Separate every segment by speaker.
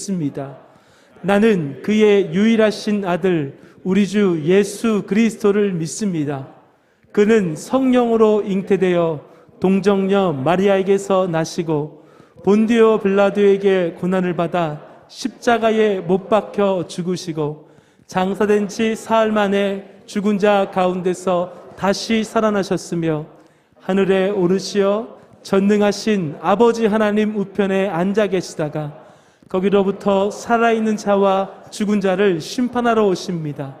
Speaker 1: 믿습니다. 나는 그의 유일하신 아들 우리 주 예수 그리스도를 믿습니다. 그는 성령으로 잉태되어 동정녀 마리아에게서 나시고 본디오 빌라도에게 고난을 받아 십자가에 못 박혀 죽으시고 장사된 지 사흘 만에 죽은 자 가운데서 다시 살아나셨으며 하늘에 오르시어 전능하신 아버지 하나님 우편에 앉아 계시다가 거기로부터 살아있는 자와 죽은 자를 심판하러 오십니다.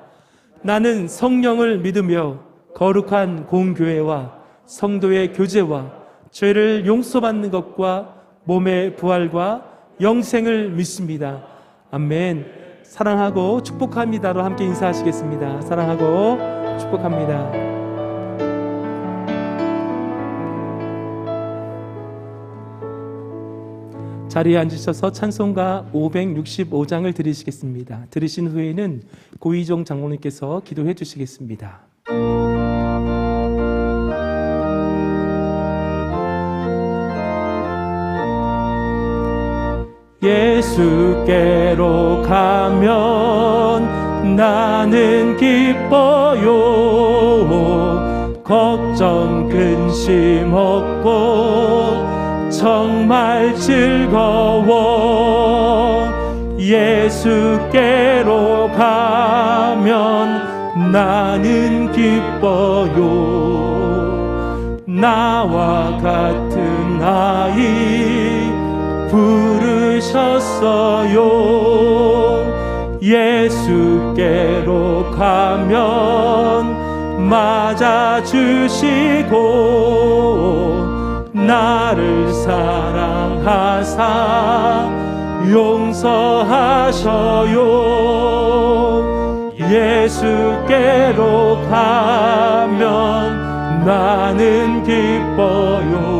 Speaker 1: 나는 성령을 믿으며 거룩한 공교회와 성도의 교제와 죄를 용서받는 것과 몸의 부활과 영생을 믿습니다. 아멘. 사랑하고 축복합니다로 함께 인사하시겠습니다. 사랑하고 축복합니다. 자리에 앉으셔서 찬송가 565장을 들으시겠습니다. 들으신 후에는 고희종 장로님께서 기도해 주시겠습니다. 예수께로 가면 나는 기뻐요. 걱정 근심 없고 정말 즐거워. 예수께로 가면 나는 기뻐요. 나와 같은 아이 부르셨어요. 예수께로 가면 맞아주시고 나를 사랑하사 용서하셔요. 예수께로 가면 나는 기뻐요.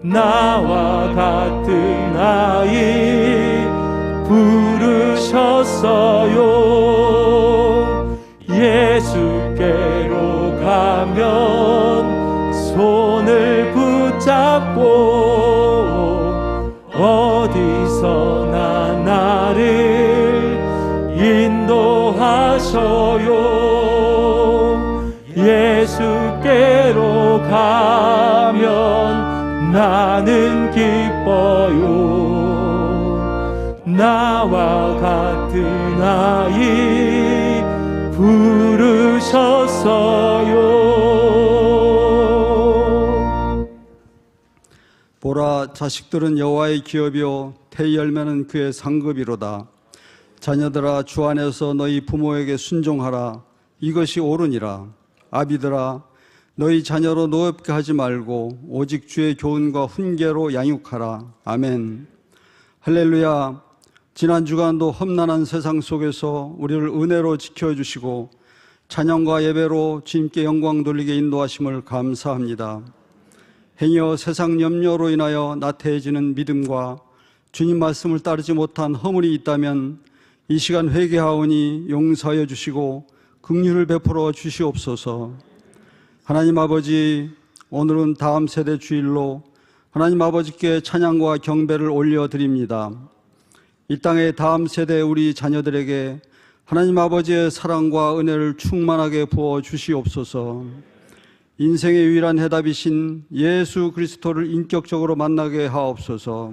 Speaker 1: 나와 같은 아이 부르셨어요. 예수께로 가면 손을 붙잡고 어디서나 나를 인도하셔요. 예수께로 가면 나는 기뻐요. 나와 같은 아이 부르셨어요.
Speaker 2: 보라, 자식들은 여호와의 기업이요 태의 열매는 그의 상급이로다. 자녀들아, 주 안에서 너희 부모에게 순종하라. 이것이 옳으니라. 아비들아, 너희 자녀로 노엽게 하지 말고 오직 주의 교훈과 훈계로 양육하라. 아멘. 할렐루야. 지난 주간도 험난한 세상 속에서 우리를 은혜로 지켜주시고 찬양과 예배로 주님께 영광 돌리게 인도하심을 감사합니다. 행여 세상 염려로 인하여 나태해지는 믿음과 주님 말씀을 따르지 못한 허물이 있다면 이 시간 회개하오니 용서하여 주시고 긍휼을 베풀어 주시옵소서. 하나님 아버지, 오늘은 다음 세대 주일로 하나님 아버지께 찬양과 경배를 올려드립니다. 이 땅의 다음 세대 우리 자녀들에게 하나님 아버지의 사랑과 은혜를 충만하게 부어 주시옵소서. 인생의 유일한 해답이신 예수 그리스도를 인격적으로 만나게 하옵소서.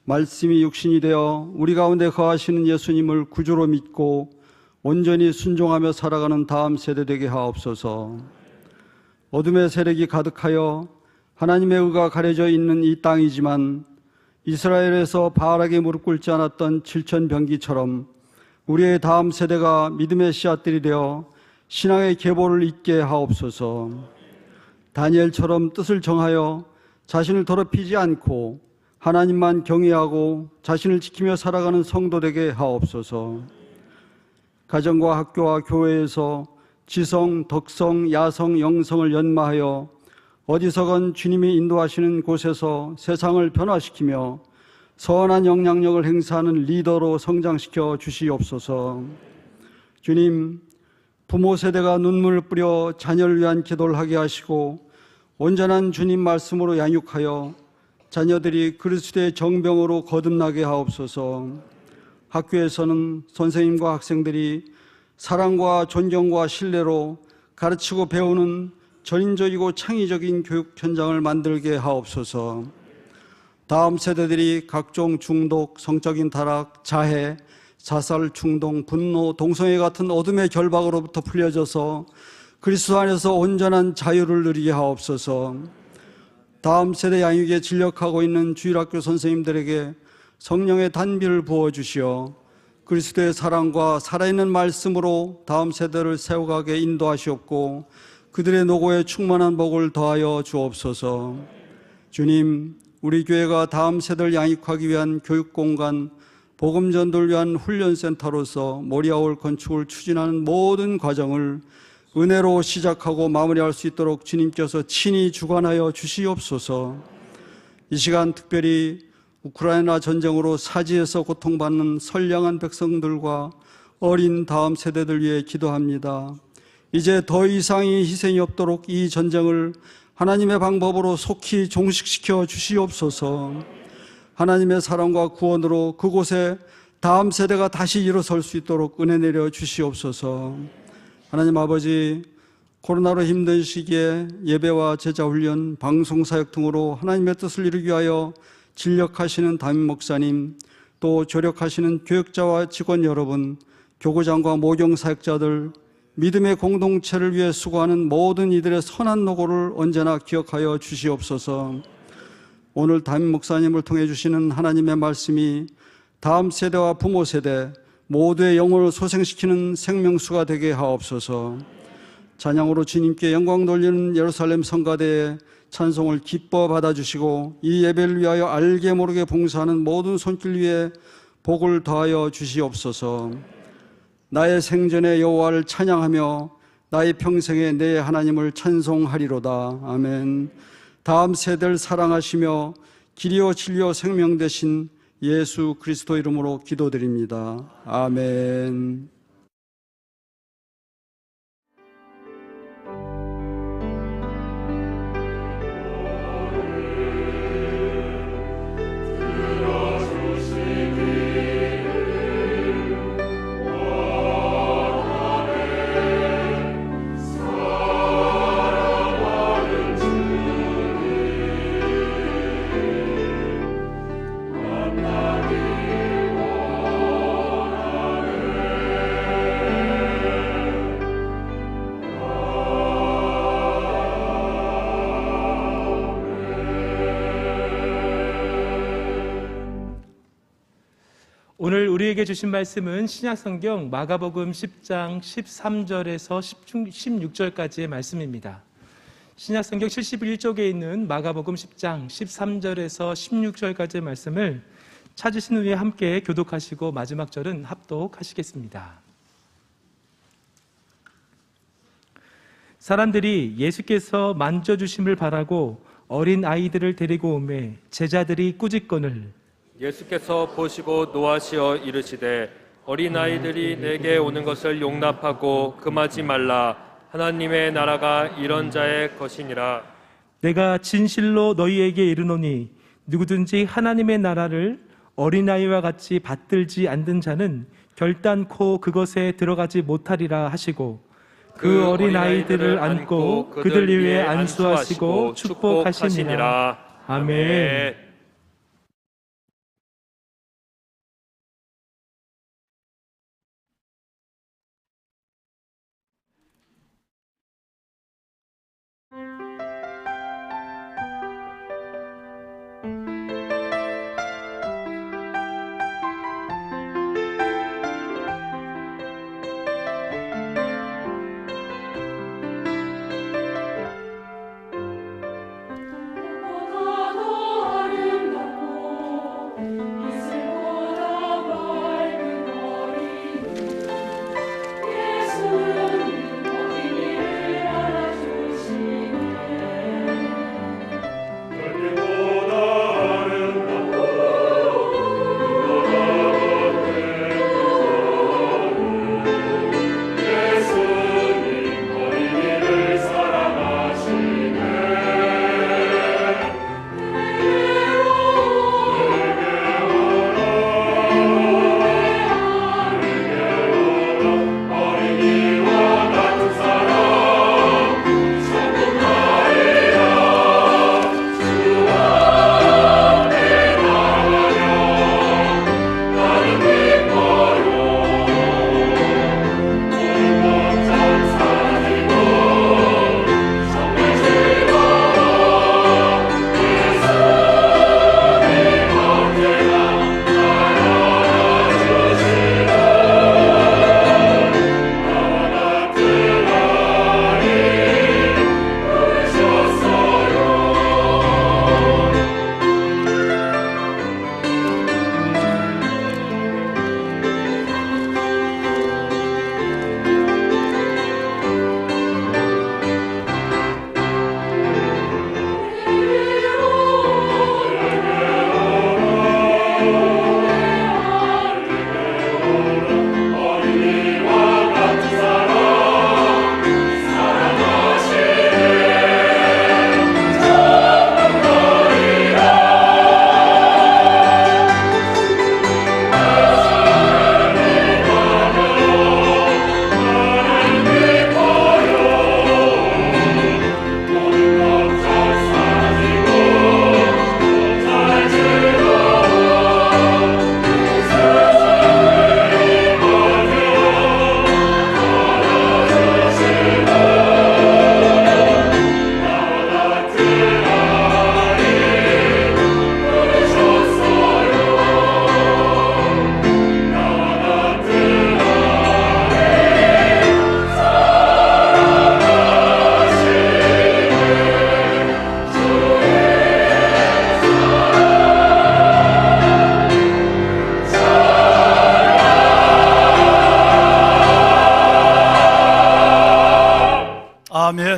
Speaker 2: 말씀이 육신이 되어 우리 가운데 거하시는 예수님을 구주로 믿고 온전히 순종하며 살아가는 다음 세대 되게 하옵소서. 어둠의 세력이 가득하여 하나님의 의가 가려져 있는 이 땅이지만 이스라엘에서 바알에게 무릎 꿇지 않았던 칠천병기처럼 우리의 다음 세대가 믿음의 씨앗들이 되어 신앙의 계보를 잇게 하옵소서. 다니엘처럼 뜻을 정하여 자신을 더럽히지 않고 하나님만 경외하고 자신을 지키며 살아가는 성도 되게 하옵소서. 가정과 학교와 교회에서 지성, 덕성, 야성, 영성을 연마하여 어디서건 주님이 인도하시는 곳에서 세상을 변화시키며 선한 영향력을 행사하는 리더로 성장시켜 주시옵소서. 주님, 부모 세대가 눈물을 뿌려 자녀를 위한 기도를 하게 하시고 온전한 주님 말씀으로 양육하여 자녀들이 그리스도의 정병으로 거듭나게 하옵소서. 학교에서는 선생님과 학생들이 사랑과 존경과 신뢰로 가르치고 배우는 전인적이고 창의적인 교육 현장을 만들게 하옵소서. 다음 세대들이 각종 중독, 성적인 타락, 자해, 자살, 충동, 분노, 동성애 같은 어둠의 결박으로부터 풀려져서 그리스도 안에서 온전한 자유를 누리게 하옵소서. 다음 세대 양육에 진력하고 있는 주일학교 선생님들에게 성령의 단비를 부어주시어 그리스도의 사랑과 살아있는 말씀으로 다음 세대를 세워가게 인도하시옵고 그들의 노고에 충만한 복을 더하여 주옵소서. 주님, 우리 교회가 다음 세대를 양육하기 위한 교육공간, 복음 전도를 위한 훈련센터로서 모리아울 건축을 추진하는 모든 과정을 은혜로 시작하고 마무리할 수 있도록 주님께서 친히 주관하여 주시옵소서. 이 시간 특별히 우크라이나 전쟁으로 사지에서 고통받는 선량한 백성들과 어린 다음 세대들 위해 기도합니다. 이제 더 이상의 희생이 없도록 이 전쟁을 하나님의 방법으로 속히 종식시켜 주시옵소서. 하나님의 사랑과 구원으로 그곳에 다음 세대가 다시 일어설 수 있도록 은혜 내려 주시옵소서. 하나님 아버지, 코로나로 힘든 시기에 예배와 제자훈련, 방송사역 등으로 하나님의 뜻을 이루기 위하여 진력하시는 담임 목사님, 또 조력하시는 교육자와 직원 여러분, 교구장과 모경사역자들, 믿음의 공동체를 위해 수고하는 모든 이들의 선한 노고를 언제나 기억하여 주시옵소서. 오늘 담임 목사님을 통해 주시는 하나님의 말씀이 다음 세대와 부모 세대 모두의 영혼을 소생시키는 생명수가 되게 하옵소서. 찬양으로 주님께 영광 돌리는 예루살렘 성가대의 찬송을 기뻐 받아주시고 이 예배를 위하여 알게 모르게 봉사하는 모든 손길 위에 복을 더하여 주시옵소서. 나의 생전에 여호와를 찬양하며 나의 평생에 내 하나님을 찬송하리로다. 아멘. 다음 세대를 사랑하시며 길이요 진리요 생명 되신 예수 그리스도 이름으로 기도드립니다. 아멘.
Speaker 1: 오늘 우리에게 주신 말씀은 신약성경 마가복음 10장 13절에서 16절까지의 말씀입니다. 신약성경 71쪽에 있는 마가복음 10장 13절에서 16절까지의 말씀을 찾으신 후에 함께 교독하시고 마지막 절은 합독하시겠습니다. 사람들이 예수께서 만져주심을 바라고 어린 아이들을 데리고 오매 제자들이 꾸짖거늘
Speaker 3: 예수께서 보시고 노하시어 이르시되 어린아이들이 내게 오는 것을 용납하고 금하지 말라. 하나님의 나라가 이런 자의 것이니라.
Speaker 1: 내가 진실로 너희에게 이르노니 누구든지 하나님의 나라를 어린아이와 같이 받들지 않는 자는 결단코 그것에 들어가지 못하리라 하시고 그 어린아이들을 안고 그들 위에 안수하시고 축복하시니라. 아멘.
Speaker 4: 어린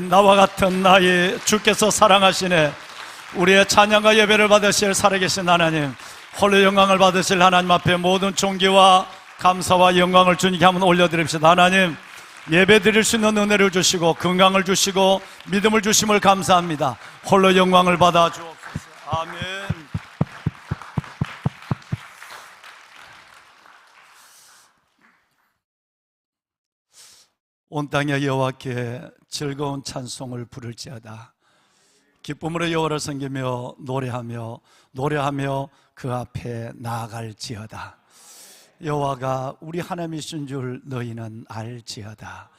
Speaker 4: 나와 같은 나이 주께서 사랑하시네. 우리의 찬양과 예배를 받으실 살아계신 하나님, 홀로 영광을 받으실 하나님 앞에 모든 존귀와 감사와 영광을 주님께 한번 올려드립시다. 하나님, 예배 드릴 수 있는 은혜를 주시고 건강을 주시고 믿음을 주심을 감사합니다. 홀로 영광을 받아 주옵소서. 아멘. 온 땅에 여호와께 즐거운 찬송을 부를지어다. 기쁨으로 여호와를 섬기며 노래하며 그 앞에 나아갈지어다. 여호와가 우리 하나님이신 줄 너희는 알지어다.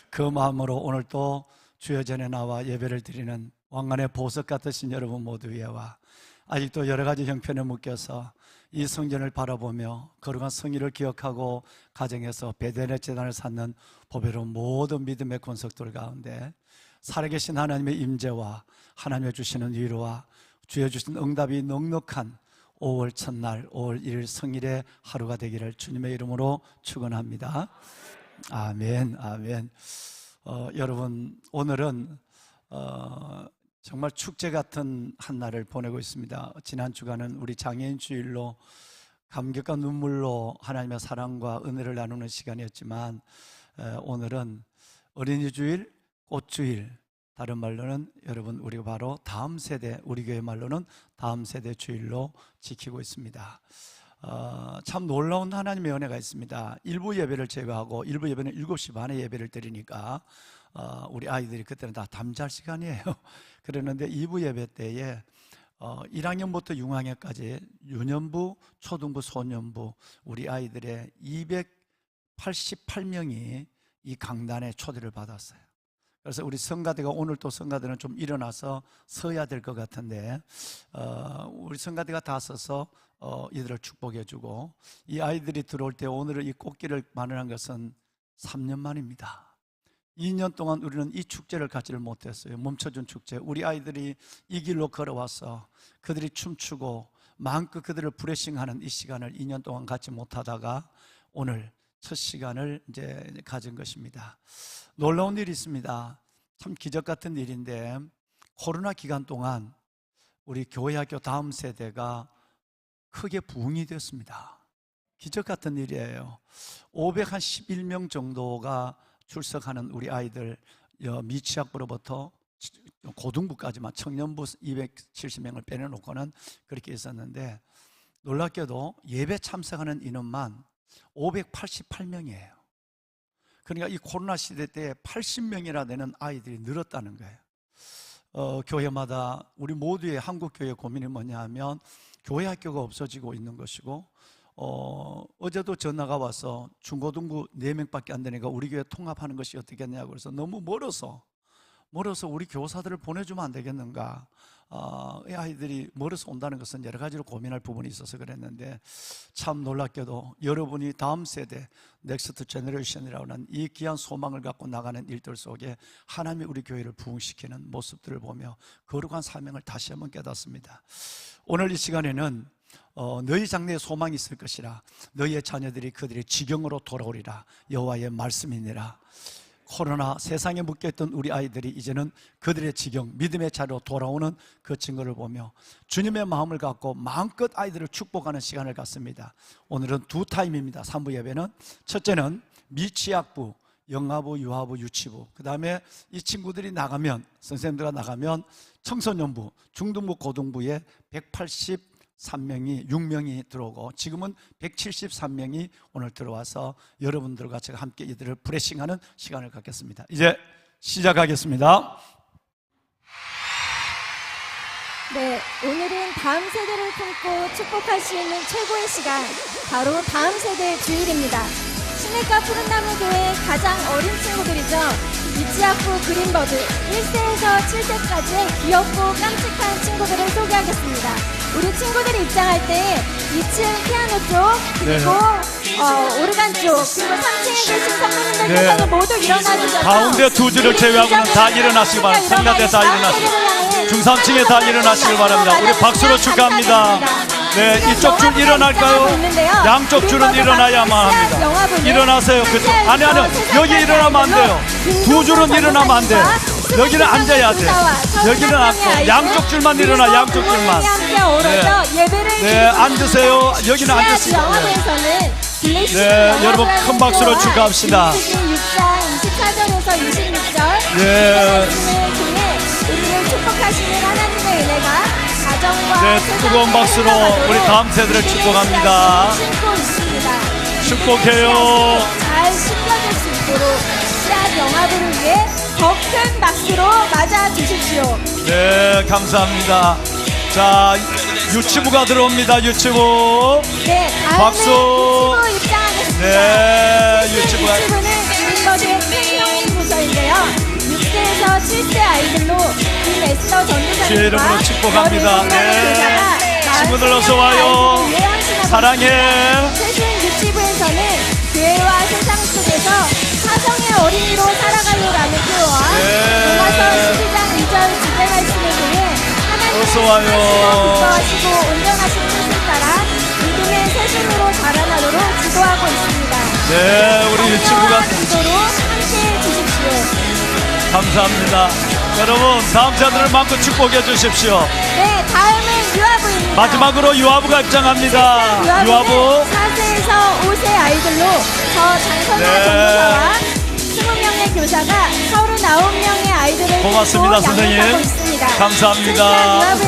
Speaker 4: 그 마음으로 오늘 또 주여 전에 나와 예배를 드리는 왕관의 보석 같으신 여러분 모두 위에와 아직도 여러 가지 형편에 묶여서 이 성전을 바라보며 거룩한 성의를 기억하고 가정에서 베델의 제단을 쌓는 보배로운 모든 믿음의 권속들 가운데 살아계신 하나님의 임재와 하나님의 주시는 위로와 주여 주신 응답이 넉넉한 5월 첫날 5월 1일 성일의 하루가 되기를 주님의 이름으로 축원합니다. 아멘. 아멘. 여러분, 오늘은 정말 축제 같은 한 날을 보내고 있습니다. 지난 주간은 우리 장애인 주일로 감격과 눈물로 하나님의 사랑과 은혜를 나누는 시간이었지만 오늘은 어린이 주일, 꽃주일, 다른 말로는 여러분 우리가 바로 다음 세대, 우리 교회 말로는 다음 세대 주일로 지키고 있습니다. 참 놀라운 하나님의 은혜가 있습니다. 일부 예배를 제외하고 일부 예배는 7시 반에 예배를 드리니까 우리 아이들이 그때는 다 잠잘 시간이에요. 그랬는데 2부 예배 때에 1학년부터 6학년까지 유년부, 초등부, 소년부 우리 아이들의 288명이 이 강단에 초대를 받았어요. 그래서 우리 성가대가 오늘 또 성가대는 좀 일어나서 서야 될 것 같은데 우리 성가대가 다 서서 이들을 축복해주고 이 아이들이 들어올 때 오늘은 이 꽃길을 마련한 것은 3년 만입니다. 2년 동안 우리는 이 축제를 갖지를 못했어요. 멈춰준 축제. 우리 아이들이 이 길로 걸어와서 그들이 춤추고 마음껏 그들을 브레싱하는 이 시간을 2년 동안 갖지 못하다가 오늘 첫 시간을 이제 가진 것입니다. 놀라운 일이 있습니다. 참 기적 같은 일인데 코로나 기간 동안 우리 교회 학교 다음 세대가 크게 부흥이 됐습니다. 기적 같은 일이에요. 511명 정도가 출석하는 우리 아이들 미취학부로부터 고등부까지만 청년부 270명을 빼내놓고는 그렇게 있었는데 놀랍게도 예배 참석하는 인원만 588명이에요. 그러니까 이 코로나 시대 때 80명이나 되는 아이들이 늘었다는 거예요. 교회마다 우리 모두의 한국교회 고민이 뭐냐 하면 교회 학교가 없어지고 있는 것이고 어제도 전화가 와서 중고등부 4명밖에 안 되니까 우리 교회 통합하는 것이 어떻겠냐고 그래서 너무 멀어서 우리 교사들을 보내주면 안 되겠는가. 이 아이들이 멀어서 온다는 것은 여러 가지로 고민할 부분이 있어서 그랬는데 참 놀랍게도 여러분이 다음 세대 넥스트 제너레이션이라고 하는 이 귀한 소망을 갖고 나가는 일들 속에 하나님이 우리 교회를 부흥시키는 모습들을 보며 거룩한 사명을 다시 한번 깨닫습니다. 오늘 이 시간에는 너희 장래에 소망이 있을 것이라 너희의 자녀들이 그들의 지경으로 돌아오리라 여호와의 말씀이니라. 코로나 세상에 묶여있던 우리 아이들이 이제는 그들의 지경, 믿음의 자리로 돌아오는 그 증거를 보며 주님의 마음을 갖고 마음껏 아이들을 축복하는 시간을 갖습니다. 오늘은 두 타임입니다. 3부 예배는 첫째는 미취학부, 영아부, 유아부, 유치부, 그 다음에 이 친구들이 나가면 선생님들과 나가면 청소년부, 중등부, 고등부에 183명이 6명이 들어오고 지금은 173명이 오늘 들어와서 여러분들과 제가 함께 이들을 브레싱하는 시간을 갖겠습니다. 이제 시작하겠습니다.
Speaker 5: 네, 오늘은 다음 세대를 품고 축복할 수 있는 최고의 시간, 바로 다음 세대의 주일입니다. 신내가 푸른나무 교회의 가장 어린 친구들이죠. 미취학부 그린버드 1세에서 7세까지의 귀엽고 깜찍한 친구들을 소개하겠습니다. 우리 친구들이 입장할 때 2층 피아노 쪽, 그리고 오르간 쪽, 그리고 3층에 계신 선배님들께서는 모두 일어나주셔서
Speaker 4: 가운데 두 줄을 제외하고는 다 일어나시기 바랍니다. 성가대 다 일어나시고 중삼층에 다 일어나시길 바랍니다. 우리 박수로 축하합니다. 네, 이쪽 줄 일어날까요? 양쪽 줄은 일어나야만 합니다. 일어나세요. 그쪽. 아니, 여기 일어나면 안 돼요. 두 줄은 일어나면 안 돼요. 여기는 앉아야 돼. 여기는 앉고 양쪽 줄만 일어나. 양쪽 줄만.
Speaker 5: 함께 어우러져 예배를
Speaker 4: 네, 앉으세요. 여기는 앉으세요.
Speaker 5: 영화부에서는
Speaker 4: 네, 여러분 큰 박수로 축하합시다.
Speaker 5: 6장 24절에서 26절
Speaker 4: 네.
Speaker 5: 말씀을 통해 우리를 축복하시는 하나님의 은혜가 가정과
Speaker 4: 네,
Speaker 5: 세상
Speaker 4: 뜨거운 박수로
Speaker 5: 살아가도록
Speaker 4: 우리 다음 세대를
Speaker 5: 우리의
Speaker 4: 축복합니다.
Speaker 5: 씨앗을 심고 있습니다.
Speaker 4: 축복해요.
Speaker 5: 잘 심겨질 수 있도록 씨앗 영화부를 위해 더 큰 박수로 맞아 주십시오.
Speaker 4: 네, 감사합니다. 자, 유치부가 들어옵니다. 유치부.
Speaker 5: 네, 다음은
Speaker 4: 박수.
Speaker 5: 유치부 입장하겠습니다.
Speaker 4: 네, 유치부가.
Speaker 5: 유치부는 주민거리의 큰 부서인데요. 6세에서 7세 아이들로 김에스터
Speaker 4: 주의
Speaker 5: 전도사님과
Speaker 4: 이름으로 축복합니다. 네. 친구들 어서 와요. 사랑해.
Speaker 5: 최신 유치부에서는 교회와 세상 속에서 사성의 어린이로 살아가려라는 표와
Speaker 4: 네.
Speaker 5: 로마서 12장 2절 주제 말씀을 통해 하나님의
Speaker 4: 어서 와요.
Speaker 5: 기뻐하시고 온전하신 뜻을 따라 믿음의 새신으로 자라나도록 지도하고 있습니다.
Speaker 4: 네, 우리 유치부가
Speaker 5: 기도로 함께해 주십시오.
Speaker 4: 감사합니다. 여러분, 다음 자들을 마음껏 축복해 주십시오.
Speaker 5: 네, 다음은 유아부입니다.
Speaker 4: 마지막으로 유아부가 입장합니다. 유아부.
Speaker 5: 4세에서 5세 아이들로 저 장선아
Speaker 4: 네.
Speaker 5: 전도사와 20명의 교사가 39명의 아이들을
Speaker 4: 고맙습니다,
Speaker 5: 데리고
Speaker 4: 선생님.
Speaker 5: 양육하고 있습니다.
Speaker 4: 감사합니다.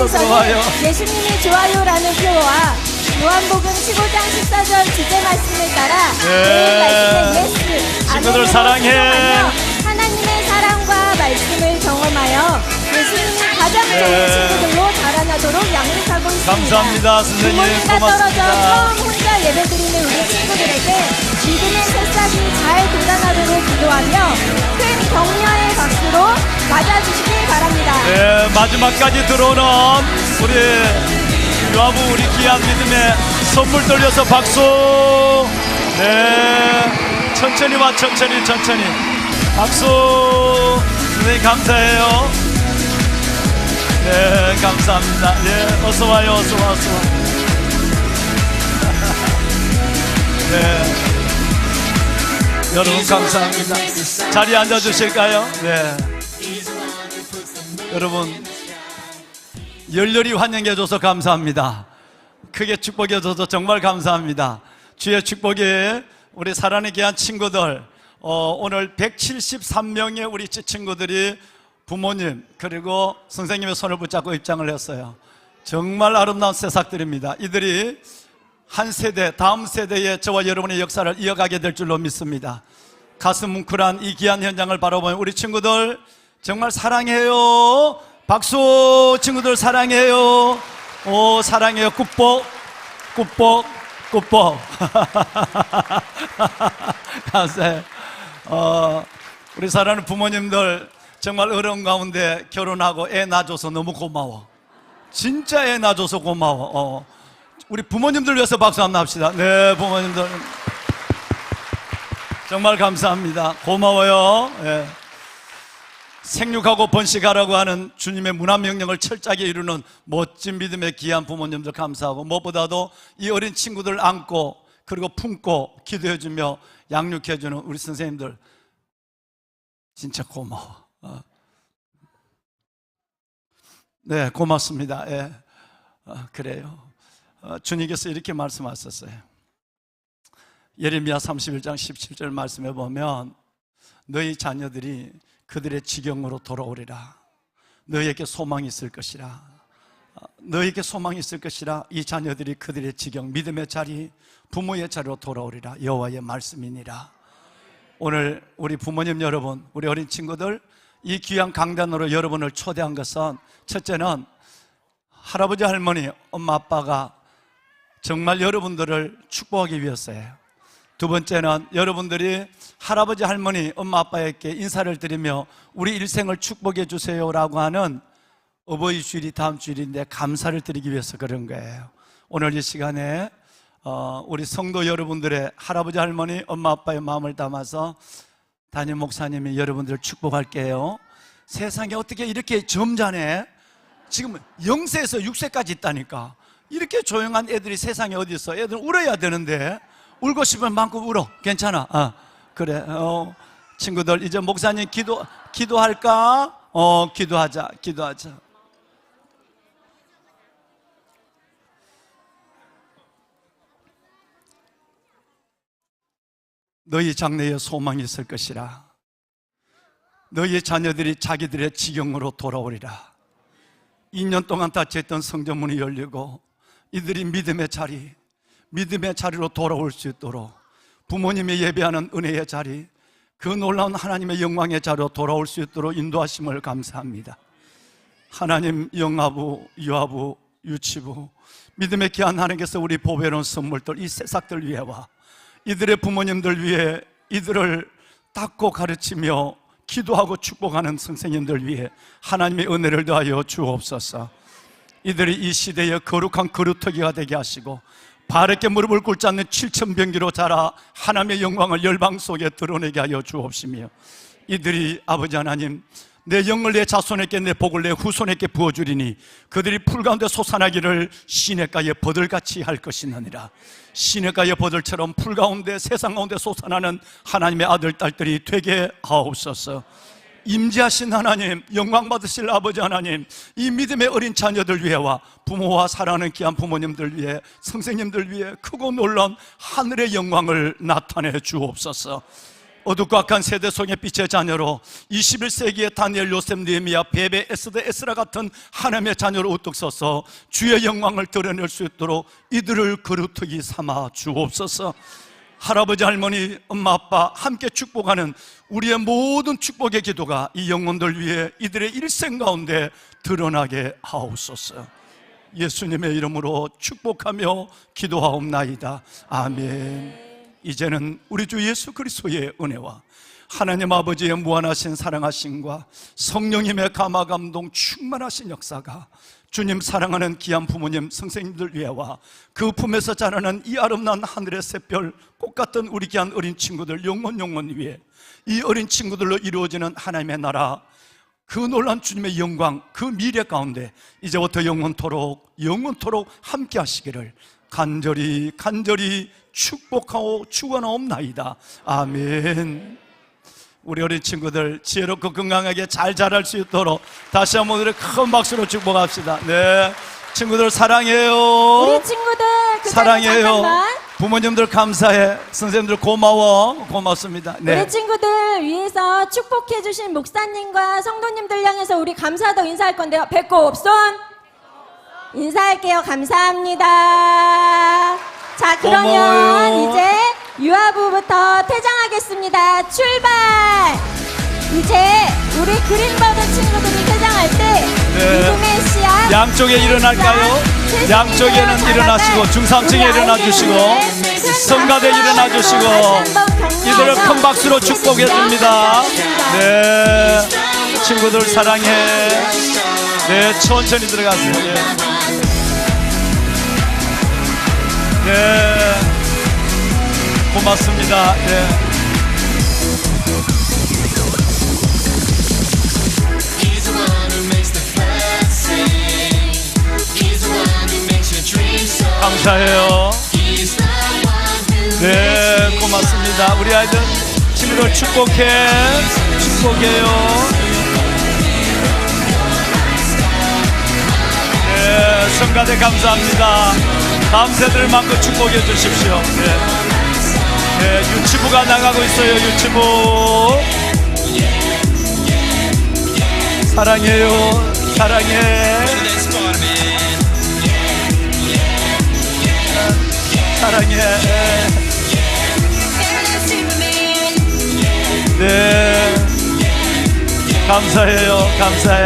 Speaker 4: 어서 와요.
Speaker 5: 유아부에서는 예수님이 좋아요라는 표와 요한복음 15장 14절 주제 말씀을 따라
Speaker 4: 네.
Speaker 5: 매일 말씀의 예스
Speaker 4: 친구들
Speaker 5: 아멘으로
Speaker 4: 사랑해.
Speaker 5: 기도하며 하나님의 사랑과 말씀을 경험하여 예수님이 가장 좋은
Speaker 4: 네.
Speaker 5: 친구들로 자라나도록 양육하고 있습니다.
Speaker 4: 감사합니다, 선생님.
Speaker 5: 부모님과
Speaker 4: 고맙습니다.
Speaker 5: 떨어져 처음 혼자 예배드리는 우리 친구들에게 믿음의 새싹이 잘 돋아나도록 기도하며 큰 격려의 박수로 맞아주시길 바랍니다.
Speaker 4: 네, 마지막까지 들어오는 우리 유아부 우리 귀한 믿음의 선물 돌려서 박수. 네, 천천히 와, 천천히 박수. 선생님 감사해요. 네, 감사합니다. 네, 어서 와요. 어서 와. 네, 여러분 감사합니다. 자리에 앉아 주실까요? 네, 여러분 열렬히 환영해줘서 감사합니다. 크게 축복해줘서 정말 감사합니다. 주의 축복에 우리 사랑의 귀한 친구들, 오늘 173명의 우리 친구들이 부모님 그리고 선생님의 손을 붙잡고 입장을 했어요. 정말 아름다운 새싹들입니다. 이들이 한 세대, 다음 세대에 저와 여러분의 역사를 이어가게 될 줄로 믿습니다. 가슴 뭉클한 이 귀한 현장을 바라보면 우리 친구들 정말 사랑해요. 박수. 친구들 사랑해요. 오, 사랑해요. 꾹뻑 감사해요. 우리 사랑하는 부모님들 정말 어려운 가운데 결혼하고 애 낳아줘서 너무 고마워. 진짜 애 낳아줘서 고마워. 우리 부모님들 위해서 박수 한번 합시다. 네, 부모님들 정말 감사합니다. 고마워요. 네. 생육하고 번식하라고 하는 주님의 문화명령을 철저하게 이루는 멋진 믿음의 귀한 부모님들 감사하고, 무엇보다도 이 어린 친구들 안고 그리고 품고 기도해주며 양육해주는 우리 선생님들 진짜 고마워. 네, 고맙습니다. 예. 그래요. 주님께서 이렇게 말씀하셨어요. 예레미야 31장 17절 말씀해 보면 너희 자녀들이 그들의 지경으로 돌아오리라. 너희에게 소망이 있을 것이라. 너희에게 소망이 있을 것이라. 이 자녀들이 그들의 지경, 믿음의 자리, 부모의 자리로 돌아오리라. 여호와의 말씀이니라. 오늘 우리 부모님 여러분, 우리 어린 친구들, 이 귀한 강단으로 여러분을 초대한 것은 첫째는 할아버지 할머니, 엄마 아빠가 정말 여러분들을 축복하기 위해서예요. 두 번째는 여러분들이 할아버지 할머니 엄마 아빠에게 인사를 드리며 우리 일생을 축복해 주세요라고 하는 어버이 주일이 다음 주일인데 감사를 드리기 위해서 그런 거예요. 오늘 이 시간에 우리 성도 여러분들의 할아버지 할머니 엄마 아빠의 마음을 담아서 담임 목사님이 여러분들을 축복할게요. 세상에 어떻게 이렇게 점잖해? 지금 0세에서 6세까지 있다니까. 이렇게 조용한 애들이 세상에 어디 있어? 애들은 울어야 되는데 울고 싶으면 마음껏 울어. 괜찮아. 그래. 친구들 이제 목사님 기도할까? 기도하자, 기도하자. 너희 장래에 소망이 있을 것이라. 너희 자녀들이 자기들의 지경으로 돌아오리라. 2년 동안 닫혀있던 성전문이 열리고 이들이 믿음의 자리로 돌아올 수 있도록 부모님이 예배하는 은혜의 자리, 그 놀라운 하나님의 영광의 자리로 돌아올 수 있도록 인도하심을 감사합니다. 하나님, 영아부, 유아부, 유치부, 믿음의 귀한 하나님께서 우리 보배로운 선물들, 이 새싹들 위해와 이들의 부모님들 위해, 이들을 닦고 가르치며 기도하고 축복하는 선생님들 위해 하나님의 은혜를 더하여 주옵소서. 이들이 이 시대에 거룩한 거루터기가 되게 하시고 바르게 무릎을 꿇지 않는 7천병기로 자라 하나님의 영광을 열방 속에 드러내게 하여 주옵시며, 이들이 아버지 하나님, 내 영을 내 자손에게, 내 복을 내 후손에게 부어주리니 그들이 풀 가운데 솟아나기를 시냇가에 버들같이 할 것이느니라. 시냇가의 버들처럼 풀 가운데, 세상 가운데 솟아나는 하나님의 아들, 딸들이 되게 하옵소서. 임재하신 하나님, 영광 받으실 아버지 하나님, 이 믿음의 어린 자녀들 위해와 부모와 사랑하는 귀한 부모님들 위해, 선생님들 위해 크고 놀라운 하늘의 영광을 나타내 주옵소서. 어둡고 악한 세대 속의 빛의 자녀로 21세기의 다니엘, 요셉, 느헤미야, 베베, 에스더, 에스라 같은 하나님의 자녀로 우뚝 서서 주의 영광을 드러낼 수 있도록 이들을 거루터기 삼아 주옵소서. 할아버지, 할머니, 엄마, 아빠 함께 축복하는 우리의 모든 축복의 기도가 이 영혼들 위해 이들의 일생 가운데 드러나게 하옵소서. 예수님의 이름으로 축복하며 기도하옵나이다. 아멘. 이제는 우리 주 예수 그리스도의 은혜와 하나님 아버지의 무한하신 사랑하심과 성령님의 감화감동 충만하신 역사가 주님 사랑하는 귀한 부모님, 선생님들 위해와 그 품에서 자라는 이 아름다운 하늘의 샛별 꽃같은 우리 귀한 어린 친구들 영원 위에, 이 어린 친구들로 이루어지는 하나님의 나라, 그 놀란 주님의 영광, 그 미래 가운데 이제부터 영원토록 함께 하시기를 간절히 축복하고 축원하옵나이다. 아멘. 우리 어린 친구들 지혜롭고 건강하게 잘 자랄 수 있도록 다시 한번 우리 큰 박수로 축복합시다. 네, 친구들 사랑해요.
Speaker 5: 우리 친구들 그
Speaker 4: 사랑해요.
Speaker 5: 잠깐만.
Speaker 4: 부모님들 감사해. 선생님들 고맙습니다. 네.
Speaker 5: 우리 친구들 위해서 축복해 주신 목사님과 성도님들 향해서 우리 감사도 인사할 건데요. 배꼽 손 인사할게요. 감사합니다. 자, 그러면
Speaker 4: 고마워요.
Speaker 5: 이제 유아부부터 퇴장하겠습니다. 출발! 이제 우리 그린버드 친구들이 퇴장할 때 믿음의 씨앗
Speaker 4: 양쪽에 일어날까요? 양쪽에는 일어나시고 중삼층에 일어나 주시고 성가대 일어나 주시고 이들을 큰 박수로 축복해 줍니다. 네, 친구들 사랑해. 네, 천천히 들어가세요. 네, 고맙습니다. 네. 감사해요. 네, 고맙습니다. 우리 아이들 친구들 축복해요. 네, 성가대 감사합니다. 다음 세대를 마음껏 축복해 주십시오. 네. 네, 유치부가 나가고 있어요. 유치부 사랑해요. 사랑해. 네, 감사해요. 감사해.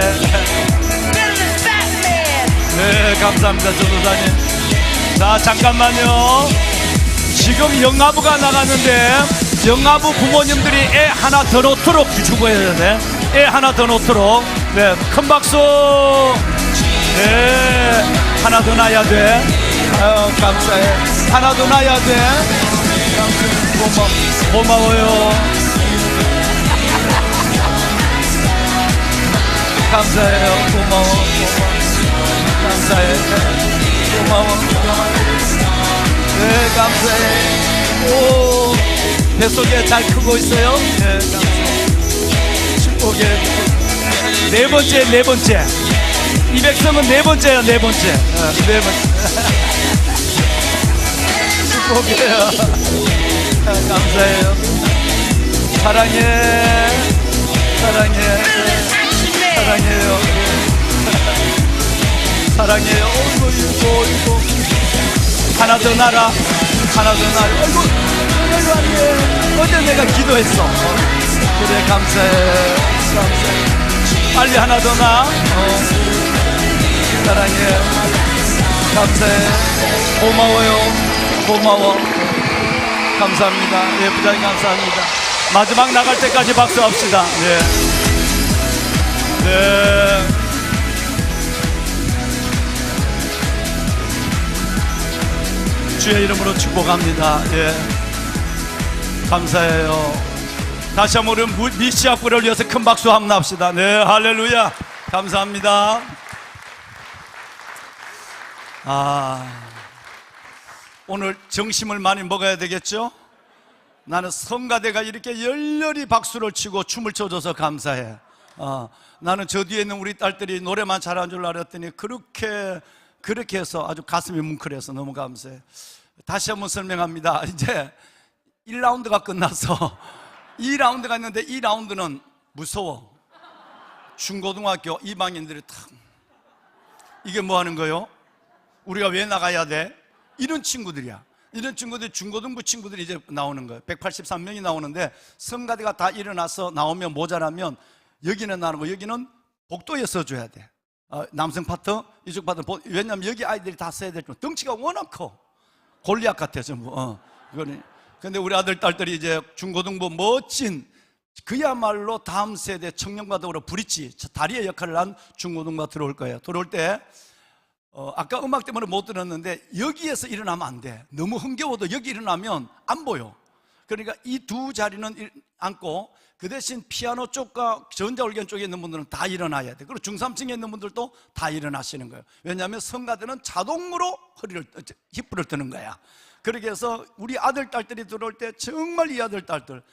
Speaker 4: 네, 감사합니다. 전도사님. 자, 잠깐만요. 지금 영아부가 나가는데 영아부 부모님들이 애 하나 더 놓도록 주고해야 돼. 애 하나 더 놓도록. 네, 큰 박수. 네, 하나 더 놔야 돼. 아유, 감사해. 하나 더 놔야 돼. 고마워요. 감사해요. 고마워. 감사해. 고마워. 네, 감사해. 오, 뱃속에 잘 크고 있어요? 네, 감사해. 축복해. 네 번째. 이 백성은 네 번째야, 네 번째. 네 번째. 축복해요. 감사해요. 사랑해. 사랑해요. 사랑해요. 어이구. 하나 더 나라. 어이구 안돼. 어제 내가 기도했어. 그래 감사해. 빨리 하나 더 나. 사랑해. 감사해. 고마워. 감사합니다. 예, 부장님 감사합니다. 마지막 나갈 때까지 박수합시다. 네. 주의 이름으로 축복합니다. 예. 감사해요. 다시 한번 우리 미시아부를 위해서 큰 박수 한번 합시다. 네, 할렐루야. 감사합니다. 오늘 점심을 많이 먹어야 되겠죠? 나는 성가대가 이렇게 열렬히 박수를 치고 춤을 춰줘서 감사해. 나는 저 뒤에 있는 우리 딸들이 노래만 잘하는 줄 알았더니 그렇게 해서 아주 가슴이 뭉클해서 너무 감사해. 다시 한번 설명합니다. 이제 1라운드가 끝나서 2라운드가 있는데, 2라운드는 무서워. 중고등학교 이방인들이 탁, 이게 뭐 하는 거요? 우리가 왜 나가야 돼? 이런 친구들이야. 이런 친구들이 중고등부 친구들이 이제 나오는 거예요. 183명이 나오는데 성가대가 다 일어나서 나오면 모자라면 여기는 나누고 여기는 복도에 써줘야 돼. 남성 파트, 이쪽 파트. 왜냐하면 여기 아이들이 다 써야 될 줄. 덩치가 워낙 커. 골리앗 같아 전부. 근데 우리 아들 딸들이 이제 중고등부 멋진, 그야말로 다음 세대 청년과도로 브릿지, 다리의 역할을 한 중고등부가 들어올 거예요. 들어올 때 아까 음악 때문에 못 들었는데 여기에서 일어나면 안 돼. 너무 흥겨워도 여기 일어나면 안 보여. 그러니까 이 두 자리는 앉고, 그 대신 피아노 쪽과 전자올겐 쪽에 있는 분들은 다 일어나야 돼. 그리고 중삼층에 있는 분들도 다 일어나시는 거예요. 왜냐하면 성가대는 자동으로 힙을 뜨는 거야. 그렇게 해서 우리 아들 딸들이 들어올 때 정말 이 아들 딸들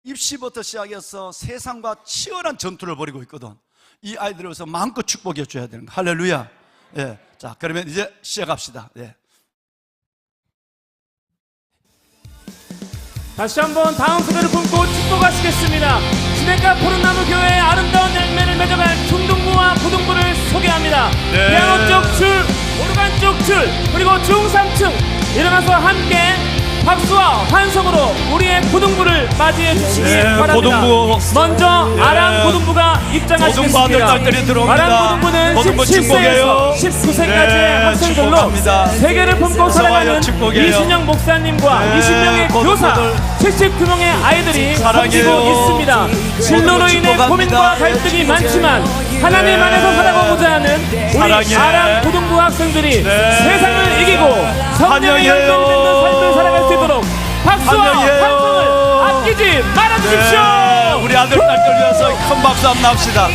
Speaker 4: 입시부터 시작해서 세상과 치열한 전투를 벌이고 있거든. 이 아이들을 위해서 마음껏 축복해 줘야 되는 거야. 할렐루야. 예. 자, 그러면 이제 시작합시다. 예.
Speaker 6: 다시 한번 다음 세대를 품고 축복하시겠습니다. 시냇가 푸른나무 교회의 아름다운 열매를 맺어갈 중등부와 고등부를 소개합니다.
Speaker 4: 네.
Speaker 6: 피아노 쪽 줄, 오르간 쪽 줄, 그리고 중삼층 일어나서 함께 박수와 환성으로 우리의 고등부를 맞이해 주시기 바랍니다.
Speaker 4: 고등부.
Speaker 6: 먼저 아랑 고등부가 입장하시겠습니다.
Speaker 4: 고등부 아들 딸들이 들어옵니다.
Speaker 6: 아랑 고등부는
Speaker 4: 고등부
Speaker 6: 17세에서 19세까지의 학생들로
Speaker 4: 축복합니다.
Speaker 6: 세계를 품고 살아가는
Speaker 4: 축복해요.
Speaker 6: 이순영 목사님과 20명의 교사,
Speaker 4: 고등부들
Speaker 6: 79명의 아이들이
Speaker 4: 사랑해요.
Speaker 6: 섬기고 있습니다. 진로로 인해
Speaker 4: 축복합니다.
Speaker 6: 고민과 갈등이 많지만 하나님 안에서 살아가고자 하는 우리
Speaker 4: 사랑해.
Speaker 6: 아랑 고등부 학생들이 세상을 이기고 성령의
Speaker 4: 환영해요.
Speaker 6: 열매를 맺는 삶을 살아갈 수 있도록 박수와
Speaker 4: 환영해요.
Speaker 6: 환성을 아끼지 말아주십시오.
Speaker 4: 네, 우리 아들 딸들 위해서 큰 박수 한번 합시다.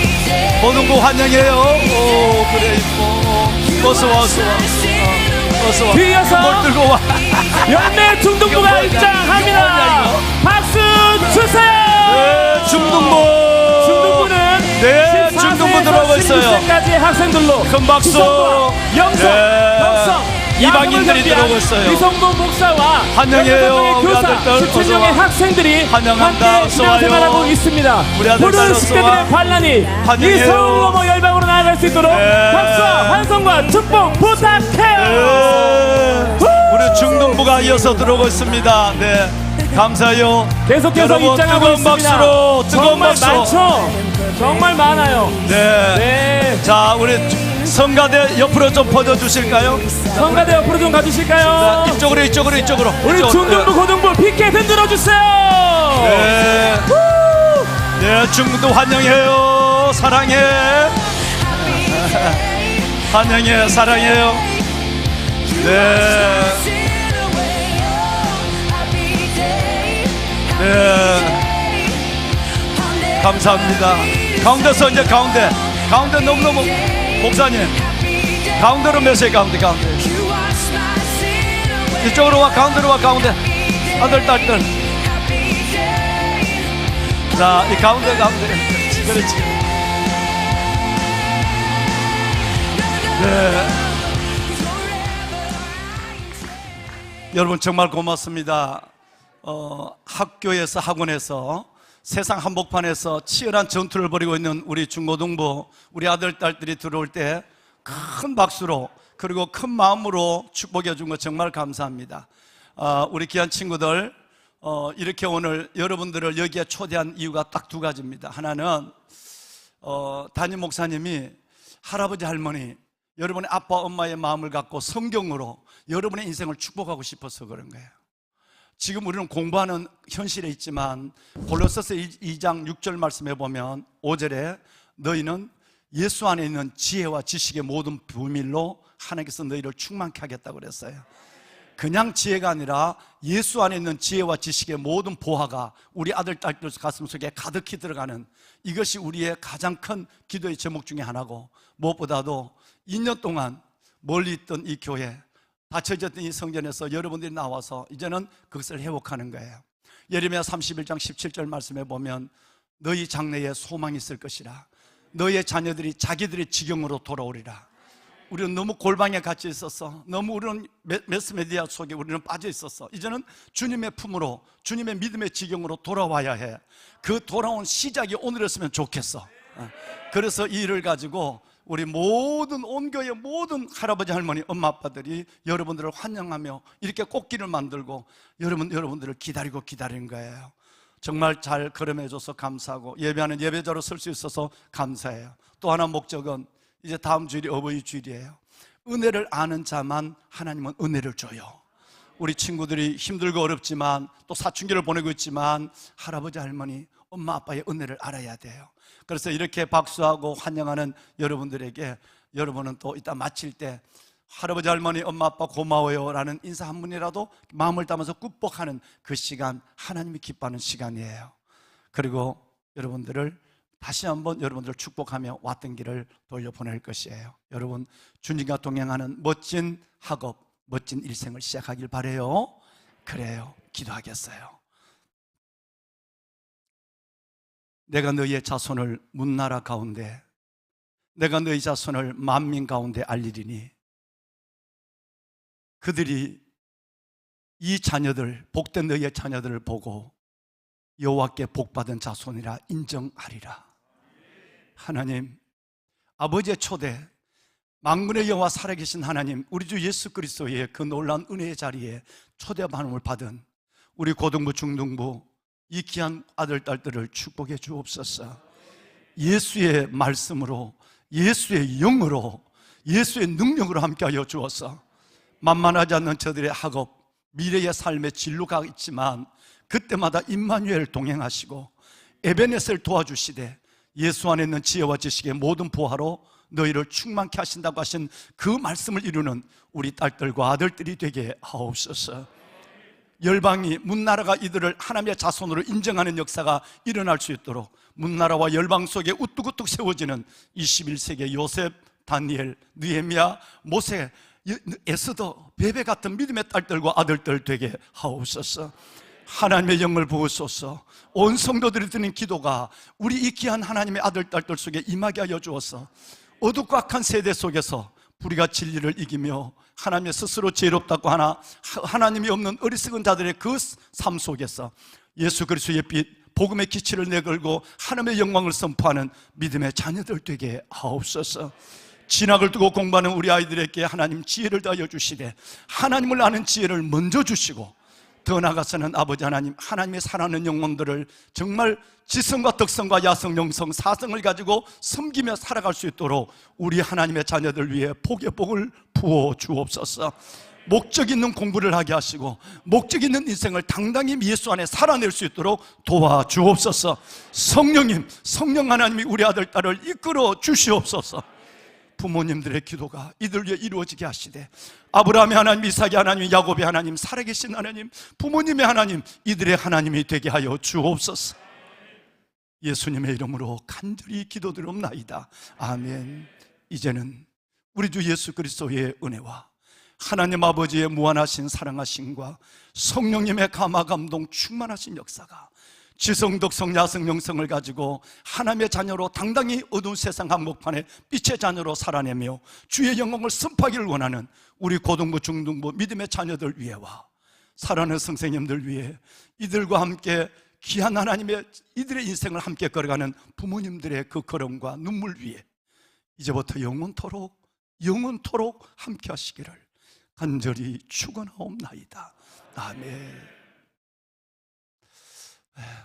Speaker 4: 고등부 환영해요. 오, 그래 이뻐. 어서와. 어서와.
Speaker 6: 뒤이어서
Speaker 4: 뭘 들고 와.
Speaker 6: 열매 중등부가 입장합니다. 박수 주세요.
Speaker 4: 네, 중등부.
Speaker 6: 중등부는
Speaker 4: 네, 중등부 들어오고 있어요.
Speaker 6: 16세까지 학생들로
Speaker 4: 큰 박수.
Speaker 6: 지성과 영성,
Speaker 4: 네.
Speaker 6: 덕성,
Speaker 4: 이방인들이
Speaker 6: 양성을
Speaker 4: 들어오고 있어요.
Speaker 6: 이성도 목사와
Speaker 4: 환영해요.
Speaker 6: 16명의
Speaker 4: 우리
Speaker 6: 교사,
Speaker 4: 아들들
Speaker 6: 17명의
Speaker 4: 어서 와.
Speaker 6: 학생들이
Speaker 4: 환영한다.
Speaker 6: 함께
Speaker 4: 어서 와요.
Speaker 6: 신앙생활하고 있습니다.
Speaker 4: 우리 아들들
Speaker 6: 모든
Speaker 4: 어서
Speaker 6: 식구들의
Speaker 4: 와.
Speaker 6: 반란이
Speaker 4: 환영해요.
Speaker 6: 이 서울 넘어 열방으로 나아갈 수 있도록
Speaker 4: 네.
Speaker 6: 박수와 환성과 축복 부탁해요.
Speaker 4: 우리 중등부가 이어서 들어오고 있습니다. 네, 감사해요.
Speaker 6: 계속해서
Speaker 4: 여러분,
Speaker 6: 입장하고
Speaker 4: 뜨거운
Speaker 6: 있습니다.
Speaker 4: 박수로, 뜨거운
Speaker 6: 정말
Speaker 4: 박수.
Speaker 6: 많죠. 정말 많아요.
Speaker 4: 네.
Speaker 6: 네.
Speaker 4: 자, 우리 성가대 옆으로 좀 퍼져 주실까요?
Speaker 6: 성가대 옆으로 좀 가주실까요?
Speaker 4: 이쪽으로.
Speaker 6: 우리
Speaker 4: 이쪽으로.
Speaker 6: 중등부 고등부 피켓 흔들어 주세요.
Speaker 4: 네. 네, 중등부 환영해요. 사랑해. 환영해, 사랑해요. 네. 네. 감사합니다. 가운데서 이제 가운데 너무너무 목사님 가운데로 몇세 가운데 이쪽으로 와. 가운데로 와. 가운데 아들 딸들 자, 이 가운데 그렇지. 여러분 정말 고맙습니다. 학교에서 학원에서 세상 한복판에서 치열한 전투를 벌이고 있는 우리 중고등부 우리 아들 딸들이 들어올 때 큰 박수로 그리고 큰 마음으로 축복해 준 거 정말 감사합니다. 우리 귀한 친구들, 이렇게 오늘 여러분들을 여기에 초대한 이유가 딱 두 가지입니다. 하나는 담임 목사님이 할아버지 할머니 여러분의 아빠 엄마의 마음을 갖고 성경으로 여러분의 인생을 축복하고 싶어서 그런 거예요. 지금 우리는 공부하는 현실에 있지만 골로새서 2장 6절 말씀에 보면 5절에 너희는 예수 안에 있는 지혜와 지식의 모든 비밀로 하나님께서 너희를 충만케 하겠다고 그랬어요. 그냥 지혜가 아니라 예수 안에 있는 지혜와 지식의 모든 보화가 우리 아들 딸들 가슴속에 가득히 들어가는, 이것이 우리의 가장 큰 기도의 제목 중에 하나고, 무엇보다도 2년 동안 멀리 있던 이 교회, 닫혀졌던 이 성전에서 여러분들이 나와서 이제는 그것을 회복하는 거예요. 예레미야 31장 17절 말씀에 보면 너희 장래에 소망이 있을 것이라, 너희의 자녀들이 자기들의 지경으로 돌아오리라. 우리는 너무 골방에 갇혀 있었어. 너무 우리는 매스메디아 속에 우리는 빠져 있었어. 이제는 주님의 품으로, 주님의 믿음의 지경으로 돌아와야 해. 그 돌아온 시작이 오늘이었으면 좋겠어. 그래서 이 일을 가지고 우리 모든 온 교회 모든 할아버지 할머니 엄마 아빠들이 여러분들을 환영하며 이렇게 꽃길을 만들고 여러분들을 기다리는 거예요. 정말 잘 걸음해줘서 감사하고 예배하는 예배자로 설 수 있어서 감사해요. 또 하나 목적은 이제 다음 주일이 어버이 주일이에요. 은혜를 아는 자만 하나님은 은혜를 줘요. 우리 친구들이 힘들고 어렵지만 또 사춘기를 보내고 있지만 할아버지 할머니 엄마 아빠의 은혜를 알아야 돼요. 그래서 이렇게 박수하고 환영하는 여러분들에게 여러분은 또 이따 마칠 때 할아버지 할머니 엄마 아빠 고마워요 라는 인사 한 분이라도 마음을 담아서 꾹뻑하는 그 시간, 하나님이 기뻐하는 시간이에요. 그리고 여러분들을 다시 한번 여러분들을 축복하며 왔던 길을 돌려보낼 것이에요. 여러분 주님과 동행하는 멋진 학업, 멋진 일생을 시작하길 바라요. 그래요. 기도하겠어요. 내가 너희의 자손을 문나라 가운데, 내가 너희 자손을 만민 가운데 알리리니 그들이 이 자녀들, 복된 너희의 자녀들을 보고 여호와께 복받은 자손이라 인정하리라. 하나님, 아버지의 초대, 만군의 여호와 살아계신 하나님, 우리 주 예수 그리스도의 그 놀라운 은혜의 자리에 초대함을 받은 우리 고등부, 중등부 이 귀한 아들, 딸들을 축복해 주옵소서. 예수의 말씀으로, 예수의 영으로, 예수의 능력으로 함께하여 주어서 만만하지 않는 저들의 학업, 미래의 삶의 진로가 있지만 그때마다 임마누엘 동행하시고 에베네스를 도와주시되 예수 안에 있는 지혜와 지식의 모든 보화로 너희를 충만케 하신다고 하신 그 말씀을 이루는 우리 딸들과 아들들이 되게 하옵소서. 열방이, 문나라가 이들을 하나님의 자손으로 인정하는 역사가 일어날 수 있도록 문나라와 열방 속에 우뚝우뚝 세워지는 21세기의 요셉, 다니엘, 느헤미야, 모세, 에스더, 베베 같은 믿음의 딸들과 아들들 되게 하옵소서. 하나님의 영을 부으소서. 온 성도들이 드리는 기도가 우리 이 귀한 하나님의 아들, 딸들 속에 임하게 하여 주어서 어둡고 악한 세대 속에서 불의가 진리를 이기며 하나님의 스스로 지혜롭다고 하나 하나님이 없는 어리석은 자들의 그 삶 속에서 예수 그리스도의 빛, 복음의 기치를 내걸고 하나님의 영광을 선포하는 믿음의 자녀들 되게 하옵소서. 진학을 두고 공부하는 우리 아이들에게 하나님 지혜를 다하여 주시되 하나님을 아는 지혜를 먼저 주시고 더 나아가서는 아버지 하나님, 하나님의 사랑하는 영혼들을 정말 지성과 덕성과 야성, 영성, 사성을 가지고 섬기며 살아갈 수 있도록 우리 하나님의 자녀들 위해 복의 복을 부어 주옵소서. 목적 있는 공부를 하게 하시고 목적 있는 인생을 당당히 예수 안에 살아낼 수 있도록 도와주옵소서. 성령님, 성령 하나님이 우리 아들, 딸을 이끌어 주시옵소서. 부모님들의 기도가 이들 위해 이루어지게 하시되 아브라함의 하나님, 이삭의 하나님, 야곱의 하나님, 살아계신 하나님, 부모님의 하나님, 이들의 하나님이 되게 하여 주옵소서. 예수님의 이름으로 간절히 기도드리옵나이다. 아멘. 이제는 우리 주 예수 그리스도의 은혜와 하나님 아버지의 무한하신 사랑하심과 성령님의 감화 감동 충만하신 역사가 지성독성 야성 영성을 가지고 하나님의 자녀로 당당히 어두운 세상 한복판에 빛의 자녀로 살아내며 주의 영광을 선포하기를 원하는 우리 고등부 중등부 믿음의 자녀들 위해와 사랑하는 선생님들 위해 이들과 함께 귀한 하나님의 이들의 인생을 함께 걸어가는 부모님들의 그 걸음과 눈물 위에 이제부터 영원토록 함께 하시기를 간절히 축원하옵나이다. 아멘.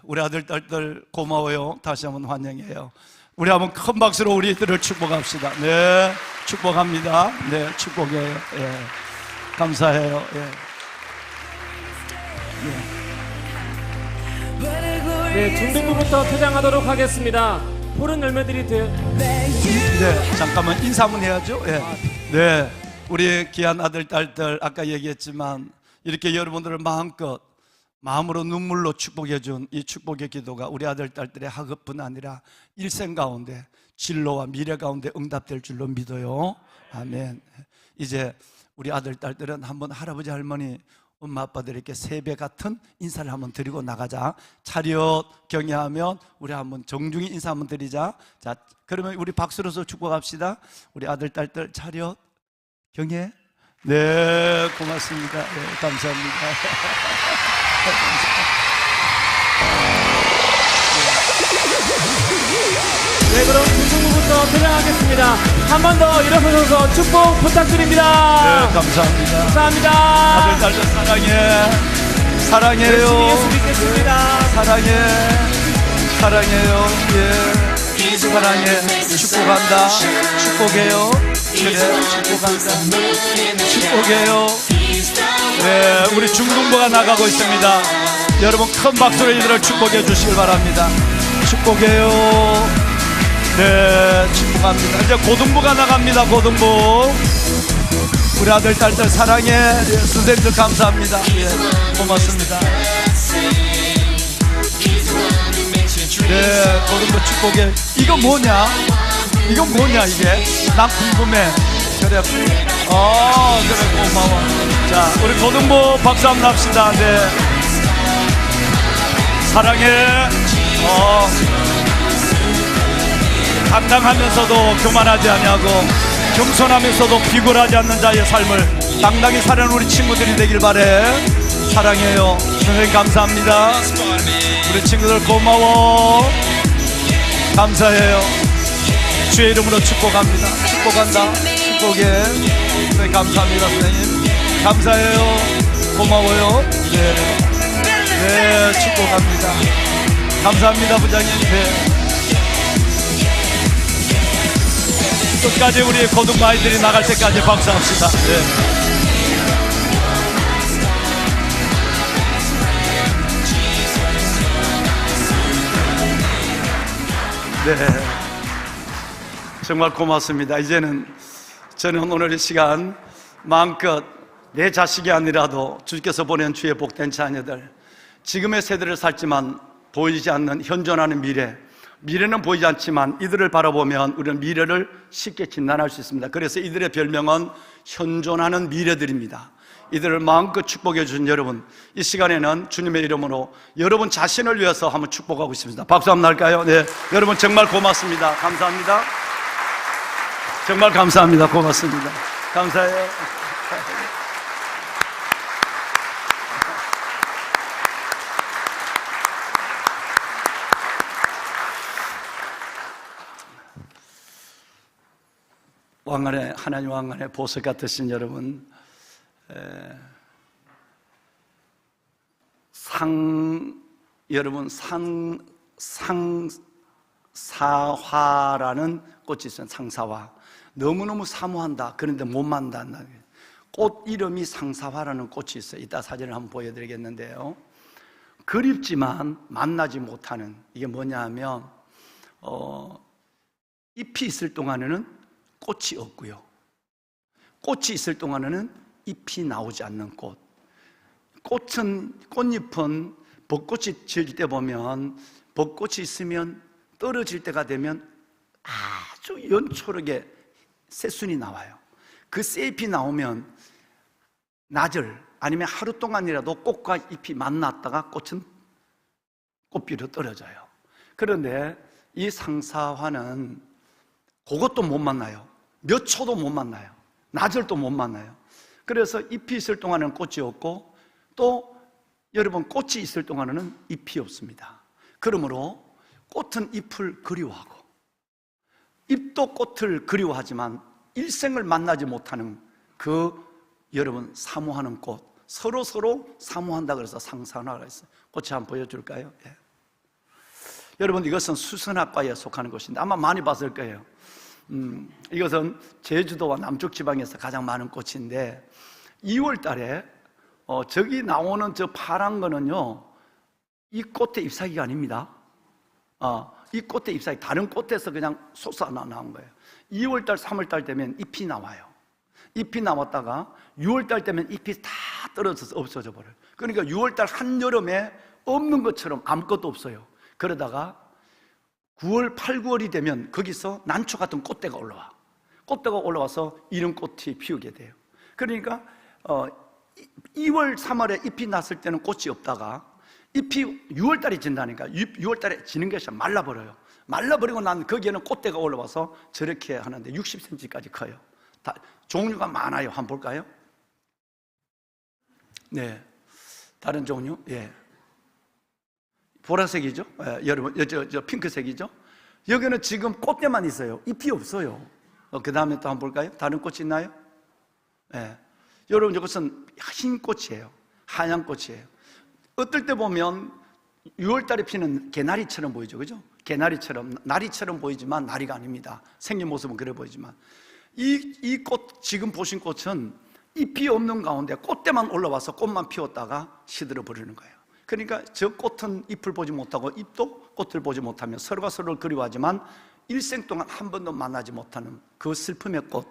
Speaker 4: 우리 아들 딸들 고마워요. 다시 한번 환영해요. 우리 한번 큰 박수로 우리들을 축복합시다. 네, 축복합니다. 네, 축복해요. 예, 감사해요. 예.
Speaker 6: 네, 중등부부터 퇴장하도록 하겠습니다. 푸른 열매들이
Speaker 4: 네, 잠깐만 인사 한번 해야죠. 예. 네, 우리 귀한 아들 딸들 아까 얘기했지만 이렇게 여러분들을 마음으로 눈물로 축복해 준 이 축복의 기도가 우리 아들 딸들의 학업뿐 아니라 일생 가운데 진로와 미래 가운데 응답될 줄로 믿어요. 아멘. 이제 우리 아들 딸들은 한번 할아버지 할머니 엄마 아빠들에게 세배 같은 인사를 한번 드리고 나가자. 차렷 경례하면 우리 한번 정중히 인사 한번 드리자. 자, 그러면 우리 박수로서 축복합시다. 우리 아들 딸들 차렷 경례. 네, 고맙습니다. 네, 감사합니다.
Speaker 6: 네, 그럼 중등부부터 퇴장하겠습니다. 한 번 더 일어서서 축복 부탁드립니다.
Speaker 4: 네, 감사합니다.
Speaker 6: 감사합니다.
Speaker 4: 아들 딸들 사랑해요.
Speaker 6: 열심히 예수 믿겠습니다.
Speaker 4: 사랑해요. 예, 사랑해. 축복한다. 축복해요. 그래, 축복한다. 축복해요. 네, 우리 중등부가 나가고 있습니다. 여러분 큰 박수로 이들을 축복해 주시길 바랍니다. 축복해요. 네, 축복합니다. 이제 고등부가 나갑니다. 고등부. 우리 아들 딸들 사랑해. 예, 선생님들 감사합니다. 예, 고맙습니다. 네, 고등부 축복해. 이거 뭐냐? 이건 뭐냐 이게? 난 궁금해. 그래, 그래, 고마워. 자, 우리 고등부 박수 한번 합시다. 네, 사랑해. 당당하면서도 교만하지 아니하고 겸손하면서도 비굴하지 않는 자의 삶을 당당히 사는 우리 친구들이 되길 바래. 사랑해요. 선생님 감사합니다. 우리 친구들 고마워. 감사해요. 주의 이름으로 축복합니다. 축복한다. 축복해. 네, 감사합니다. 선생님 감사해요. 고마워요. 네, 축복합니다. 감사합니다. 부장님. 네. 끝까지 우리 고등부 아이들이 나갈 때까지 박수합시다. 네, 정말 고맙습니다. 이제는 저는 오늘 이 시간 마음껏 내 자식이 아니라도 주께서 보낸 주의 복된 자녀들, 지금의 세대를 살지만 보이지 않는 현존하는 미래는 보이지 않지만 이들을 바라보면 우리는 미래를 쉽게 진단할 수 있습니다. 그래서 이들의 별명은 현존하는 미래들입니다. 이들을 마음껏 축복해 주신 여러분, 이 시간에는 주님의 이름으로 여러분 자신을 위해서 한번 축복하고 있습니다. 박수 한번 할까요? 네, 여러분 정말 고맙습니다. 감사합니다. 정말 감사합니다. 고맙습니다. 감사해요. 왕안에, 하나님 왕안에 보석 같으신 여러분, 여러분 상사화라는 꽃이 있어요. 상사화. 너무너무 사모한다. 그런데 못 만난다. 꽃 이름이 상사화라는 꽃이 있어요. 이따 사진을 한번 보여드리겠는데요. 그립지만 만나지 못하는, 이게 뭐냐 하면 잎이 있을 동안에는 꽃이 없고요, 꽃이 있을 동안에는 잎이 나오지 않는 꽃. 꽃잎은 벚꽃이 질 때 보면, 벚꽃이 있으면 떨어질 때가 되면 아주 연초록에 새순이 나와요. 그 새잎이 나오면 나절 아니면 하루 동안이라도 꽃과 잎이 만났다가 꽃은 꽃비로 떨어져요. 그런데 이 상사화는 그것도 못 만나요. 몇 초도 못 만나요. 나절도 못 만나요. 그래서 잎이 있을 동안은 꽃이 없고, 또 여러분 꽃이 있을 동안에는 잎이 없습니다. 그러므로 꽃은 잎을 그리워하고, 잎도 꽃을 그리워하지만 일생을 만나지 못하는 그 여러분 사모하는 꽃, 서로 사모한다 그래서 상사화가 있어요. 꽃이 한번 보여줄까요? 예. 여러분, 이것은 수선학과에 속하는 것인데 아마 많이 봤을 거예요. 이것은 제주도와 남쪽 지방에서 가장 많은 꽃인데, 2월 달에 저기 나오는 저 파란 거는요, 이 꽃의 잎사귀가 아닙니다. 이 꽃의 잎사귀, 다른 꽃에서 그냥 솟아나온 거예요. 2월 달, 3월 달 되면 잎이 나와요. 잎이 나왔다가 6월 달 되면 잎이 다 떨어져서 없어져 버려요. 그러니까 6월 달 한여름에 없는 것처럼 아무것도 없어요. 그러다가 9월, 8, 9월이 되면 거기서 난초 같은 꽃대가 올라와. 꽃대가 올라와서 이런 꽃이 피우게 돼요. 그러니까 2월, 3월에 잎이 났을 때는 꽃이 없다가 잎이 6월 달에 진다니까. 6월 달에 지는 것이 말라버려요. 말라버리고 난 거기에는 꽃대가 올라와서 저렇게 하는데 60cm까지 커요. 다 종류가 많아요. 한번 볼까요? 네, 다른 종류. 예, 보라색이죠. 예, 여러분, 저 핑크색이죠. 여기는 지금 꽃대만 있어요. 잎이 없어요. 그 다음에 또 한번 볼까요? 다른 꽃이 있나요? 예, 여러분, 이것은 흰 꽃이에요. 하얀 꽃이에요. 어떨 때 보면 6월 달에 피는 개나리처럼 보이죠, 그죠? 개나리처럼, 나리처럼 보이지만 나리가 아닙니다. 생긴 모습은 그래 보이지만, 이 꽃, 지금 보신 꽃은 잎이 없는 가운데 꽃대만 올라와서 꽃만 피웠다가 시들어 버리는 거예요. 그러니까 저 꽃은 잎을 보지 못하고 잎도 꽃을 보지 못하며 서로가 서로를 그리워하지만 일생 동안 한 번도 만나지 못하는 그 슬픔의 꽃,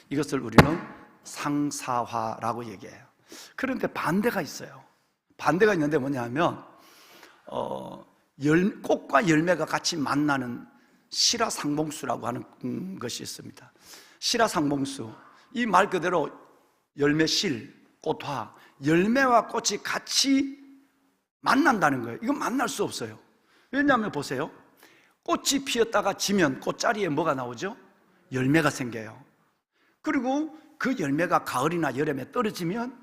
Speaker 4: 이것을 우리는 상사화라고 얘기해요. 그런데 반대가 있어요. 반대가 있는데 뭐냐면 꽃과 열매가 같이 만나는 실화상봉수라고 하는 것이 있습니다. 실화상봉수, 이 말 그대로 열매실, 꽃화, 열매와 꽃이 같이 만난다는 거예요. 이건 만날 수 없어요. 왜냐하면 보세요, 꽃이 피었다가 지면 꽃자리에 뭐가 나오죠? 열매가 생겨요. 그리고 그 열매가 가을이나 여름에 떨어지면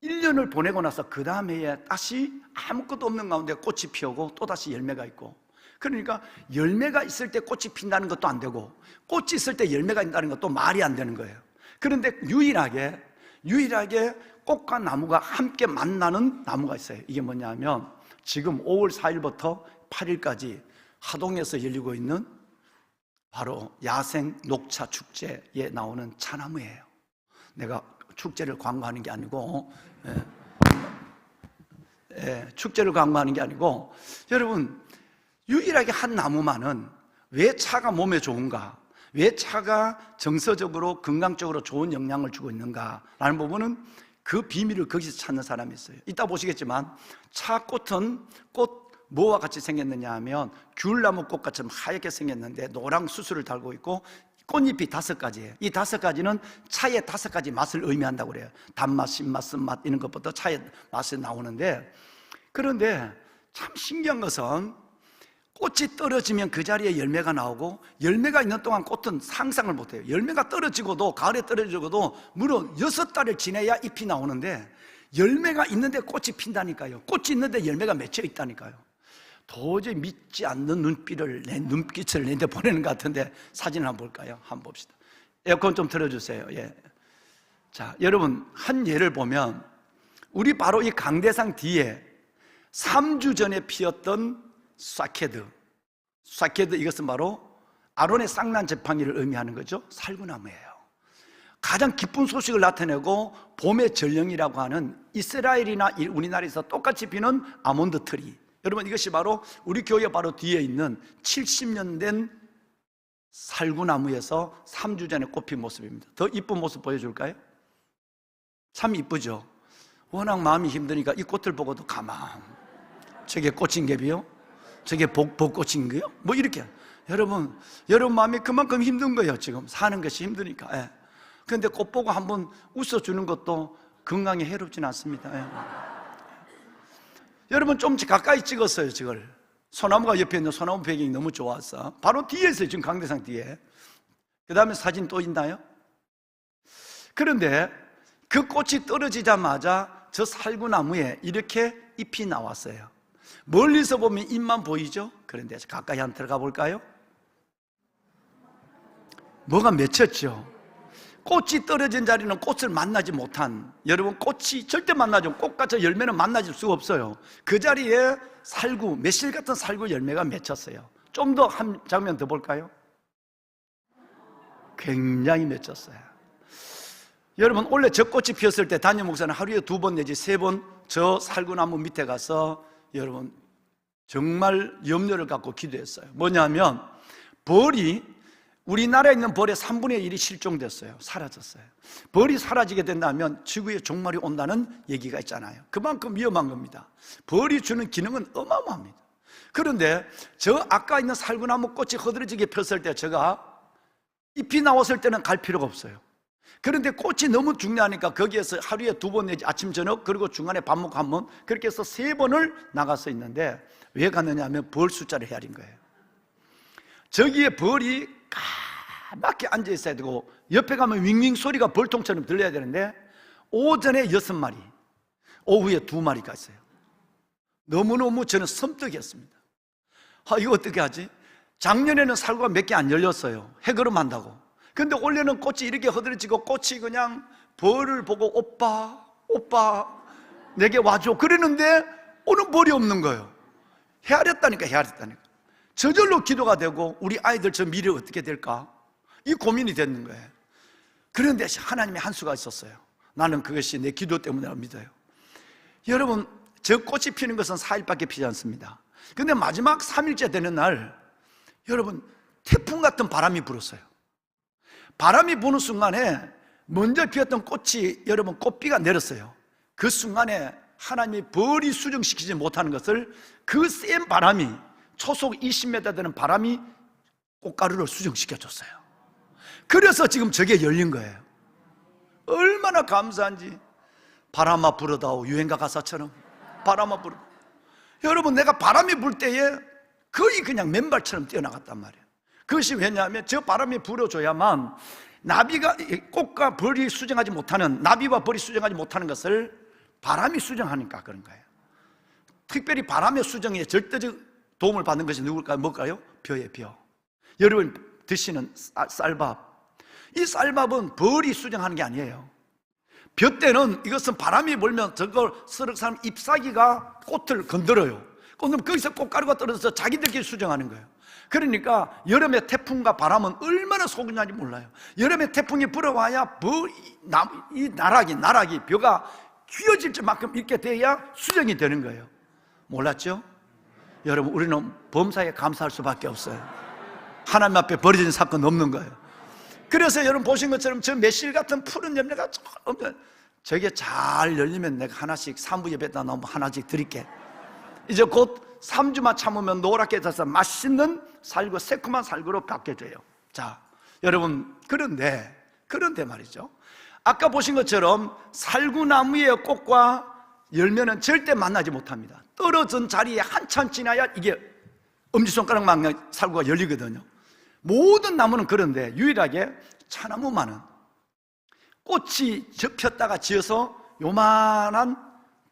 Speaker 4: 1년을 보내고 나서 그 다음 해에 다시 아무것도 없는 가운데 꽃이 피우고 또다시 열매가 있고, 그러니까 열매가 있을 때 꽃이 핀다는 것도 안 되고 꽃이 있을 때 열매가 있다는 것도 말이 안 되는 거예요. 그런데 유일하게 꽃과 나무가 함께 만나는 나무가 있어요. 이게 뭐냐 하면 지금 5월 4일부터 8일까지 하동에서 열리고 있는 바로 야생 녹차 축제에 나오는 차나무예요. 내가 축제를 광고하는 게 아니고, 축제를 광고하는 게 아니고, 여러분, 유일하게 한 나무만은 왜 차가 몸에 좋은가, 왜 차가 정서적으로 건강적으로 좋은 영향을 주고 있는가라는 부분은 그 비밀을 거기서 찾는 사람이 있어요. 이따 보시겠지만 차꽃은 꽃 뭐와 같이 생겼느냐 하면 귤나무 꽃같이 하얗게 생겼는데 노랑 수술을 달고 있고 꽃잎이 5가지예요. 이 5가지는 차의 5가지 맛을 의미한다고 그래요. 단맛, 신맛, 쓴맛 이런 것부터 차의 맛이 나오는데, 그런데 참 신기한 것은 꽃이 떨어지면 그 자리에 열매가 나오고, 열매가 있는 동안 꽃은 상상을 못해요. 열매가 떨어지고도, 가을에 떨어지고도 무려 6달을 지내야 잎이 나오는데 열매가 있는데 꽃이 핀다니까요. 꽃이 있는데 열매가 맺혀 있다니까요. 도저히 믿지 않는 눈빛을 내한테 보내는 것 같은데 사진 한번 볼까요? 한번 봅시다. 에어컨 좀 틀어주세요. 예. 자, 여러분, 한 예를 보면 우리 바로 이 강대상 뒤에 3주 전에 피었던 쏴케드, 이것은 바로 아론의 쌍난 지팡이를 의미하는 거죠. 살구나무예요. 가장 기쁜 소식을 나타내고 봄의 전령이라고 하는 이스라엘이나 우리나라에서 똑같이 피는 아몬드 트리, 여러분, 이것이 바로 우리 교회 바로 뒤에 있는 70년 된 살구나무에서 3주 전에 꽃핀 모습입니다. 더 이쁜 모습 보여줄까요? 참 이쁘죠? 워낙 마음이 힘드니까 이 꽃을 보고도 가만, 저게 꽃인 개비요? 저게 벚꽃인 거요? 뭐 이렇게. 여러분 마음이 그만큼 힘든 거예요. 지금 사는 것이 힘드니까. 예. 그런데 꽃 보고 한번 웃어주는 것도 건강에 해롭진 않습니다. 예. 여러분 좀 가까이 찍었어요. 저걸 소나무가 옆에 있는 소나무 배경이 너무 좋아서 바로 뒤에 있어요. 지금 강대상 뒤에. 그 다음에 사진 또 있나요? 그런데 그 꽃이 떨어지자마자 저 살구나무에 이렇게 잎이 나왔어요. 멀리서 보면 잎만 보이죠? 그런데 가까이 한번 들어가 볼까요? 뭐가 맺혔죠? 꽃이 떨어진 자리는 꽃을 만나지 못한, 여러분 꽃이 절대 만나지, 꽃과 저 열매는 만나질 수가 없어요. 그 자리에 살구, 매실 같은 살구 열매가 맺혔어요. 좀 더 한 장면 더 볼까요? 굉장히 맺혔어요. 여러분 원래 저 꽃이 피었을 때 담임 목사는 하루에 2번 내지 3번 저 살구나무 밑에 가서 여러분 정말 염려를 갖고 기도했어요. 뭐냐면 벌이, 우리나라에 있는 벌의 3분의 1이 실종됐어요. 사라졌어요. 벌이 사라지게 된다면 지구에 종말이 온다는 얘기가 있잖아요. 그만큼 위험한 겁니다. 벌이 주는 기능은 어마어마합니다. 그런데 저 아까 있는 살구나무 꽃이 허드러지게 폈을 때 제가 잎이 나왔을 때는 갈 필요가 없어요. 그런데 꽃이 너무 중요하니까 거기에서 하루에 2번 내지 아침 저녁 그리고 중간에 밥 먹고 1번 그렇게 해서 3번을 나가서 있는데 왜 갔느냐 하면 벌 숫자를 헤아린 거예요. 저기에 벌이 까맣게 앉아 있어야 되고 옆에 가면 윙윙 소리가 벌통처럼 들려야 되는데 오전에 6마리, 오후에 2마리가 있어요. 너무너무 저는 섬뜩했습니다. 이거 어떻게 하지? 작년에는 살구가 몇 개 안 열렸어요. 해걸음 한다고. 근데 올해는 꽃이 이렇게 허드러지고 꽃이 그냥 벌을 보고 오빠 내게 와줘 그러는데 오는 벌이 없는 거예요. 헤아렸다니까. 저절로 기도가 되고 우리 아이들 저 미래 어떻게 될까? 이 고민이 되는 거예요. 그런데 하나님의 한 수가 있었어요. 나는 그것이 내 기도 때문이라고 믿어요. 여러분 저 꽃이 피는 것은 4일밖에 피지 않습니다. 근데 마지막 3일째 되는 날 여러분 태풍 같은 바람이 불었어요. 바람이 부는 순간에 먼저 피었던 꽃이 여러분 꽃비가 내렸어요. 그 순간에 하나님이 벌이 수정시키지 못하는 것을 그 센 바람이 초속 20m 되는 바람이 꽃가루를 수정시켜줬어요. 그래서 지금 저게 열린 거예요. 얼마나 감사한지. 바람아 불어다오, 유행가 가사처럼 바람아 불어. 여러분 내가 바람이 불 때에 거의 그냥 맨발처럼 뛰어나갔단 말이에요. 그것이 왜냐하면 저 바람이 불어줘야만 나비가, 꽃과 벌이 수정하지 못하는, 나비와 벌이 수정하지 못하는 것을 바람이 수정하니까 그런 거예요. 특별히 바람의 수정에 절대적 도움을 받는 것이 누굴까요? 뭘까요? 벼예요, 벼. 여러분 드시는 쌀밥, 이 쌀밥은 벌이 수정하는 게 아니에요. 벼 때는 이것은 바람이 불면 저걸 서른 사람 잎사귀가 꽃을 건드려요. 그럼 거기서 꽃가루가 떨어져서 자기들끼리 수정하는 거예요. 그러니까 여름에 태풍과 바람은 얼마나 소중한지 몰라요. 여름에 태풍이 불어와야 이 나락이 벼가 휘어질 만큼 이렇게 돼야 수정이 되는 거예요. 몰랐죠? 여러분 우리는 범사에 감사할 수밖에 없어요. 하나님 앞에 버려진 사건 없는 거예요. 그래서 여러분 보신 것처럼 저 매실 같은 푸른 열매가 저게 잘 열리면 내가 하나씩 3부 예배다 나오면 하나씩 드릴게. 이제 곧 3주만 참으면 노랗게 돼서 맛있는 살구, 새콤한 살구로 바뀌어져요. 자, 여러분 그런데 말이죠, 아까 보신 것처럼 살구나무의 꽃과 열매는 절대 만나지 못합니다. 떨어진 자리에 한참 지나야 이게 엄지손가락만한 살구가 열리거든요. 모든 나무는 그런데 유일하게 차나무만은 꽃이 폈다가 지어서 요만한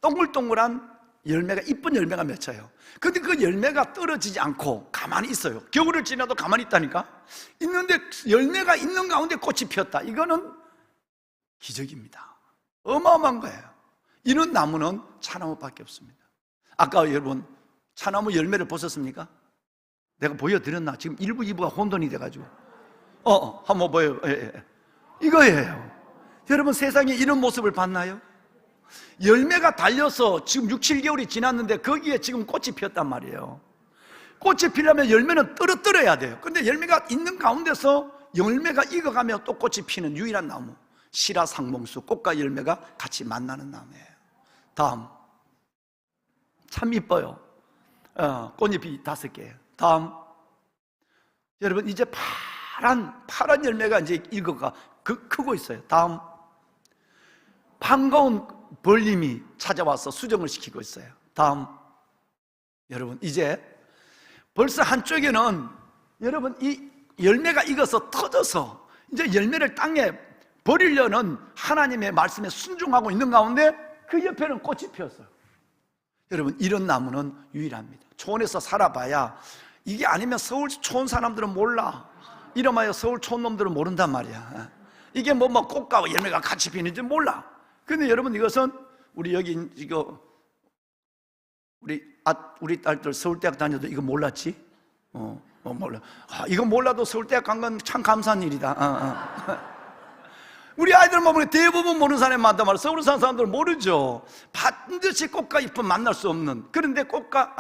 Speaker 4: 동글동글한 열매가, 이쁜 열매가 맺혀요. 근데 그 열매가 떨어지지 않고 가만히 있어요. 겨울을 지나도 가만히 있다니까. 있는데 열매가 있는 가운데 꽃이 폈다. 이거는 기적입니다. 어마어마한 거예요. 이런 나무는 차나무밖에 없습니다. 아까 여러분 차나무 열매를 보셨습니까? 내가 보여드렸나? 지금 1부, 2부가 혼돈이 돼가지고 한번 보여요. 이거예요. 여러분 세상에 이런 모습을 봤나요? 열매가 달려서 지금 6, 7개월이 지났는데 거기에 지금 꽃이 피었단 말이에요. 꽃이 피려면 열매는 떨어뜨려야 돼요. 근데 열매가 있는 가운데서 열매가 익어가며 또 꽃이 피는 유일한 나무, 시라상봉수, 꽃과 열매가 같이 만나는 나무예요. 다음, 참 이뻐요. 꽃잎이 5개예요. 다음, 여러분 이제 파란 열매가 이제 익어가 크고 있어요. 다음, 반가운 벌림이 찾아와서 수정을 시키고 있어요. 다음, 여러분 이제 벌써 한쪽에는 여러분 이 열매가 익어서 터져서 이제 열매를 땅에 버리려는 하나님의 말씀에 순종하고 있는 가운데 그 옆에는 꽃이 피었어요. 여러분, 이런 나무는 유일합니다. 초원에서 살아봐야 이게 아니면 서울 초원 사람들은 몰라. 이름하여 서울 초원 놈들은 모른단 말이야. 이게 뭐 꽃과 열매가 같이 피는지 몰라. 근데 여러분, 이것은 우리 여기 이거 우리 딸들 서울대학 다녀도 이거 몰랐지? 몰라. 이거 몰라도 서울대학 간 건 참 감사한 일이다. 우리 아이들 보면 대부분 모르는 사람이 많단 말이야. 서울에 사는 사람들은 모르죠. 반드시 꽃과 잎은 만날 수 없는, 그런데 꽃과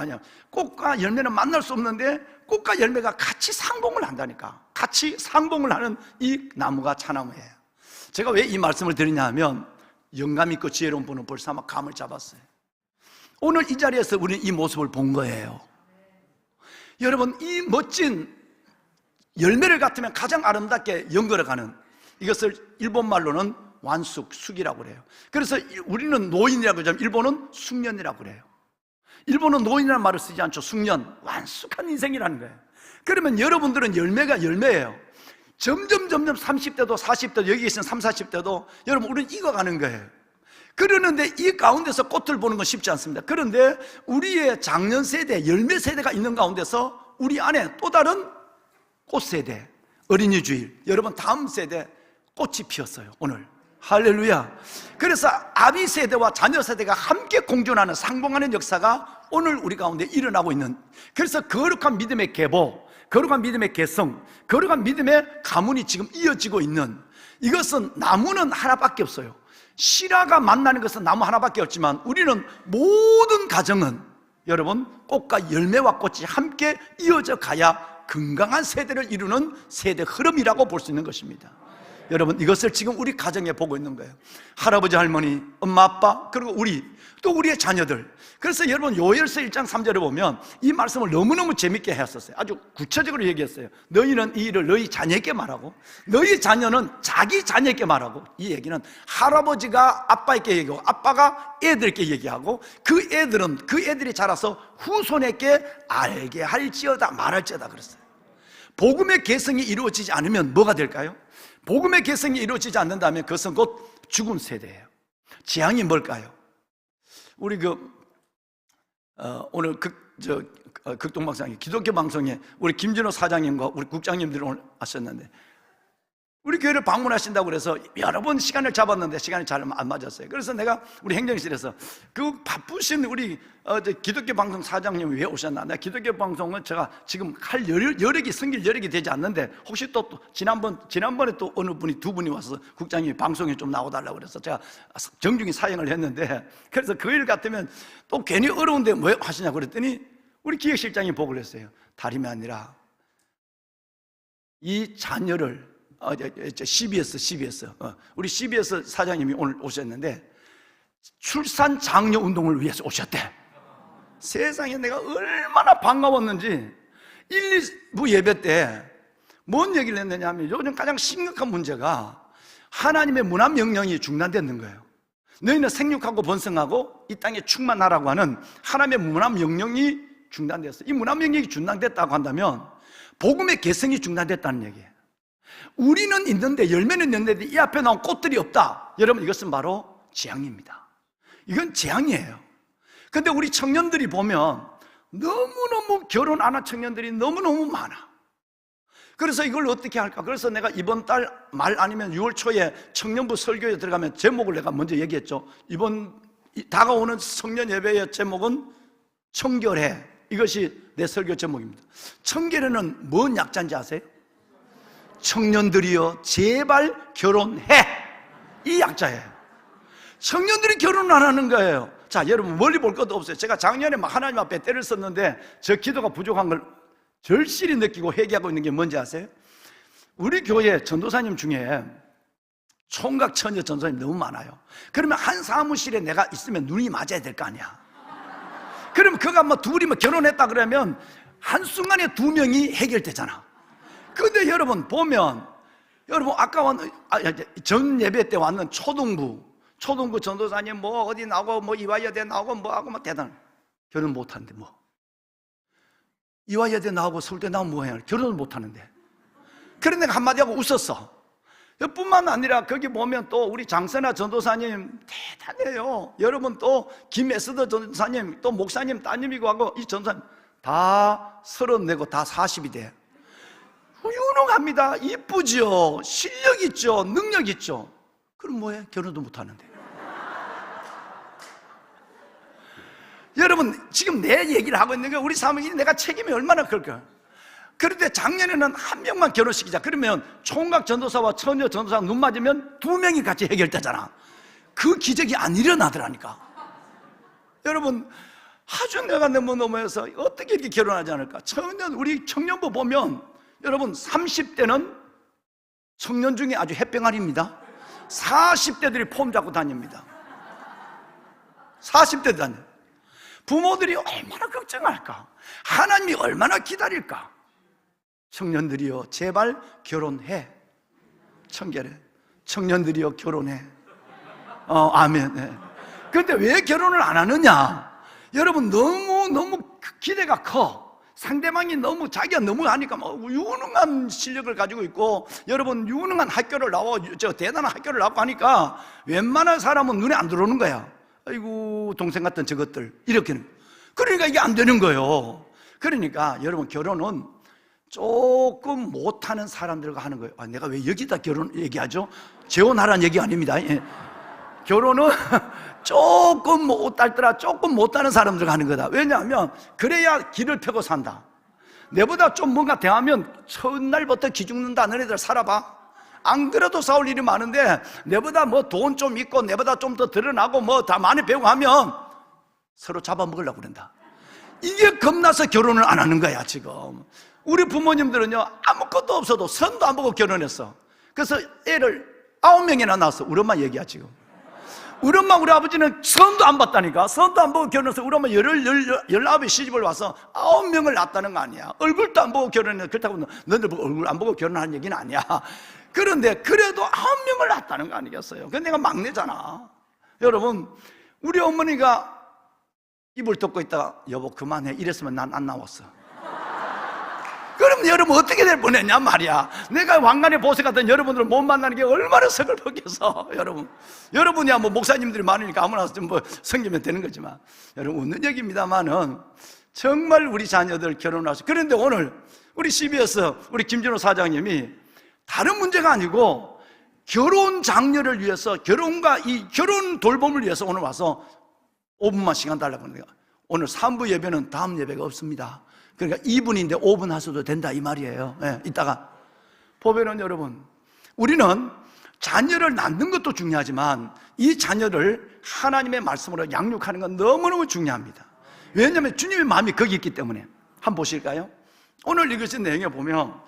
Speaker 4: 열매는 만날 수 없는데 꽃과 열매가 같이 상봉을 한다니까. 같이 상봉을 하는 이 나무가 차나무예요. 제가 왜 이 말씀을 드리냐 하면 영감 있고 지혜로운 분은 벌써 아마 감을 잡았어요. 오늘 이 자리에서 우리는 이 모습을 본 거예요. 여러분, 이 멋진 열매를 같으면 가장 아름답게 연결해가는, 이것을 일본 말로는 완숙숙이라고 그래요. 그래서 우리는 노인이라고 하지만 일본은 숙년이라고 그래요. 일본은 노인이라는 말을 쓰지 않죠. 숙년, 완숙한 인생이라는 거예요. 그러면 여러분들은 열매가 열매예요. 점점 30대도 40대도 여기 계신 30, 40대도 여러분, 우리는 익어가는 거예요. 그러는데 이 가운데서 꽃을 보는 건 쉽지 않습니다. 그런데 우리의 장년 세대, 열매 세대가 있는 가운데서 우리 안에 또 다른 꽃 세대, 어린이 주일, 여러분 다음 세대 꽃이 피었어요, 오늘. 할렐루야. 그래서 아비 세대와 자녀 세대가 함께 공존하는, 상봉하는 역사가 오늘 우리 가운데 일어나고 있는, 그래서 거룩한 믿음의 계보, 거룩한 믿음의 개성, 거룩한 믿음의 가문이 지금 이어지고 있는, 이것은 나무는 하나밖에 없어요. 실화가 만나는 것은 나무 하나밖에 없지만 우리는 모든 가정은 여러분 꽃과 열매와 꽃이 함께 이어져 가야 건강한 세대를 이루는 세대 흐름이라고 볼 수 있는 것입니다. 여러분, 이것을 지금 우리 가정에 보고 있는 거예요. 할아버지, 할머니, 엄마, 아빠, 그리고 또 우리의 자녀들. 그래서 여러분, 요엘서 1장 3절에 보면 이 말씀을 너무너무 재밌게 했었어요. 아주 구체적으로 얘기했어요. 너희는 이 일을 너희 자녀에게 말하고, 너희 자녀는 자기 자녀에게 말하고. 이 얘기는 할아버지가 아빠에게 얘기하고, 아빠가 애들에게 얘기하고, 그 애들은 그 애들이 자라서 후손에게 알게 할지어다, 말할지어다 그랬어요. 복음의 계승이 이루어지지 않으면 뭐가 될까요? 복음의 계승이 이루어지지 않는다면 그것은 곧 죽은 세대예요. 재앙이 뭘까요? 우리 오늘 극동방송에, 기독교 방송에 우리 김준호 사장님과 우리 국장님들이 오늘 하셨는데, 우리 교회를 방문하신다고 그래서 여러 번 시간을 잡았는데 시간이 잘 안 맞았어요. 그래서 내가 우리 행정실에서 그 바쁘신 우리 기독교 방송 사장님이 왜 오셨나? 내가 기독교 방송은 제가 지금 할 여력이, 성길 여력이 되지 않는데, 혹시 또 지난번에 또 어느 분이, 두 분이 와서 국장님이 방송에 좀 나와달라고 그래서 제가 정중히 사행을 했는데, 그래서 그 일 같으면 또 괜히 어려운데 왜 하시냐고 그랬더니 우리 기획실장이 보고 그랬어요. 다름이 아니라 이 자녀를 CBS 우리 CBS 사장님이 오늘 오셨는데 출산 장려 운동을 위해서 오셨대. 세상에, 내가 얼마나 반가웠는지. 1, 2부 예배 때 뭔 얘기를 했느냐 하면, 요즘 가장 심각한 문제가 하나님의 문화 명령이 중단되는 거예요. 너희는 생육하고 번성하고 이 땅에 충만하라고 하는 하나님의 문화 명령이 중단됐어요. 이 문화 명령이 중단됐다고 한다면 복음의 계승이 중단됐다는 얘기예요. 우리는 있는데, 열매는 있는데 이 앞에 나온 꽃들이 없다. 여러분, 이것은 바로 재앙입니다. 이건 재앙이에요. 근데 우리 청년들이 보면 너무너무 결혼 안 한 청년들이 너무너무 많아. 그래서 이걸 어떻게 할까? 그래서 내가 이번 달 말 아니면 6월 초에 청년부 설교에 들어가면 제목을 내가 먼저 얘기했죠. 이번 다가오는 성년 예배의 제목은 청결해. 이것이 내 설교 제목입니다. 청결에는 뭔 약자인지 아세요? 청년들이여 제발 결혼해, 이 약자예요. 청년들이 결혼을 안 하는 거예요. 자, 여러분, 멀리 볼 것도 없어요. 제가 작년에 막 하나님 앞에 때를 썼는데 저 기도가 부족한 걸 절실히 느끼고 회개하고 있는 게 뭔지 아세요? 우리 교회 전도사님 중에 총각 처녀 전도사님 너무 많아요. 그러면 한 사무실에 내가 있으면 눈이 맞아야 될 거 아니야. 그럼 그가 둘이 결혼했다 그러면 한순간에 2명이 해결되잖아. 근데 여러분 보면, 여러분 아까 전 예배 때 왔는 초등부 전도사님 어디 나오고 이화여대 나오고 하고 대단 결혼 못한데 이화여대 나오고 서울대 나오면 뭐해? 결혼을 못하는데. 그런데 내가 한마디 하고 웃었어. 뿐만 아니라 거기 보면 또 우리 장선아 전도사님 대단해요. 여러분 또 김에스더 전도사님 또 목사님 따님이고 하고 이 전도사님 다 34고 다 40이 돼. 유능합니다. 이쁘죠. 실력 있죠. 능력 있죠. 그럼 뭐해? 결혼도 못하는데. 여러분 지금 내 얘기를 하고 있는 게 우리 사모님이 내가 책임이 얼마나 클까. 그런데 작년에는 한 명만 결혼시키자. 그러면 총각 전도사와 처녀 전도사 눈 맞으면 2명이 같이 해결되잖아. 그 기적이 안 일어나더라니까. 여러분 아주 내가 너무너무해서 어떻게 이렇게 결혼하지 않을까. 우리 청년부 보면 여러분 30대는 청년 중에 아주 햇병아리입니다. 40대들이 폼 잡고 다닙니다. 40대 다녀. 부모들이 얼마나 걱정할까. 하나님이 얼마나 기다릴까. 청년들이여 제발 결혼해. 청결해. 청년들이여 결혼해. 아멘. 네. 그런데 왜 결혼을 안 하느냐. 여러분 너무 기대가 커. 상대방이 자기가 너무 하니까 유능한 실력을 가지고 있고, 여러분 유능한 학교를 대단한 학교를 나오고 하니까 웬만한 사람은 눈에 안 들어오는 거야. 아이고 동생 같은 저것들 이렇게는. 그러니까 이게 안 되는 거예요. 그러니까 여러분 결혼은 조금 못하는 사람들과 하는 거예요. 내가 왜 여기다 결혼 얘기하죠? 재혼하라는 얘기 아닙니다. 예. 결혼은 조금 못할더라 조금 못하는 사람들과 하는 거다. 왜냐하면 그래야 길을 펴고 산다. 내보다 좀 뭔가 대하면 첫날부터 기죽는다. 너네들 살아봐. 안 그래도 싸울 일이 많은데 내보다 돈 좀 있고 내보다 좀 더 드러나고 다 많이 배우고 하면 서로 잡아먹으려고 그런다. 이게 겁나서 결혼을 안 하는 거야 지금. 우리 부모님들은요 아무것도 없어도 선도 안 보고 결혼했어. 그래서 애를 9명이나 낳았어. 우리 엄마 얘기야 지금. 우리 엄마 우리 아버지는 선도 안 봤다니까. 선도 안 보고 결혼해서 우리 엄마 19에 시집을 와서 9명을 낳았다는 거 아니야. 얼굴도 안 보고 결혼했는데 그렇다고 너희들 얼굴 안 보고 결혼하는 얘기는 아니야. 그런데 그래도 9명을 낳았다는 거 아니겠어요. 근데 내가 막내잖아. 여러분 우리 어머니가 입을 덮고 있다가 여보 그만해 이랬으면 난 안 나왔어. 그럼 여러분 어떻게 될 뻔했냐 말이야. 내가 왕관의 보석 같은 여러분들을 못 만나는 게 얼마나 서글프겠어. 여러분이야 목사님들이 많으니까 아무나 좀 섬기면 되는 거지만, 여러분 웃는 얘기입니다만은 정말 우리 자녀들 결혼하시고. 그런데 오늘 우리 CBS 우리 김진호 사장님이 다른 문제가 아니고 결혼 장려를 위해서, 결혼과 이 결혼 돌봄을 위해서 오늘 와서 5분만 시간 달라고 하는데요. 오늘 3부 예배는 다음 예배가 없습니다. 그러니까 2분인데 5분 하셔도 된다 이 말이에요. 네, 이따가 보면은 여러분 우리는 자녀를 낳는 것도 중요하지만 이 자녀를 하나님의 말씀으로 양육하는 건 너무너무 중요합니다. 왜냐하면 주님의 마음이 거기 있기 때문에. 한번 보실까요? 오늘 읽으신 내용에 보면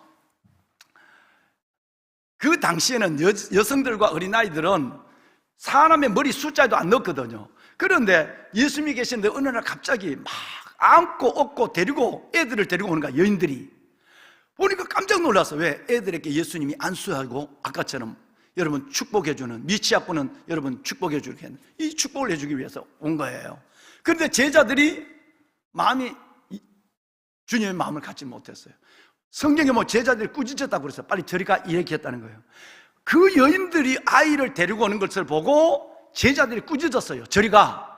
Speaker 4: 그 당시에는 여성들과 어린아이들은 사람의 머리 숫자에도 안 넣었거든요. 그런데 예수님이 계시는데 어느 날 갑자기 막 안고 업고 데리고 애들을 데리고 오는 거야. 여인들이 보니까 깜짝 놀랐어. 왜? 애들에게 예수님이 안수하고 아까처럼 여러분 축복해주는, 미취학부는 여러분 축복해주는 이 축복을 해주기 위해서 온 거예요. 그런데 제자들이 마음이 주님의 마음을 갖지 못했어요. 성경에 제자들이 꾸짖었다고 그래서 빨리 저리 가 이렇게 했다는 거예요. 그 여인들이 아이를 데리고 오는 것을 보고 제자들이 꾸짖었어요. 저리 가,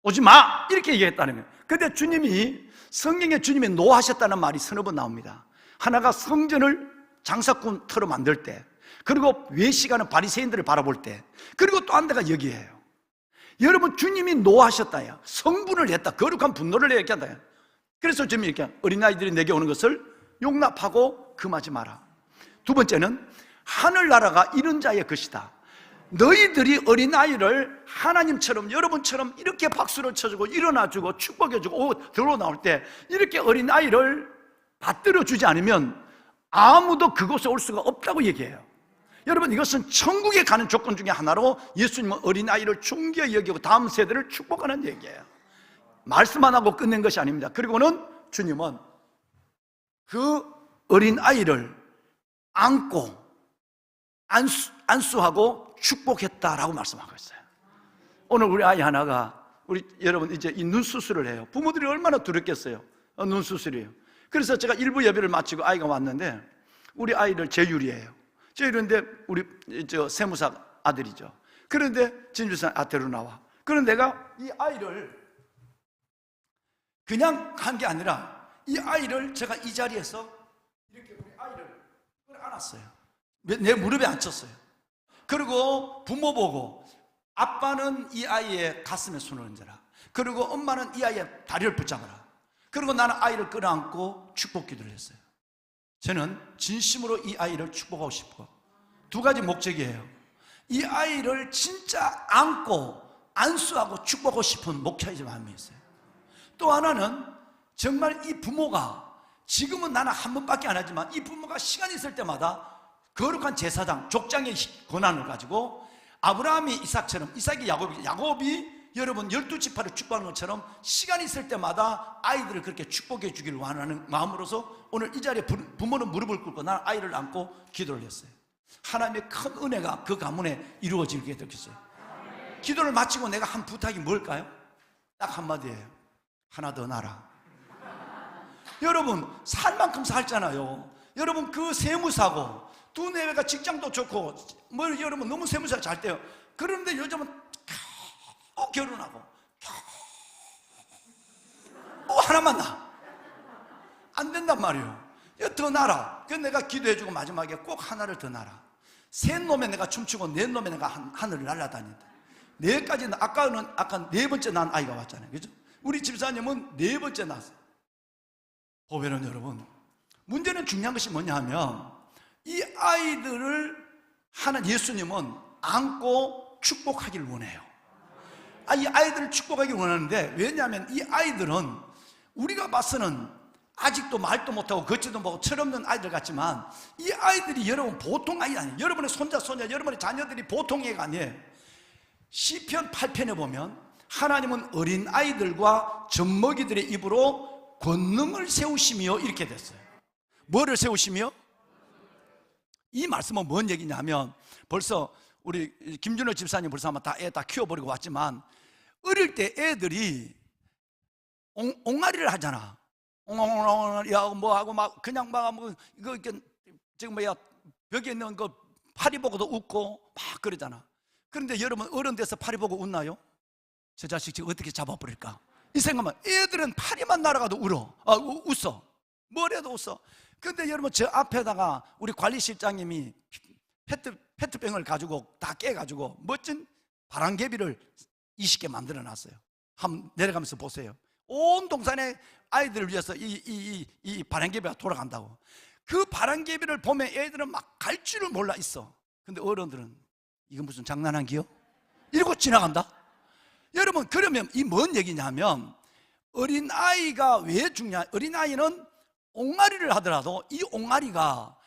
Speaker 4: 오지 마 이렇게 얘기했다는 거예요. 그런데 주님이, 성경에 주님이 노하셨다는 말이 서너 번 나옵니다. 하나가 성전을 장사꾼터로 만들 때, 그리고 외식하는 바리새인들을 바라볼 때, 그리고 또 한 대가 여기에요. 여러분 주님이 노하셨다야. 성분을 했다. 거룩한 분노를 얘기한다. 그래서 주님이 이렇게 어린아이들이 내게 오는 것을 용납하고 금하지 마라. 두 번째는 하늘나라가 이런 자의 것이다. 너희들이 어린아이를 하나님처럼, 여러분처럼 이렇게 박수를 쳐주고 일어나주고 축복해주고 들어 나올 때 이렇게 어린아이를 받들어 주지 않으면 아무도 그곳에 올 수가 없다고 얘기해요. 여러분 이것은 천국에 가는 조건 중에 하나로 예수님은 어린아이를 존귀히 여기고 다음 세대를 축복하는 얘기예요. 말씀 안 하고 끝낸 것이 아닙니다. 그리고는 주님은 그 어린아이를 안고 안수하고 축복했다라고 말씀하고 있어요. 오늘 우리 아이 하나가, 우리 여러분 이제 이 눈 수술을 해요. 부모들이 얼마나 두렵겠어요. 눈 수술이에요. 그래서 제가 일부 예배를 마치고 아이가 왔는데, 우리 아이를 재율이에요. 재율인데 우리 세무사 아들이죠. 그런데 진주산 아태로 나와. 그런데 내가 이 아이를 그냥 간 게 아니라, 이 아이를 제가 이 자리에서 이렇게 우리 아이를 안았어요. 내 무릎에 앉혔어요. 그리고 부모 보고, 아빠는 이 아이의 가슴에 손을 얹어라. 그리고 엄마는 이 아이의 다리를 붙잡아라. 그리고 나는 아이를 끌어안고 축복 기도를 했어요. 저는 진심으로 이 아이를 축복하고 싶고, 두 가지 목적이에요. 이 아이를 진짜 안고 안수하고 축복하고 싶은 목회자 마음이 있어요. 또 하나는 정말 이 부모가, 지금은 나는 한 번밖에 안 하지만 이 부모가 시간이 있을 때마다 거룩한 제사장, 족장의 권한을 가지고 아브라함이 이삭처럼, 이삭이 야곱이 여러분 12지파를 축복하는 것처럼 시간이 있을 때마다 아이들을 그렇게 축복해 주기를 원하는 마음으로서 오늘 이 자리에 부모는 무릎을 꿇고 나는 아이를 안고 기도를 했어요. 하나님의 큰 은혜가 그 가문에 이루어지게 됐겠어요. 기도를 마치고 내가 한 부탁이 뭘까요? 딱 한마디예요. 하나 더 낳아라. 여러분, 살 만큼 살잖아요. 여러분, 그 세무사고 두 내외가 직장도 좋고 여러분 너무 세무사 잘 돼요. 그런데 요즘은 결혼하고 하나만 낳아. 안 된단 말이에요. 이거 더 낳아라. 그래서 내가 기도해주고 마지막에 꼭 하나를 더 낳아라. 셋 놈에 내가 춤추고 넷 놈에 내가 하늘을 날아다닌다. 넷까지는 아까 네 번째 낳은 아이가 왔잖아요. 그죠? 우리 집사님은 네 번째 낳았어요. 보면은 여러분, 문제는 중요한 것이 뭐냐 하면, 이 아이들을 하는 예수님은 안고 축복하기를 원해요. 이 아이들을 축복하기를 원하는데, 왜냐하면 이 아이들은 우리가 봐서는 아직도 말도 못하고 걷지도 못하고 철없는 아이들 같지만, 이 아이들이 여러분 보통 아이 아니에요. 여러분의 손자, 여러분의 자녀들이 보통 애가 아니에요. 시편 8편에 보면 하나님은 어린 아이들과 젖먹이들의 입으로 권능을 세우시며 이렇게 됐어요. 뭐를 세우시며? 이 말씀은 뭔 얘기냐면, 벌써 우리 김준호 집사님 벌써 아마 애 다 키워버리고 왔지만, 어릴 때 애들이 옹알이를 하잖아. 옹알이하고 뭐하고 막 그냥 막 이거 지금 벽에 있는 거 파리 보고도 웃고 막 그러잖아. 그런데 여러분, 어른 돼서 파리 보고 웃나요? 저 자식 지금 어떻게 잡아버릴까? 이 생각만. 애들은 파리만 날아가도 웃어. 뭘 해도 웃어. 근데 여러분, 저 앞에다가 우리 관리실장님이 페트병을 가지고 다 깨가지고 멋진 바람개비를 20개 만들어 놨어요. 한번 내려가면서 보세요. 온 동산의 아이들을 위해서 이 바람개비가 돌아간다고. 그 바람개비를 보면 애들은 막 갈 줄을 몰라 있어. 근데 어른들은 이건 무슨 장난한 기요? 이러고 지나간다? 여러분, 그러면 이 뭔 얘기냐면, 어린아이가 왜 중요한, 어린아이는 옹알이를 하더라도 이 옹알이가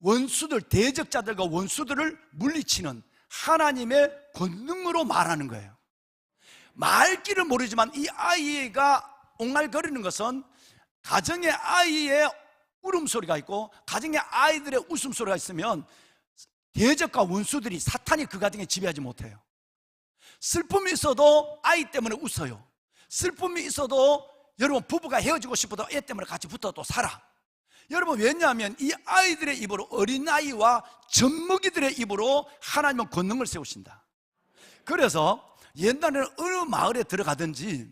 Speaker 4: 원수들, 대적자들과 원수들을 물리치는 하나님의 권능으로 말하는 거예요. 말귀를 모르지만 이 아이가 옹알거리는 것은 가정의 아이의 울음소리가 있고, 가정의 아이들의 웃음소리가 있으면 대적과 원수들이, 사탄이 그 가정에 지배하지 못해요. 슬픔이 있어도 아이 때문에 웃어요. 슬픔이 있어도 여러분, 부부가 헤어지고 싶어도 애 때문에 같이 붙어 또 살아. 여러분, 왜냐하면 이 아이들의 입으로, 어린아이와 젖먹이들의 입으로 하나님은 권능을 세우신다. 그래서 옛날에는 어느 마을에 들어가든지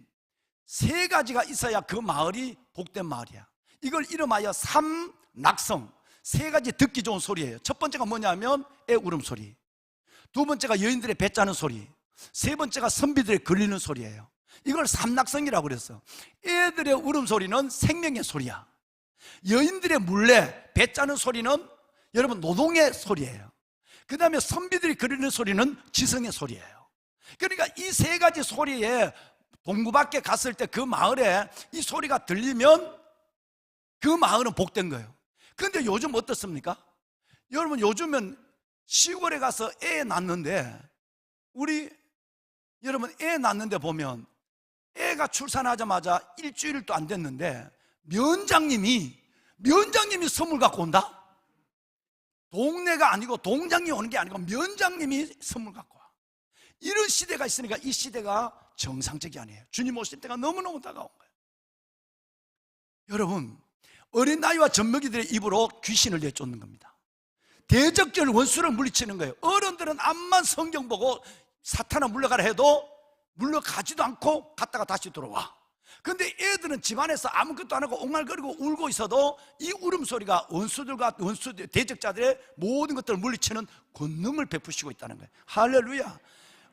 Speaker 4: 세 가지가 있어야 그 마을이 복된 마을이야. 이걸 이름하여 삼낙성, 세 가지 듣기 좋은 소리예요. 첫 번째가 뭐냐면 애 울음소리, 두 번째가 여인들의 배 짜는 소리, 세 번째가 선비들의 걸리는 소리예요. 이걸 삼낙성이라고 그랬어. 애들의 울음소리는 생명의 소리야. 여인들의 물레, 배 짜는 소리는 여러분 노동의 소리예요. 그 다음에 선비들이 걸리는 소리는 지성의 소리예요. 그러니까 이 세 가지 소리에 동부 밖에 갔을 때 그 마을에 이 소리가 들리면 그 마을은 복된 거예요. 그런데 요즘 어떻습니까? 여러분, 요즘은 시골에 가서 애 낳는데, 여러분 애 낳는데 보면 애가 출산하자마자 일주일도 안 됐는데 면장님이 선물 갖고 온다? 동네가 아니고 동장이 오는 게 아니고 면장님이 선물 갖고 와. 이런 시대가 있으니까 이 시대가 정상적이 아니에요. 주님 오실 때가 너무너무 다가온 거예요. 여러분, 어린아이와 젖먹이들의 입으로 귀신을 내쫓는 겁니다. 대적절 원수를 물리치는 거예요. 어른들은 암만 성경 보고 사탄아 물러가라 해도 물러가지도 않고 갔다가 다시 들어와. 근데 애들은 집안에서 아무것도 안 하고 옹알거리고 울고 있어도 이 울음소리가 원수들과 대적자들의 모든 것들을 물리치는 권능을 베푸시고 있다는 거예요. 할렐루야.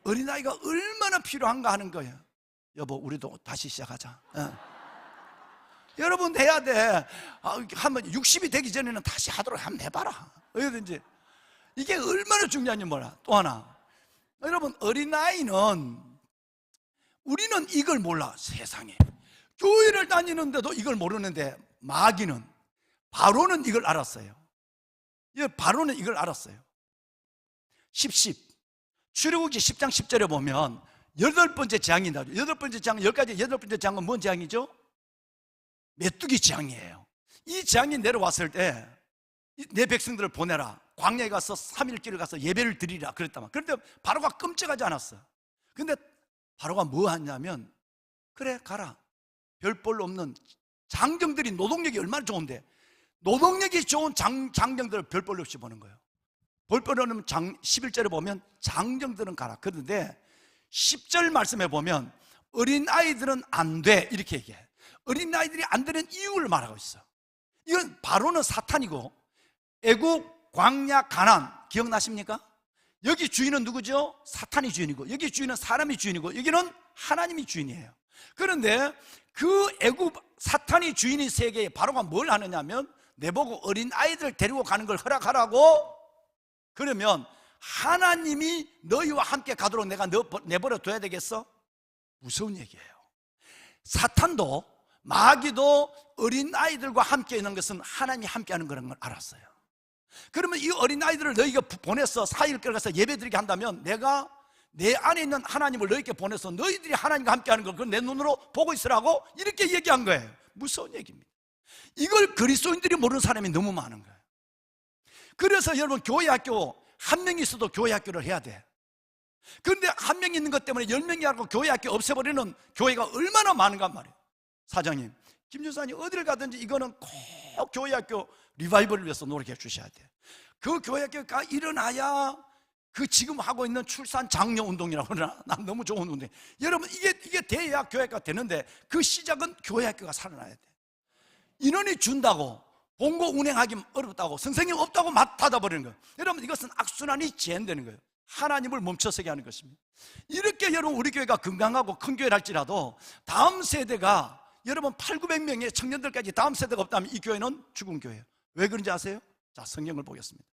Speaker 4: 어린아이가 얼마나 필요한가 하는 거예요. 여보, 우리도 다시 시작하자. 여러분 해야 돼. 한번 60이 되기 전에는 다시 하도록 한번 해봐라. 어디든지. 이게 얼마나 중요한지 몰라. 또 하나, 여러분, 어린아이는, 우리는 이걸 몰라. 세상에 교회를 다니는데도 이걸 모르는데, 마귀는, 바로는 이걸 알았어요. 바로는 이걸 알았어요. 출애굽기 10장 10절에 보면 8번째 재앙이 나죠. 8번째 재앙, 10가지 8번째 재앙은 뭔 재앙이죠? 메뚜기 재앙이에요. 이 재앙이 내려왔을 때 내 백성들을 보내라, 광야에 가서 3일 길을 가서 예배를 드리라 그랬단 말이에요. 그런데 바로가 끔찍하지 않았어. 근데 바로가 뭐 하냐면, 그래 가라. 별볼로 없는 장정들이, 노동력이 얼마나 좋은데 노동력이 좋은 장정들을 별볼로 없이 보는 거예요. 별볼로 없는 11절에 보면 장정들은 가라. 그런데 10절 말씀에 보면 어린아이들은 안 돼 이렇게 얘기해. 어린아이들이 안 되는 이유를 말하고 있어. 이건 바로는 사탄이고, 애국, 광야, 가나안 기억나십니까? 여기 주인은 누구죠? 사탄이 주인이고, 여기 주인은 사람이 주인이고, 여기는 하나님이 주인이에요. 그런데 그 애국 사탄이 주인인 세계에 바로가 뭘 하느냐면, 내보고 어린아이들 데리고 가는 걸 허락하라고. 그러면 하나님이 너희와 함께 가도록 내가 내버려 둬야 되겠어? 무서운 얘기예요. 사탄도 마귀도 어린아이들과 함께 있는 것은 하나님이 함께 하는 거라는 걸 알았어요. 그러면 이 어린아이들을 너희가 보내서 4일 끌어가서 예배드리게 한다면, 내가 내 안에 있는 하나님을 너희에게 보내서 너희들이 하나님과 함께 하는 걸 그걸 내 눈으로 보고 있으라고 이렇게 얘기한 거예요. 무서운 얘기입니다. 이걸 그리스도인들이 모르는 사람이 너무 많은 거예요. 그래서 여러분, 교회 학교 한 명 있어도 교회 학교를 해야 돼. 그런데 한 명 있는 것 때문에 10명이 하고 교회 학교 없애버리는 교회가 얼마나 많은가 말이에요. 사장님, 김준사님 어딜 가든지 이거는 꼭 교회 학교 리바이벌을 위해서 노력해 주셔야 돼요. 그 교회 학교가 일어나야 그 지금 하고 있는 출산 장려 운동이라고 그러나, 난 너무 좋은 운동. 여러분, 이게 돼야 교회 학교가 되는데, 그 시작은 교회 학교가 살아나야 돼. 인원이 준다고 본고 운행하기 어렵다고 선생님 없다고 막 닫아버리는 거예요. 여러분, 이것은 악순환이 재현되는 거예요. 하나님을 멈춰서게 하는 것입니다. 이렇게 여러분, 우리 교회가 건강하고 큰 교회랄지라도 다음 세대가, 여러분 800~900명의 청년들까지 다음 세대가 없다면 이 교회는 죽은 교회예요. 왜 그런지 아세요? 자, 성경을 보겠습니다.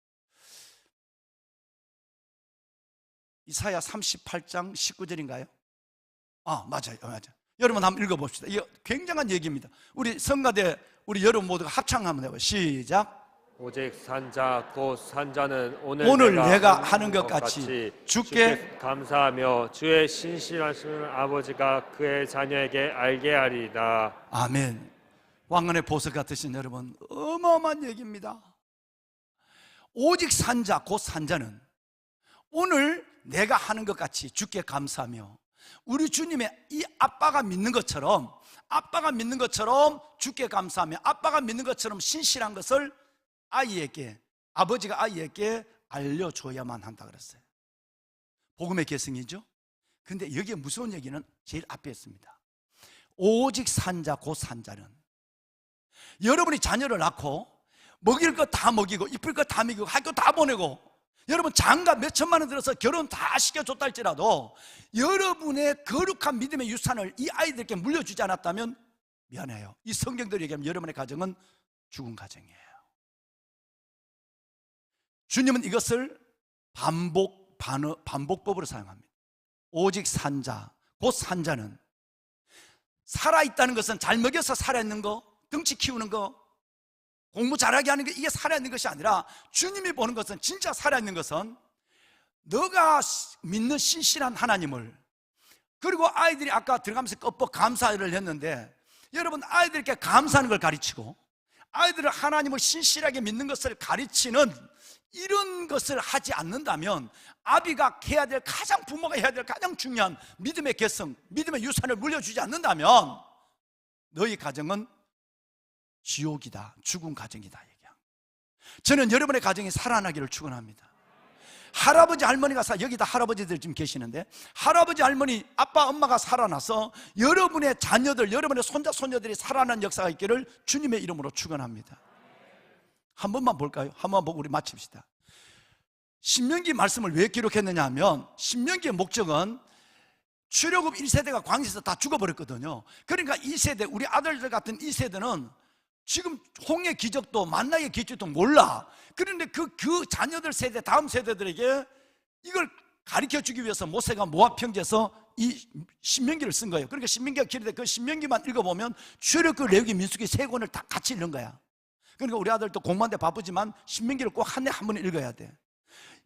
Speaker 4: 이사야 38장 19절인가요? 맞아요. 여러분 한번 읽어봅시다. 이거 굉장한 얘기입니다. 우리 성가대, 우리 여러분 모두가 합창 한번 해봐요. 시작.
Speaker 3: 오직 산자 곧 산자는 오늘
Speaker 4: 내가 하는 것 같이 주께
Speaker 3: 감사하며 주의 신실하신 아버지가 그의 자녀에게 알게 하리이다.
Speaker 4: 아멘. 왕관의 보석 같으신 여러분, 어마어마한 얘기입니다. 오직 산자 곧 산자는 오늘 내가 하는 것 같이 주께 감사하며, 우리 주님의 이 아빠가 믿는 것처럼 주께 감사하며, 아빠가 믿는 것처럼 신실한 것을 아버지가 아이에게 알려줘야만 한다 그랬어요. 복음의 계승이죠. 근데 여기에 무서운 얘기는 제일 앞에 있습니다. 오직 산자 곧 산자는, 여러분이 자녀를 낳고 먹일 거 다 먹이고 입힐 거 다 먹이고 학교 다 보내고, 여러분 장가 몇 천만 원 들어서 결혼 다 시켜줬다 할지라도 여러분의 거룩한 믿음의 유산을 이 아이들께 물려주지 않았다면 미안해요. 이 성경대로 얘기하면 여러분의 가정은 죽은 가정이에요. 주님은 이것을 반복법으로 사용합니다. 오직 산자 곧 산자는, 살아있다는 것은 잘 먹여서 살아있는 거, 덩치 키우는 거, 공부 잘하게 하는 게 이게 살아있는 것이 아니라, 주님이 보는 것은, 진짜 살아있는 것은 너가 믿는 신실한 하나님을, 그리고 아이들이 아까 들어가면서 껍벅 감사를 했는데, 여러분 아이들께 감사하는 걸 가르치고 아이들을 하나님을 신실하게 믿는 것을 가르치는 이런 것을 하지 않는다면, 아비가 해야 될 부모가 해야 될 가장 중요한 믿음의 계승, 믿음의 유산을 물려주지 않는다면 너희 가정은 지옥이다, 죽은 가정이다 얘기야. 저는 여러분의 가정이 살아나기를 축원합니다. 할아버지 할머니가 여기다 할아버지들 지금 계시는데, 할아버지 할머니 아빠 엄마가 살아나서 여러분의 자녀들, 여러분의 손자 손녀들이 살아난 역사가 있기를 주님의 이름으로 축원합니다. 한 번만 볼까요? 한 번만 보고 우리 마칩시다. 신명기 말씀을 왜 기록했느냐 하면, 신명기의 목적은 출애굽 1세대가 광야에서 다 죽어버렸거든요. 그러니까 2세대, 우리 아들들 같은 2세대는 지금 홍해 기적도 만나의 기적도 몰라. 그런데 그 자녀들 세대, 다음 세대들에게 이걸 가르쳐주기 위해서 모세가 모압 평지에서 이 신명기를 쓴 거예요. 그러니까 신명기가 길는데 그 신명기만 읽어보면 출애굽, 레위기, 민수기 세 권을 다 같이 읽는 거야. 그러니까 우리 아들도 공부하는데 바쁘지만 신명기를 꼭 한 해 한 번 읽어야 돼.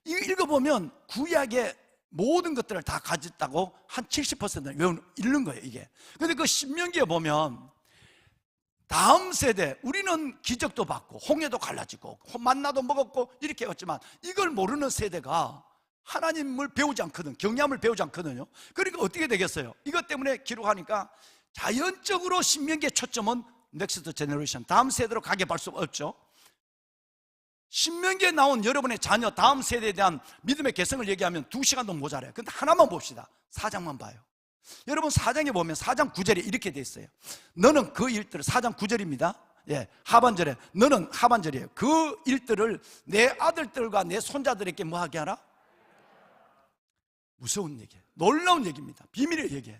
Speaker 4: 이거 읽어보면 구약의 모든 것들을 다 가졌다고 한 70%는 읽는 거예요, 이게. 근데 그 신명기에 보면 다음 세대, 우리는 기적도 받고 홍해도 갈라지고 만나도 먹었고 이렇게 했지만 이걸 모르는 세대가 하나님을 배우지 않거든, 경외함을 배우지 않거든요. 그러니까 어떻게 되겠어요? 이것 때문에 기록하니까 자연적으로 신명기의 초점은 넥스트 제너레이션, 다음 세대로 가게 할 수 없죠. 신명기에 나온 여러분의 자녀, 다음 세대에 대한 믿음의 개성을 얘기하면 2시간도 모자라요. 근데 하나만 봅시다. 4장만 봐요. 여러분 4장에 보면 4장 9절에 이렇게 돼 있어요. 너는 그 일들을, 4장 9절입니다. 예, 하반절에, 너는 하반절이에요. 그 일들을 내 아들들과 내 손자들에게 뭐 하게 하라? 무서운 얘기예요. 놀라운 얘기입니다. 비밀의 얘기예요.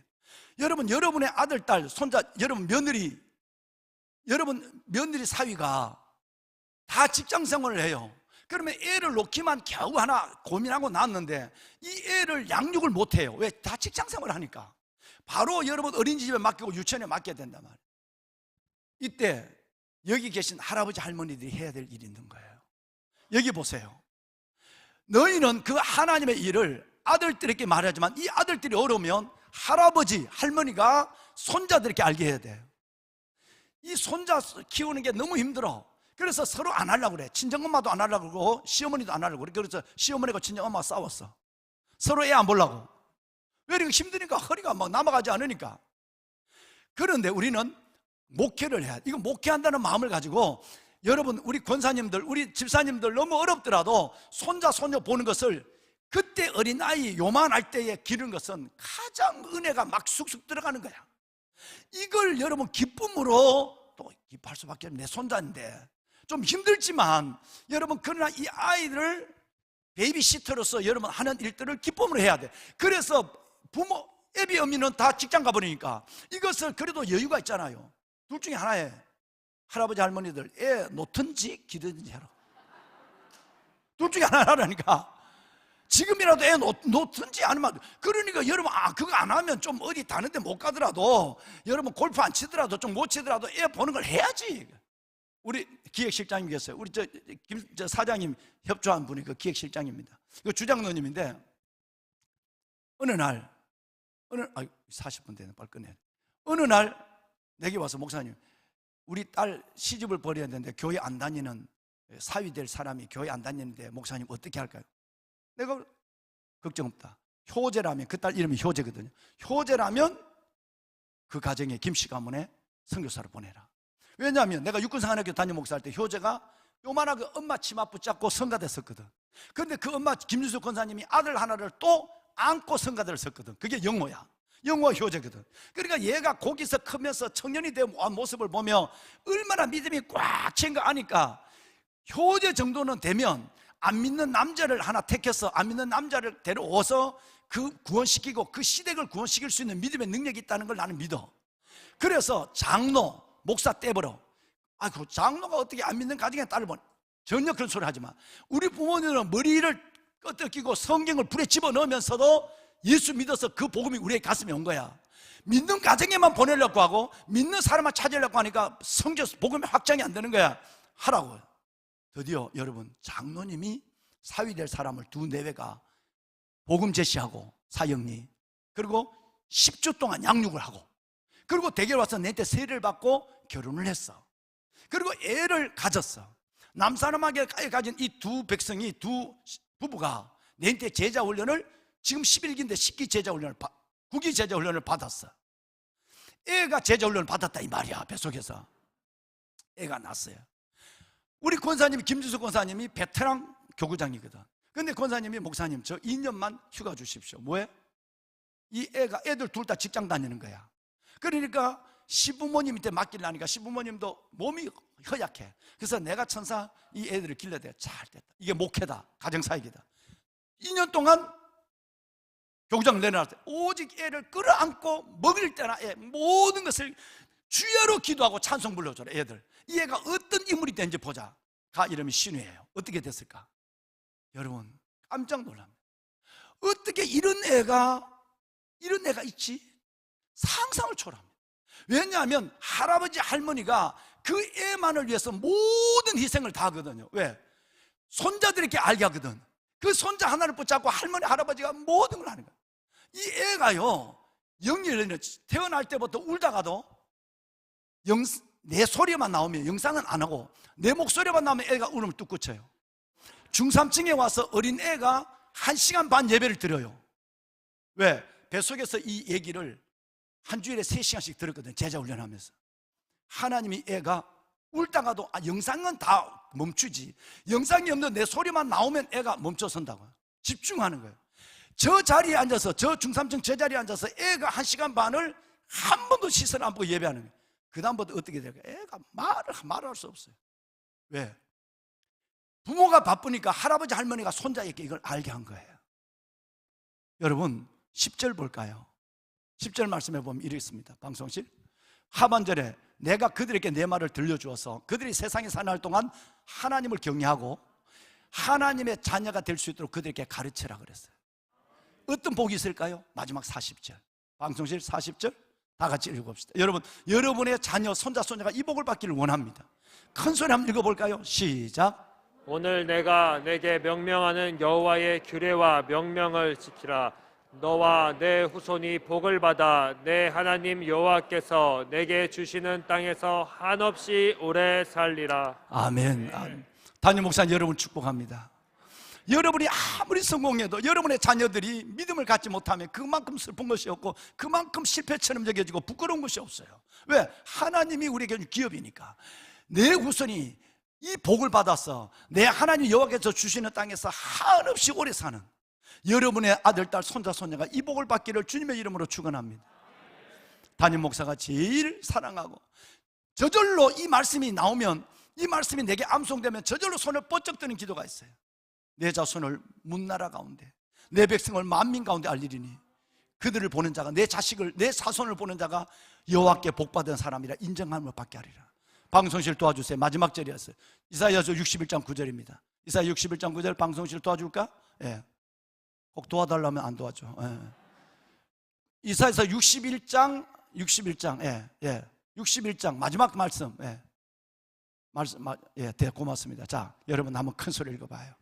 Speaker 4: 여러분, 여러분의 아들, 딸, 손자, 여러분 며느리 사위가 다 직장 생활을 해요. 그러면 애를 놓기만 겨우 하나 고민하고 낳았는데 이 애를 양육을 못해요. 왜? 다 직장 생활을 하니까. 바로 여러분 어린이집에 맡기고 유치원에 맡겨야 된단 말이에요. 이때 여기 계신 할아버지 할머니들이 해야 될 일이 있는 거예요. 여기 보세요. 너희는 그 하나님의 일을 아들들에게 말하지만 이 아들들이 어려우면 할아버지 할머니가 손자들에게 알게 해야 돼요. 이 손자 키우는 게 너무 힘들어. 그래서 서로 안 하려고 그래. 친정엄마도 안 하려고 그러고 시어머니도 안 하려고 그래. 그래서 시어머니가 친정엄마가 싸웠어. 서로 애 안 보려고. 왜 이렇게 힘드니까, 허리가 막 남아가지 않으니까. 그런데 우리는 목회를 해야 돼. 이거 목회한다는 마음을 가지고 여러분, 우리 권사님들, 우리 집사님들 너무 어렵더라도 손자 손녀 보는 것을 그때 어린아이 요만할 때에 기르는 것은 가장 은혜가 막 쑥쑥 들어가는 거야. 이걸 여러분 기쁨으로 또 기뻐할 수밖에 없는 내 손자인데 좀 힘들지만 여러분, 그러나 이 아이를 베이비시터로서 여러분 하는 일들을 기쁨으로 해야 돼. 그래서 부모, 애비 어미는 다 직장 가버리니까 이것을 그래도 여유가 있잖아요. 둘 중에 하나에 할아버지 할머니들 애 놓든지 기르든지 해라. 둘 중에 하나라니까. 지금이라도 애 놓든지 아니면, 그러니까 여러분, 그거 안 하면 좀 어디 다른 데 못 가더라도, 여러분 골프 안 치더라도 좀 못 치더라도 애 보는 걸 해야지. 우리 기획실장님 계세요. 우리 저 사장님 협조한 분이 그 기획실장입니다. 그 주장로님인데 어느 날 40분 되네, 빨리 끝내. 어느 날 내게 와서, 목사님, 우리 딸 시집을 버려야 되는데 교회 안 다니는 사위 될 사람이 교회 안 다니는데 목사님 어떻게 할까요? 내가 걱정 없다. 효재라면, 그 딸 이름이 효재거든요. 효재라면 그 가정에 김씨 가문에 선교사를 보내라. 왜냐하면 내가 육군상한학교 담임 목사할 때 효재가 요만하게 엄마 치마 붙잡고 성가됐었거든. 그런데 그 엄마 김유수 권사님이 아들 하나를 또 안고 성가대를 섰거든. 그게 영호야. 영호가 효재거든. 그러니까 얘가 거기서 크면서 청년이 된 모습을 보며 얼마나 믿음이 꽉 찬 거 아니까 효재 정도는 되면 안 믿는 남자를 하나 택해서 안 믿는 남자를 데려와서 그 구원시키고 그 시댁을 구원시킬 수 있는 믿음의 능력이 있다는 걸 나는 믿어. 그래서 장로, 목사 떼버려. 그 장로가 어떻게 안 믿는 가정에 딸을 보내? 전혀 그런 소리 하지 마. 우리 부모님은 머리를 끄덕이고 성경을 불에 집어넣으면서도 예수 믿어서 그 복음이 우리의 가슴에 온 거야. 믿는 가정에만 보내려고 하고 믿는 사람만 찾으려고 하니까 성경 복음의 확장이 안 되는 거야. 하라고. 드디어 여러분, 장로님이 사위 될 사람을 두 내외가 복음 제시하고 사형리, 그리고 10주 동안 양육을 하고, 그리고 대결 와서 내한테 세례를 받고 결혼을 했어. 그리고 애를 가졌어. 남사람에게 가진 이 두 백성이, 두 부부가 내한테 제자 훈련을, 지금 11기인데 10기 제자 훈련을 9기 제자 훈련을 받았어. 애가 제자 훈련을 받았다 이 말이야, 뱃속에서. 애가 낳았어요. 우리 권사님이, 김주수 권사님이 베테랑 교구장이거든. 근데 권사님이, 목사님 저 2년만 휴가 주십시오. 뭐해? 이 애가, 애들 둘 다 직장 다니는 거야. 그러니까 시부모님한테 맡기려니까 시부모님도 몸이 허약해. 그래서 내가 천사 이 애들을 길러야 돼. 잘 됐다. 이게 목회다. 가정사역이다. 2년 동안 교구장 내려놨을 때 오직 애를 끌어안고 먹일 때나 애 모든 것을 주여로 기도하고 찬송 불러줘라. 애들, 이 애가 어떤 인물이 되는지 보자. 가 이름이 신우예요. 어떻게 됐을까? 여러분 깜짝 놀랍니다. 어떻게 이런 애가 있지? 상상을 초월합니다. 왜냐하면 할아버지 할머니가 그 애만을 위해서 모든 희생을 다 하거든요. 왜? 손자들에게 알게 하거든. 그 손자 하나를 붙잡고 할머니 할아버지가 모든 걸 하는 거예요. 이 애가요, 영리는 태어날 때부터 울다가도 내 소리만 나오면 영상은 안 하고 내 목소리만 나오면 애가 울음을 뚝 그쳐요. 중3층에 와서 어린 애가 1시간 반 예배를 드려요. 왜? 뱃속에서 이 얘기를 한 주일에 3시간씩 들었거든요. 제자 훈련하면서. 하나님이 애가 울다가도 영상은 다 멈추지, 영상이 없는 내 소리만 나오면 애가 멈춰선다고요. 집중하는 거예요. 저 자리에 앉아서, 저 중3층 저 자리에 앉아서 애가 1시간 반을 한 번도 시선 안 보고 예배하는 거예요. 그 다음부터 어떻게 될까요? 애가 말을 할 수 없어요. 왜? 부모가 바쁘니까 할아버지 할머니가 손자에게 이걸 알게 한 거예요. 여러분 10절 볼까요? 10절 말씀해 보면 이렇게 있습니다. 방송실 하반절에 내가 그들에게 내 말을 들려주어서 그들이 세상에 사는 날 동안 하나님을 경외하고 하나님의 자녀가 될 수 있도록 그들에게 가르치라 그랬어요. 어떤 복이 있을까요? 마지막 40절. 방송실 40절 다 같이 읽어봅시다. 여러분, 여러분의 자녀, 손자, 손녀가 이 복을 받기를 원합니다. 큰 소리 한번 읽어볼까요? 시작.
Speaker 3: 오늘 내가 내게 명령하는 여호와의 규례와 명령을 지키라. 너와 내 후손이 복을 받아 내 하나님 여호와께서 내게 주시는 땅에서 한없이 오래 살리라.
Speaker 4: 아멘. 아멘. 담임 목사님 여러분 축복합니다. 여러분이 아무리 성공해도 여러분의 자녀들이 믿음을 갖지 못하면 그만큼 슬픈 것이 없고 그만큼 실패처럼 여겨지고 부끄러운 것이 없어요. 왜? 하나님이 우리에게 준 기업이니까. 내 후손이 이 복을 받아서 내 하나님 여호와께서 주시는 땅에서 한없이 오래 사는 여러분의 아들, 딸, 손자, 손녀가 이 복을 받기를 주님의 이름으로 축원합니다. 담임 목사가 제일 사랑하고 저절로 이 말씀이 나오면, 이 말씀이 내게 암송되면 저절로 손을 번쩍 드는 기도가 있어요. 내 자손을 문나라 가운데, 내 백성을 만민 가운데 알리리니 그들을 보는 자가, 내 자식을, 내 자손을 보는 자가 여호와께 복받은 사람이라 인정함을 받게 하리라. 방송실 도와주세요. 마지막 절이었어요. 이사야서 61장 9절입니다. 이사야 61장 9절 방송실 도와줄까? 예. 꼭 도와달라면 안 도와줘. 예. 이사야서 61장 예. 61장 마지막 말씀. 예. 네, 고맙습니다. 자, 여러분 한번 큰 소리 읽어봐요.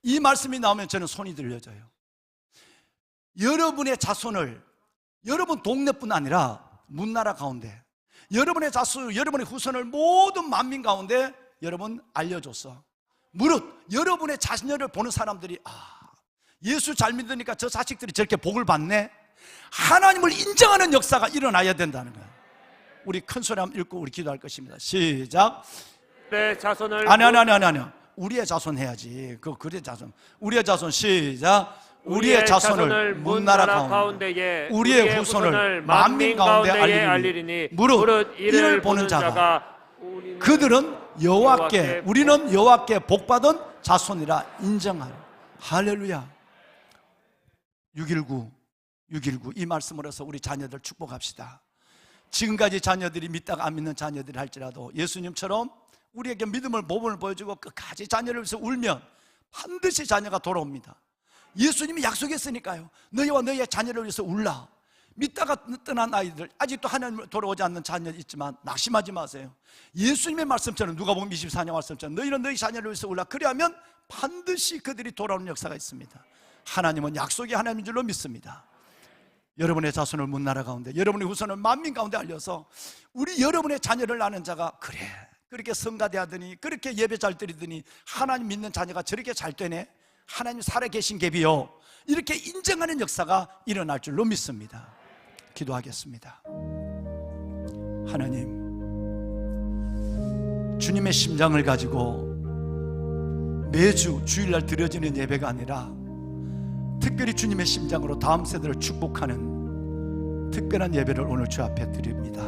Speaker 4: 이 말씀이 나오면 저는 손이 들려져요. 여러분의 자손을, 여러분 동네뿐 아니라 문나라 가운데, 여러분의 자손, 여러분의 후손을 모든 만민 가운데 여러분 알려줬어. 무릇 여러분의 자녀를 보는 사람들이 예수 잘 믿으니까 저 자식들이 저렇게 복을 받네, 하나님을 인정하는 역사가 일어나야 된다는 거예요. 우리 큰 소리 한번 읽고 우리 기도할 것입니다. 시작.
Speaker 3: 내 자손을
Speaker 4: 아니. 우리의 자손 해야지. 그의 자손. 우리의 자손 시작. 우리의 자손을 문나라 가운데, 우리의 후손을 만민 가운데 알리리니 무릇 이를 보는 자가 그들은 여호와께, 우리는 여호와께 복받은 자손이라 인정하라. 할렐루야. 619 이 말씀으로서 우리 자녀들 축복합시다. 지금까지 자녀들이 믿다가 안 믿는 자녀들이 할지라도 예수님처럼 우리에게 믿음을, 모범을 보여주고 끝까지 자녀를 위해서 울면 반드시 자녀가 돌아옵니다. 예수님이 약속했으니까요. 너희와 너희의 자녀를 위해서 울라. 믿다가 떠난 아이들, 아직도 하나님을 돌아오지 않는 자녀 있지만 낙심하지 마세요. 예수님의 말씀처럼, 누가복음 24장 말씀처럼 너희는 너희 자녀를 위해서 울라. 그래야면 반드시 그들이 돌아오는 역사가 있습니다. 하나님은 약속의 하나님인 줄로 믿습니다. 여러분의 자손을 문나라 가운데, 여러분의 후손을 만민 가운데 알려서 우리 여러분의 자녀를 낳는 자가 그렇게 성가대하더니, 그렇게 예배 잘 드리더니 하나님 믿는 자녀가 저렇게 잘 되네, 하나님 살아계신 갭이요, 이렇게 인정하는 역사가 일어날 줄로 믿습니다. 기도하겠습니다. 하나님, 주님의 심장을 가지고 매주 주일날 드려지는 예배가 아니라 특별히 주님의 심장으로 다음 세대를 축복하는 특별한 예배를 오늘 주 앞에 드립니다.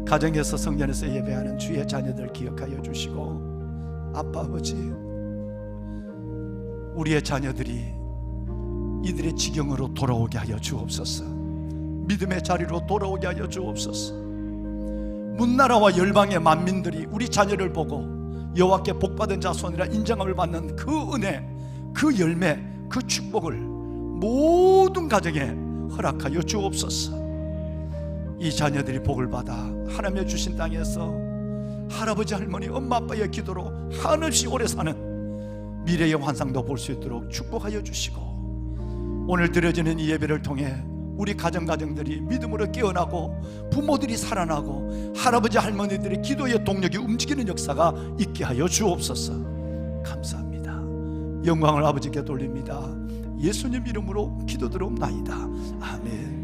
Speaker 4: 가정에서 성전에서 예배하는 주의 자녀들 기억하여 주시고, 아빠 아버지, 우리의 자녀들이 이들의 지경으로 돌아오게 하여 주옵소서. 믿음의 자리로 돌아오게 하여 주옵소서. 문나라와 열방의 만민들이 우리 자녀를 보고 여호와께 복받은 자손이라 인정함을 받는 그 은혜, 그 열매, 그 축복을 모든 가정에 허락하여 주옵소서. 이 자녀들이 복을 받아 하나님의 주신 땅에서 할아버지 할머니 엄마 아빠의 기도로 한없이 오래 사는 미래의 환상도 볼 수 있도록 축복하여 주시고, 오늘 드려지는 이 예배를 통해 우리 가정들이 믿음으로 깨어나고 부모들이 살아나고 할아버지 할머니들의 기도의 동력이 움직이는 역사가 있게 하여 주옵소서. 감사합니다. 영광을 아버지께 돌립니다. 예수님 이름으로 기도드리옵나이다. 아멘.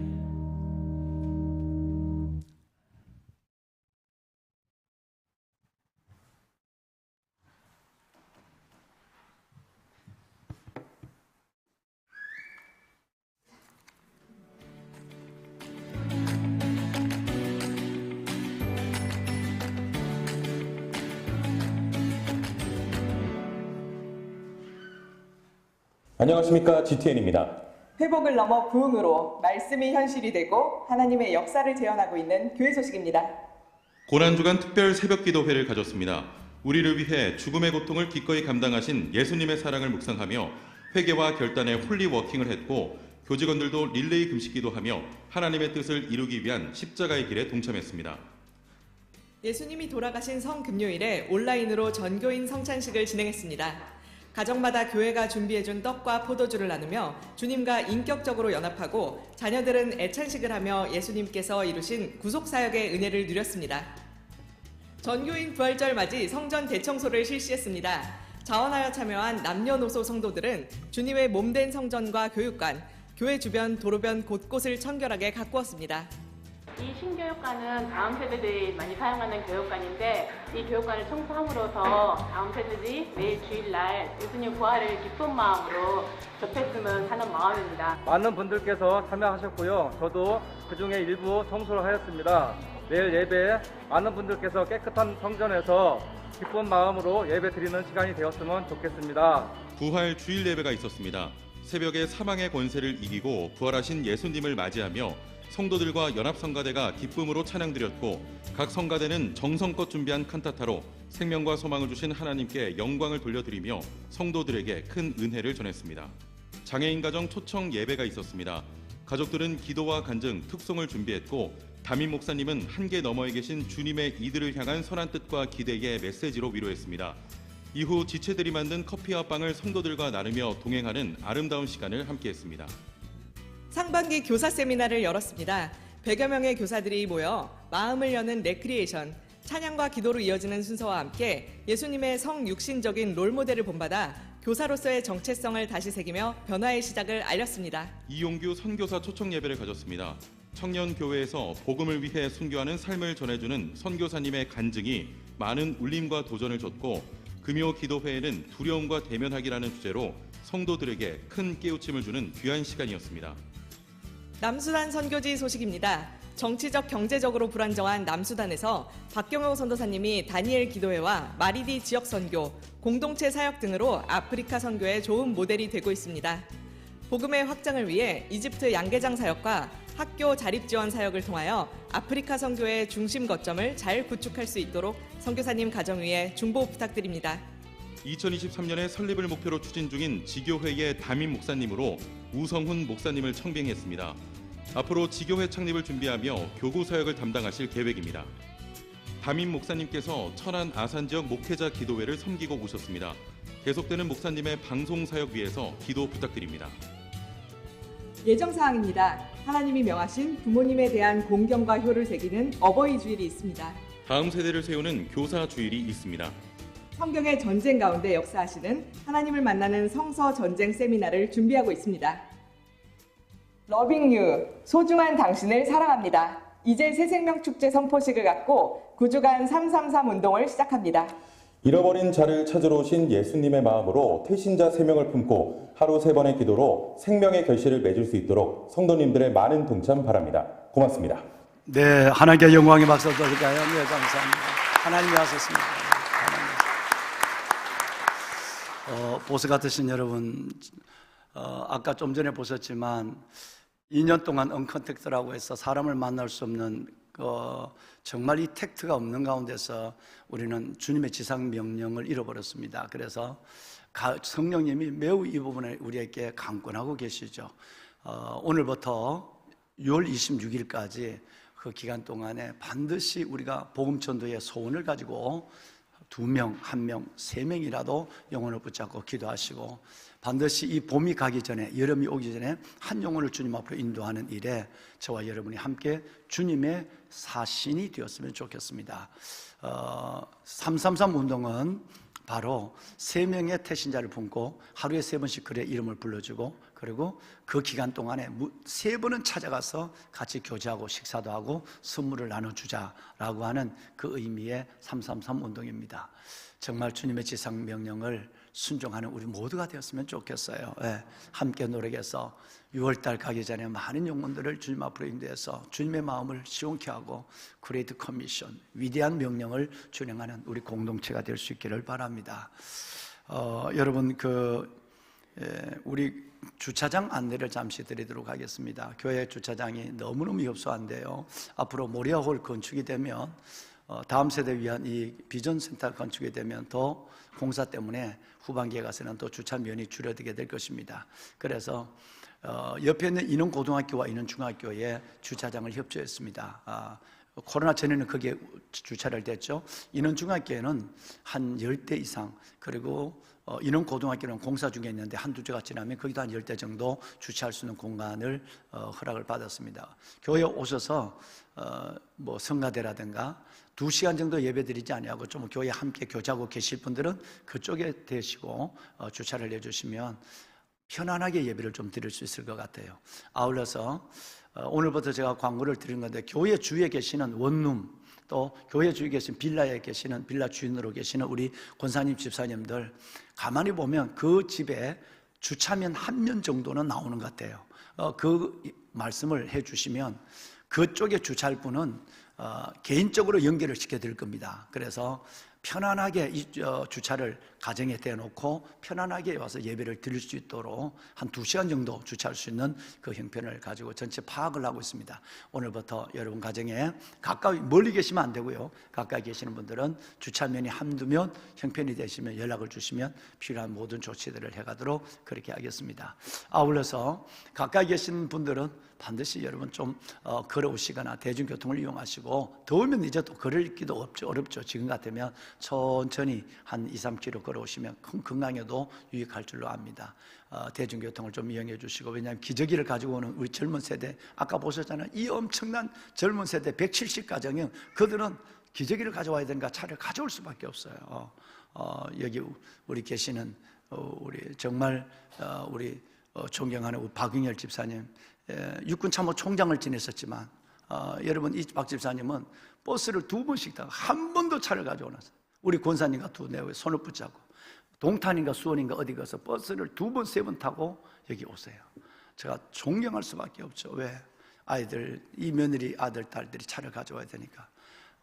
Speaker 7: 안녕하십니까, GTN입니다.
Speaker 8: 회복을 넘어 부흥으로 말씀이 현실이 되고 하나님의 역사를 재현하고 있는 교회 소식입니다.
Speaker 9: 고난주간 특별 새벽기도회를 가졌습니다. 우리를 위해 죽음의 고통을 기꺼이 감당하신 예수님의 사랑을 묵상하며 회개와 결단의 홀리워킹을 했고, 교직원들도 릴레이 금식기도 하며 하나님의 뜻을 이루기 위한 십자가의 길에 동참했습니다.
Speaker 8: 예수님이 돌아가신 성금요일에 온라인으로 전교인 성찬식을 진행했습니다. 가정마다 교회가 준비해준 떡과 포도주를 나누며 주님과 인격적으로 연합하고, 자녀들은 애찬식을 하며 예수님께서 이루신 구속사역의 은혜를 누렸습니다. 전교인 부활절 맞이 성전 대청소를 실시했습니다. 자원하여 참여한 남녀노소 성도들은 주님의 몸된 성전과 교육관, 교회 주변 도로변 곳곳을 청결하게 가꾸었습니다.
Speaker 10: 이 신교육관은 다음 세대들이 많이 사용하는 교육관인데, 이 교육관을 청소함으로써 다음 세대들이 매일 주일날 예수님 부활을 기쁜 마음으로 접했으면 하는 마음입니다.
Speaker 11: 많은 분들께서 참여하셨고요. 저도 그중에 일부 청소를 하였습니다. 매일 예배에 많은 분들께서 깨끗한 성전에서 기쁜 마음으로 예배 드리는 시간이 되었으면 좋겠습니다.
Speaker 9: 부활 주일 예배가 있었습니다. 새벽에 사망의 권세를 이기고 부활하신 예수님을 맞이하며 성도들과 연합성가대가 기쁨으로 찬양드렸고, 각 성가대는 정성껏 준비한 칸타타로 생명과 소망을 주신 하나님께 영광을 돌려드리며 성도들에게 큰 은혜를 전했습니다. 장애인 가정 초청 예배가 있었습니다. 가족들은 기도와 간증, 특송을 준비했고, 담임 목사님은 한계 너머에 계신 주님의 이들을 향한 선한 뜻과 기대의 메시지로 위로했습니다. 이후 지체들이 만든 커피와 빵을 성도들과 나누며 동행하는 아름다운 시간을 함께했습니다.
Speaker 8: 상반기 교사 세미나를 열었습니다. 100여 명의 교사들이 모여 마음을 여는 레크리에이션, 찬양과 기도로 이어지는 순서와 함께 예수님의 성육신적인 롤모델을 본받아 교사로서의 정체성을 다시 새기며 변화의 시작을 알렸습니다.
Speaker 9: 이용규 선교사 초청 예배를 가졌습니다. 청년교회에서 복음을 위해 순교하는 삶을 전해주는 선교사님의 간증이 많은 울림과 도전을 줬고, 금요 기도회에는 두려움과 대면하기라는 주제로 성도들에게 큰 깨우침을 주는 귀한 시간이었습니다.
Speaker 8: 남수단 선교지 소식입니다. 정치적 경제적으로 불안정한 남수단에서 박경호 선도사님이 다니엘 기도회와 마리디 지역 선교, 공동체 사역 등으로 아프리카 선교의 좋은 모델이 되고 있습니다. 복음의 확장을 위해 이집트 양계장 사역과 학교 자립 지원 사역을 통하여 아프리카 선교의 중심 거점을 잘 구축할 수 있도록 선교사님 가정 위에 중보 부탁드립니다.
Speaker 9: 2023년에 설립을 목표로 추진 중인 지교회의 담임 목사님으로 우성훈 목사님을 청빙했습니다. 앞으로 지교회 창립을 준비하며 교구 사역을 담당하실 계획입니다. 담임 목사님께서 천안 아산 지역 목회자 기도회를 섬기고 오셨습니다. 계속되는 목사님의 방송 사역 위해서 기도 부탁드립니다.
Speaker 8: 예정사항입니다. 하나님이 명하신 부모님에 대한 공경과 효를 새기는 어버이 주일이 있습니다.
Speaker 9: 다음 세대를 세우는 교사 주일이 있습니다.
Speaker 8: 성경의 전쟁 가운데 역사하시는 하나님을 만나는 성서 전쟁 세미나를 준비하고 있습니다. 러빙 유, 소중한 당신을 사랑합니다. 이제 새생명축제 선포식을 갖고 9주간 333 운동을 시작합니다.
Speaker 7: 잃어버린 자를 찾으러 오신 예수님의 마음으로 태신자 3명을 품고 하루 3번의 기도로 생명의 결실을 맺을 수 있도록 성도님들의 많은 동참 바랍니다. 고맙습니다.
Speaker 4: 네, 하나님께 영광의 박수 드릴까요? 네, 감사합니다. 하나님이 하셨습니다. 보스 같으신 여러분, 아까 좀 전에 보셨지만 2년 동안 언컨택트라고 해서 사람을 만날 수 없는 정말 이 택트가 없는 가운데서 우리는 주님의 지상 명령을 잃어버렸습니다. 그래서 성령님이 매우 이 부분에 우리에게 강권하고 계시죠. 오늘부터 6월 26일까지 그 기간 동안에 반드시 우리가 복음 전도의 소원을 가지고 2명, 1명, 3명이라도 영혼을 붙잡고 기도하시고 반드시 이 봄이 가기 전에, 여름이 오기 전에 한 영혼을 주님 앞으로 인도하는 일에 저와 여러분이 함께 주님의 사신이 되었으면 좋겠습니다. 333 운동은 바로 3명의 태신자를 품고 하루에 3번씩 그의 이름을 불러주고, 그리고 그 기간 동안에 3번은 찾아가서 같이 교제하고 식사도 하고 선물을 나눠주자라고 하는 그 의미의 333 운동입니다. 정말 주님의 지상 명령을 순종하는 우리 모두가 되었으면 좋겠어요. 네, 함께 노력해서 6월달 가기 전에 많은 영혼들을 주님 앞으로 인도해서 주님의 마음을 시원케 하고 그레이트 커미션, 위대한 명령을 준행하는 우리 공동체가 될 수 있기를 바랍니다. 여러분, 우리 주차장 안내를 잠시 드리도록 하겠습니다. 교회 주차장이 너무너무 협소한데요, 앞으로 모리아홀 건축이 되면 다음 세대 위한 이 비전센터 건축이 되면 더 공사 때문에 후반기에 가서는 또 주차면이 줄어들게 될 것입니다. 그래서 옆에 있는 인원고등학교와 인원중학교에 주차장을 협조했습니다. 코로나 전에는 거기에 주차를 됐죠. 인원중학교에는 한 10대 이상, 그리고 인원고등학교는 공사 중에 있는데 한두 주가 지나면 거기도 한 10대 정도 주차할 수 있는 공간을 허락을 받았습니다. 교회에 오셔서 성가대라든가 2시간 정도 예배 드리지 아니하고 좀 교회에 함께 교제하고 계실 분들은 그쪽에 대시고 주차를 해주시면 편안하게 예배를 좀 드릴 수 있을 것 같아요. 아울러서 오늘부터 제가 광고를 드린 건데, 교회 주위에 계시는 원룸, 또 교회 주위에 계신 빌라에 계시는 빌라 주인으로 계시는 우리 권사님 집사님들, 가만히 보면 그 집에 주차면 한 면 정도는 나오는 것 같아요. 그 말씀을 해주시면 그쪽에 주차할 분은 개인적으로 연결을 시켜드릴 겁니다. 그래서 편안하게 이 주차를 가정에 대놓고 편안하게 와서 예배를 드릴 수 있도록 한 2시간 정도 주차할 수 있는 그 형편을 가지고 전체 파악을 하고 있습니다. 오늘부터 여러분 가정에 가까이, 멀리 계시면 안 되고요, 가까이 계시는 분들은 주차면이 한두 면 형편이 되시면 연락을 주시면 필요한 모든 조치들을 해가도록 그렇게 하겠습니다. 아울러서 가까이 계시는 분들은 반드시 여러분 좀 걸어오시거나 대중교통을 이용하시고, 더우면 이제 또 걸을기도 어렵죠. 지금 같으면 천천히 한 2-3km 걸어오시면 건강에도 유익할 줄로 압니다. 대중교통을 좀 이용해 주시고, 왜냐하면 기저귀를 가지고 오는 우리 젊은 세대, 아까 보셨잖아요. 이 엄청난 젊은 세대 170가정이 그들은 기저귀를 가져와야 되니까 차를 가져올 수밖에 없어요. 여기 우리 계시는 우리 정말 우리 존경하는 우리 박용열 집사님, 육군 참모 총장을 지냈었지만 여러분, 이 박 집사님은 버스를 2번씩 타고 한 번도 차를 가져오면서 우리 권사님과 손을 붙잡고 동탄인가 수원인가 어디 가서 버스를 2번, 3번 타고 여기 오세요. 제가 존경할 수밖에 없죠. 왜? 아이들, 이 며느리 아들, 딸들이 차를 가져와야 되니까.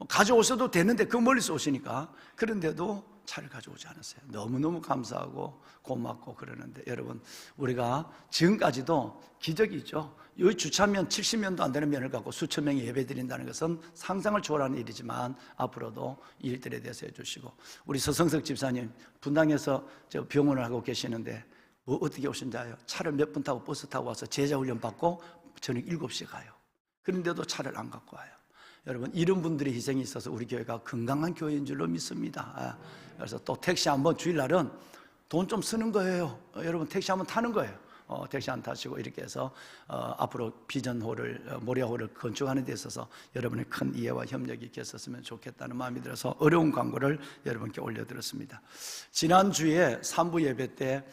Speaker 4: 가져오셔도 되는데 그 멀리서 오시니까, 그런데도 차를 가져오지 않았어요. 너무너무 감사하고 고맙고 그러는데, 여러분, 우리가 지금까지도 기적이죠. 여기 주차면 70면도 안 되는 면을 갖고 수천 명이 예배 드린다는 것은 상상을 초월하는 일이지만 앞으로도 이 일들에 대해서 해주시고, 우리 서성석 집사님 분당에서 저 병원을 하고 계시는데 어떻게 오신지 아요? 차를 몇 분 타고 버스 타고 와서 제자훈련 받고 저녁 7시에 가요. 그런데도 차를 안 갖고 와요. 여러분, 이런 분들의 희생이 있어서 우리 교회가 건강한 교회인 줄로 믿습니다. 그래서 또 택시 한번 주일날은 돈 좀 쓰는 거예요. 여러분, 택시 한번 타는 거예요. 택시 안 타시고 이렇게 해서 앞으로 비전홀을, 모리아홀을 건축하는 데 있어서 여러분의 큰 이해와 협력이 있겠었으면 좋겠다는 마음이 들어서 어려운 광고를 여러분께 올려드렸습니다. 지난주에 3부 예배 때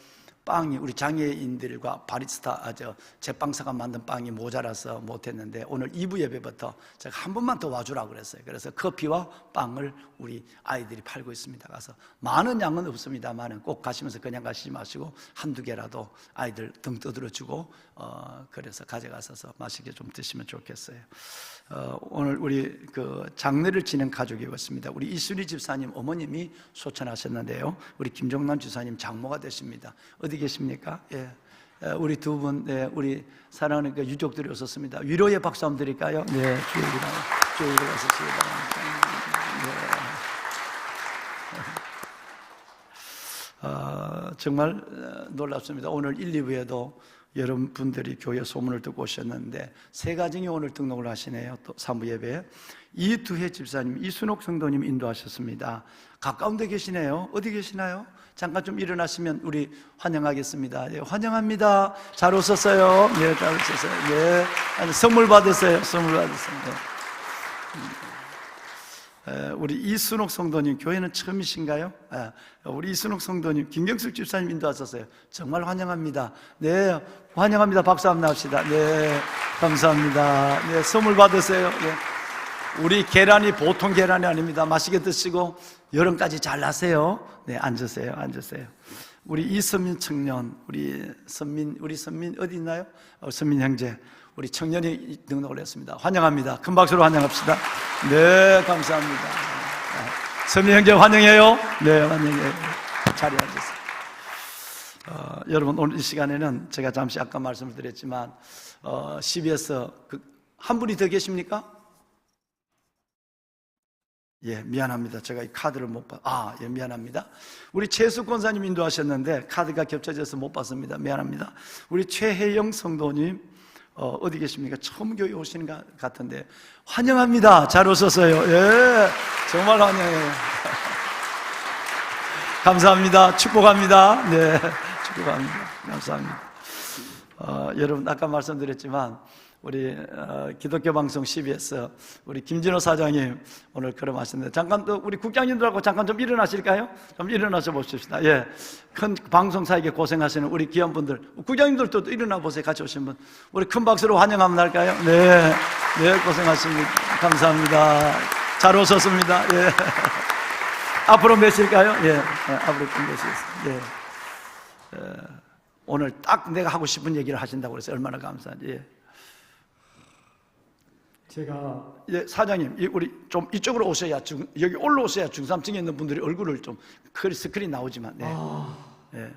Speaker 4: 빵이 우리 장애인들과 바리스타 제빵사가 만든 빵이 모자라서 못했는데 오늘 2부 예배부터 제가 한 번만 더 와주라고 그랬어요. 그래서 커피와 빵을 우리 아이들이 팔고 있습니다. 가서 많은 양은 없습니다만 꼭 가시면서 그냥 가시지 마시고 한두 개라도 아이들 등 떠들어주고 그래서 가져가셔서 맛있게 좀 드시면 좋겠어요. 오늘 우리 그 장례를 지낸 가족이 왔습니다. 우리 이순희 집사님 어머님이 소천하셨는데요. 우리 김종남 집사님 장모가 되십니다. 어디 계십니까? 예. 우리 두 분, 네, 우리 사랑하는 그 유족들이 오셨습니다. 위로의 박수 한번 드릴까요? 네, 주의 일어나시기 바랍니다. 정말 놀랍습니다. 오늘 1, 2부에도 여러분들이 교회 소문을 듣고 오셨는데 세 가정이 오늘 등록을 하시네요. 또 3부 예배에 이두혜 집사님, 이순옥 성도님 인도하셨습니다. 가까운 데 계시네요. 어디 계시나요? 잠깐 좀 일어나시면 우리 환영하겠습니다. 예, 환영합니다. 잘 오셨어요. 예, 잘 오셨어요. 예, 선물 받으세요. 선물 받으세요. 예. 우리 이순옥 성도님 교회는 처음이신가요? 우리 이순옥 성도님 김경숙 집사님 인도하셨어요. 정말 환영합니다. 네, 환영합니다. 박수 한번 납시다. 네, 감사합니다. 네, 선물 받으세요. 네. 우리 계란이 보통 계란이 아닙니다. 맛있게 드시고 여름까지 잘 나세요. 네, 앉으세요. 앉으세요. 우리 이선민 청년, 우리 선민 어디 있나요? 선민 형제, 우리 청년이 등록을 했습니다. 환영합니다. 큰 박수로 환영합시다. 네, 감사합니다. 선민 형제 환영해요. 네, 환영해요. 자리에 앉으세요. 여러분 오늘 이 시간에는 제가 잠시 아까 말씀을 드렸지만 CBS 한 분이 더 계십니까? 예, 미안합니다. 제가 이 카드를 못 예, 미안합니다. 우리 최수 권사님 인도하셨는데 카드가 겹쳐져서 못 봤습니다. 미안합니다. 우리 최혜영 성도님 어디 계십니까? 처음 교회 오시는 것 같은데 환영합니다. 잘 오셨어요. 예, 정말 환영해요. 감사합니다. 축복합니다. 네, 축복합니다. 감사합니다. 여러분 아까 말씀드렸지만 우리 기독교 방송 CBS 우리 김진호 사장님 오늘 걸어마셨는데 잠깐 또 우리 국장님들하고 잠깐 좀 일어나실까요? 좀 일어나서 보십시다. 예, 큰 방송사에게 고생하시는 우리 귀한 분들 국장님들도 또 일어나 보세요. 같이 오신 분 우리 큰 박수로 환영 한번 할까요? 네, 네, 고생하십니다. 감사합니다. 잘 오셨습니다. 예. 앞으로 몇일까요? 예, 앞으로 좀 몇이겠습니다. 예. 오늘 딱 내가 하고 싶은 얘기를 하신다고 그래서 얼마나 감사한지. 예.
Speaker 12: 제가
Speaker 4: 예, 사장님, 우리 좀 이쪽으로 오셔야 여기 올라오셔야 중삼층에 있는 분들이 얼굴을 좀 스크린 나오지만, 네. 예.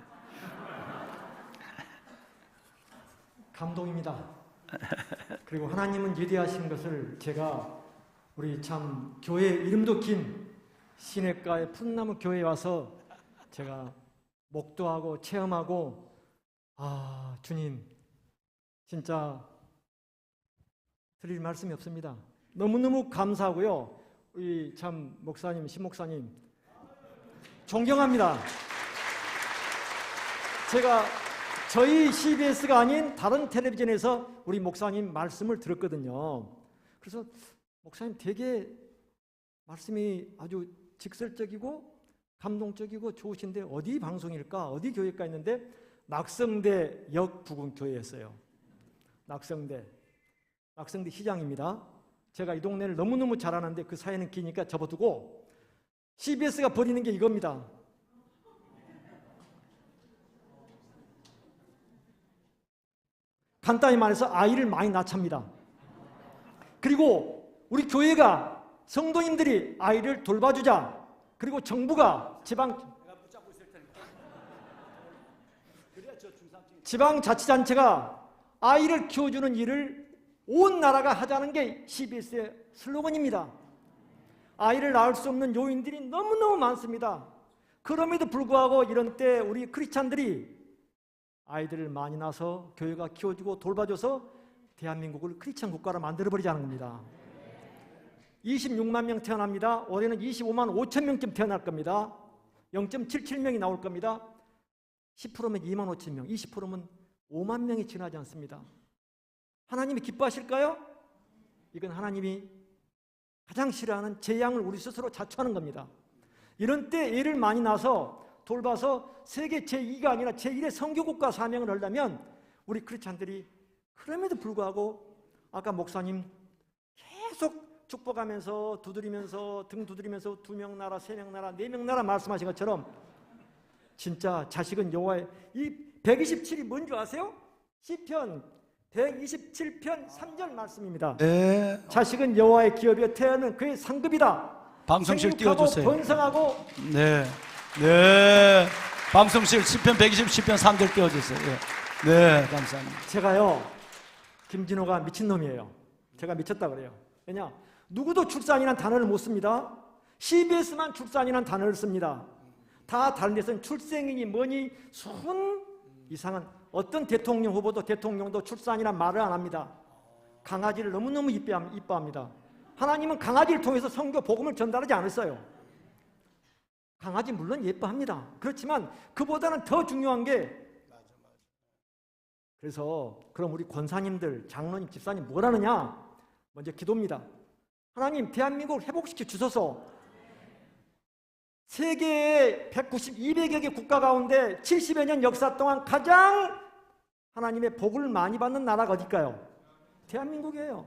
Speaker 12: 감동입니다. 그리고 하나님은 위대하신 것을 제가 우리 참 교회 이름도 긴 시냇가의 푸른나무 교회에 와서 제가 목도하고 체험하고 주님 진짜 드릴 말씀이 없습니다. 너무너무 감사하고요. 우리 참 목사님, 신목사님 존경합니다. 제가 저희 CBS가 아닌 다른 텔레비전에서 우리 목사님 말씀을 들었거든요. 그래서 목사님 되게 말씀이 아주 직설적이고 감동적이고 좋으신데 어디 방송일까? 어디 교회일까 했는데 낙성대 역부근교회였어요. 낙성대 시장입니다. 제가 이 동네를 너무너무 잘 아는데 그 사이는 기니까 접어두고 CBS가 버리는 게 이겁니다. 간단히 말해서 아이를 많이 낳습니다. 그리고 우리 교회가 성도님들이 아이를 돌봐주자. 그리고 정부가 지방자치단체가 아이를 키워주는 일을 온 나라가 하자는 게 CBS의 슬로건입니다. 아이를 낳을 수 없는 요인들이 너무너무 많습니다. 그럼에도 불구하고 이런 때 우리 크리스찬들이 아이들을 많이 낳아서 교회가 키워주고 돌봐줘서 대한민국을 크리스찬 국가로 만들어버리자는 겁니다. 26만 명 태어납니다. 올해는 25만 5천 명쯤 태어날 겁니다. 0.77명이 나올 겁니다. 10%면 2만 5천 명, 20%면 5만 명이 지나지 않습니다. 하나님이 기뻐하실까요? 이건 하나님이 가장 싫어하는 재앙을 우리 스스로 자초하는 겁니다. 이런 때 애를 많이 낳아서 돌봐서 세계 제2가 아니라 제1의 선교국가 사명을 하려면 우리 크리스찬들이 그럼에도 불구하고 아까 목사님 계속 축복하면서 두드리면서 등 두드리면서 2명 나라, 3명 나라, 4명 나라 말씀하신 것처럼 진짜 자식은 여호와의 이 127이 뭔지 아세요? 시편 127편 3절 말씀입니다.
Speaker 4: 네.
Speaker 12: 자식은 여호와의 기업이요 태어는 그의 상급이다.
Speaker 4: 방송실
Speaker 12: 생육하고
Speaker 4: 띄워주세요.
Speaker 12: 번성하고
Speaker 4: 네. 네. 방송실 시편 120편 3절 띄워주세요. 네. 감사합니다.
Speaker 12: 제가요 김진호가 미친놈이에요. 제가 미쳤다 그래요. 왜냐? 누구도 출산이란 단어를 못 씁니다. CBS만 출산이란 단어를 씁니다. 다 다른 데서는 출생이니 뭐니 순 이상은 어떤 대통령 후보도 대통령도 출산이란 말을 안 합니다. 강아지를 너무너무 이뻐합니다. 하나님은 강아지를 통해서 성교 복음을 전달하지 않았어요. 강아지 물론 예뻐합니다. 그렇지만 그보다는 더 중요한 게 그래서 그럼 우리 권사님들, 장로님, 집사님 뭘 하느냐? 먼저 기도입니다. 하나님 대한민국을 회복시켜 주소서. 세계의 200여 개 국가 가운데 70여 년 역사 동안 가장 하나님의 복을 많이 받는 나라가 어딜까요? 대한민국이에요.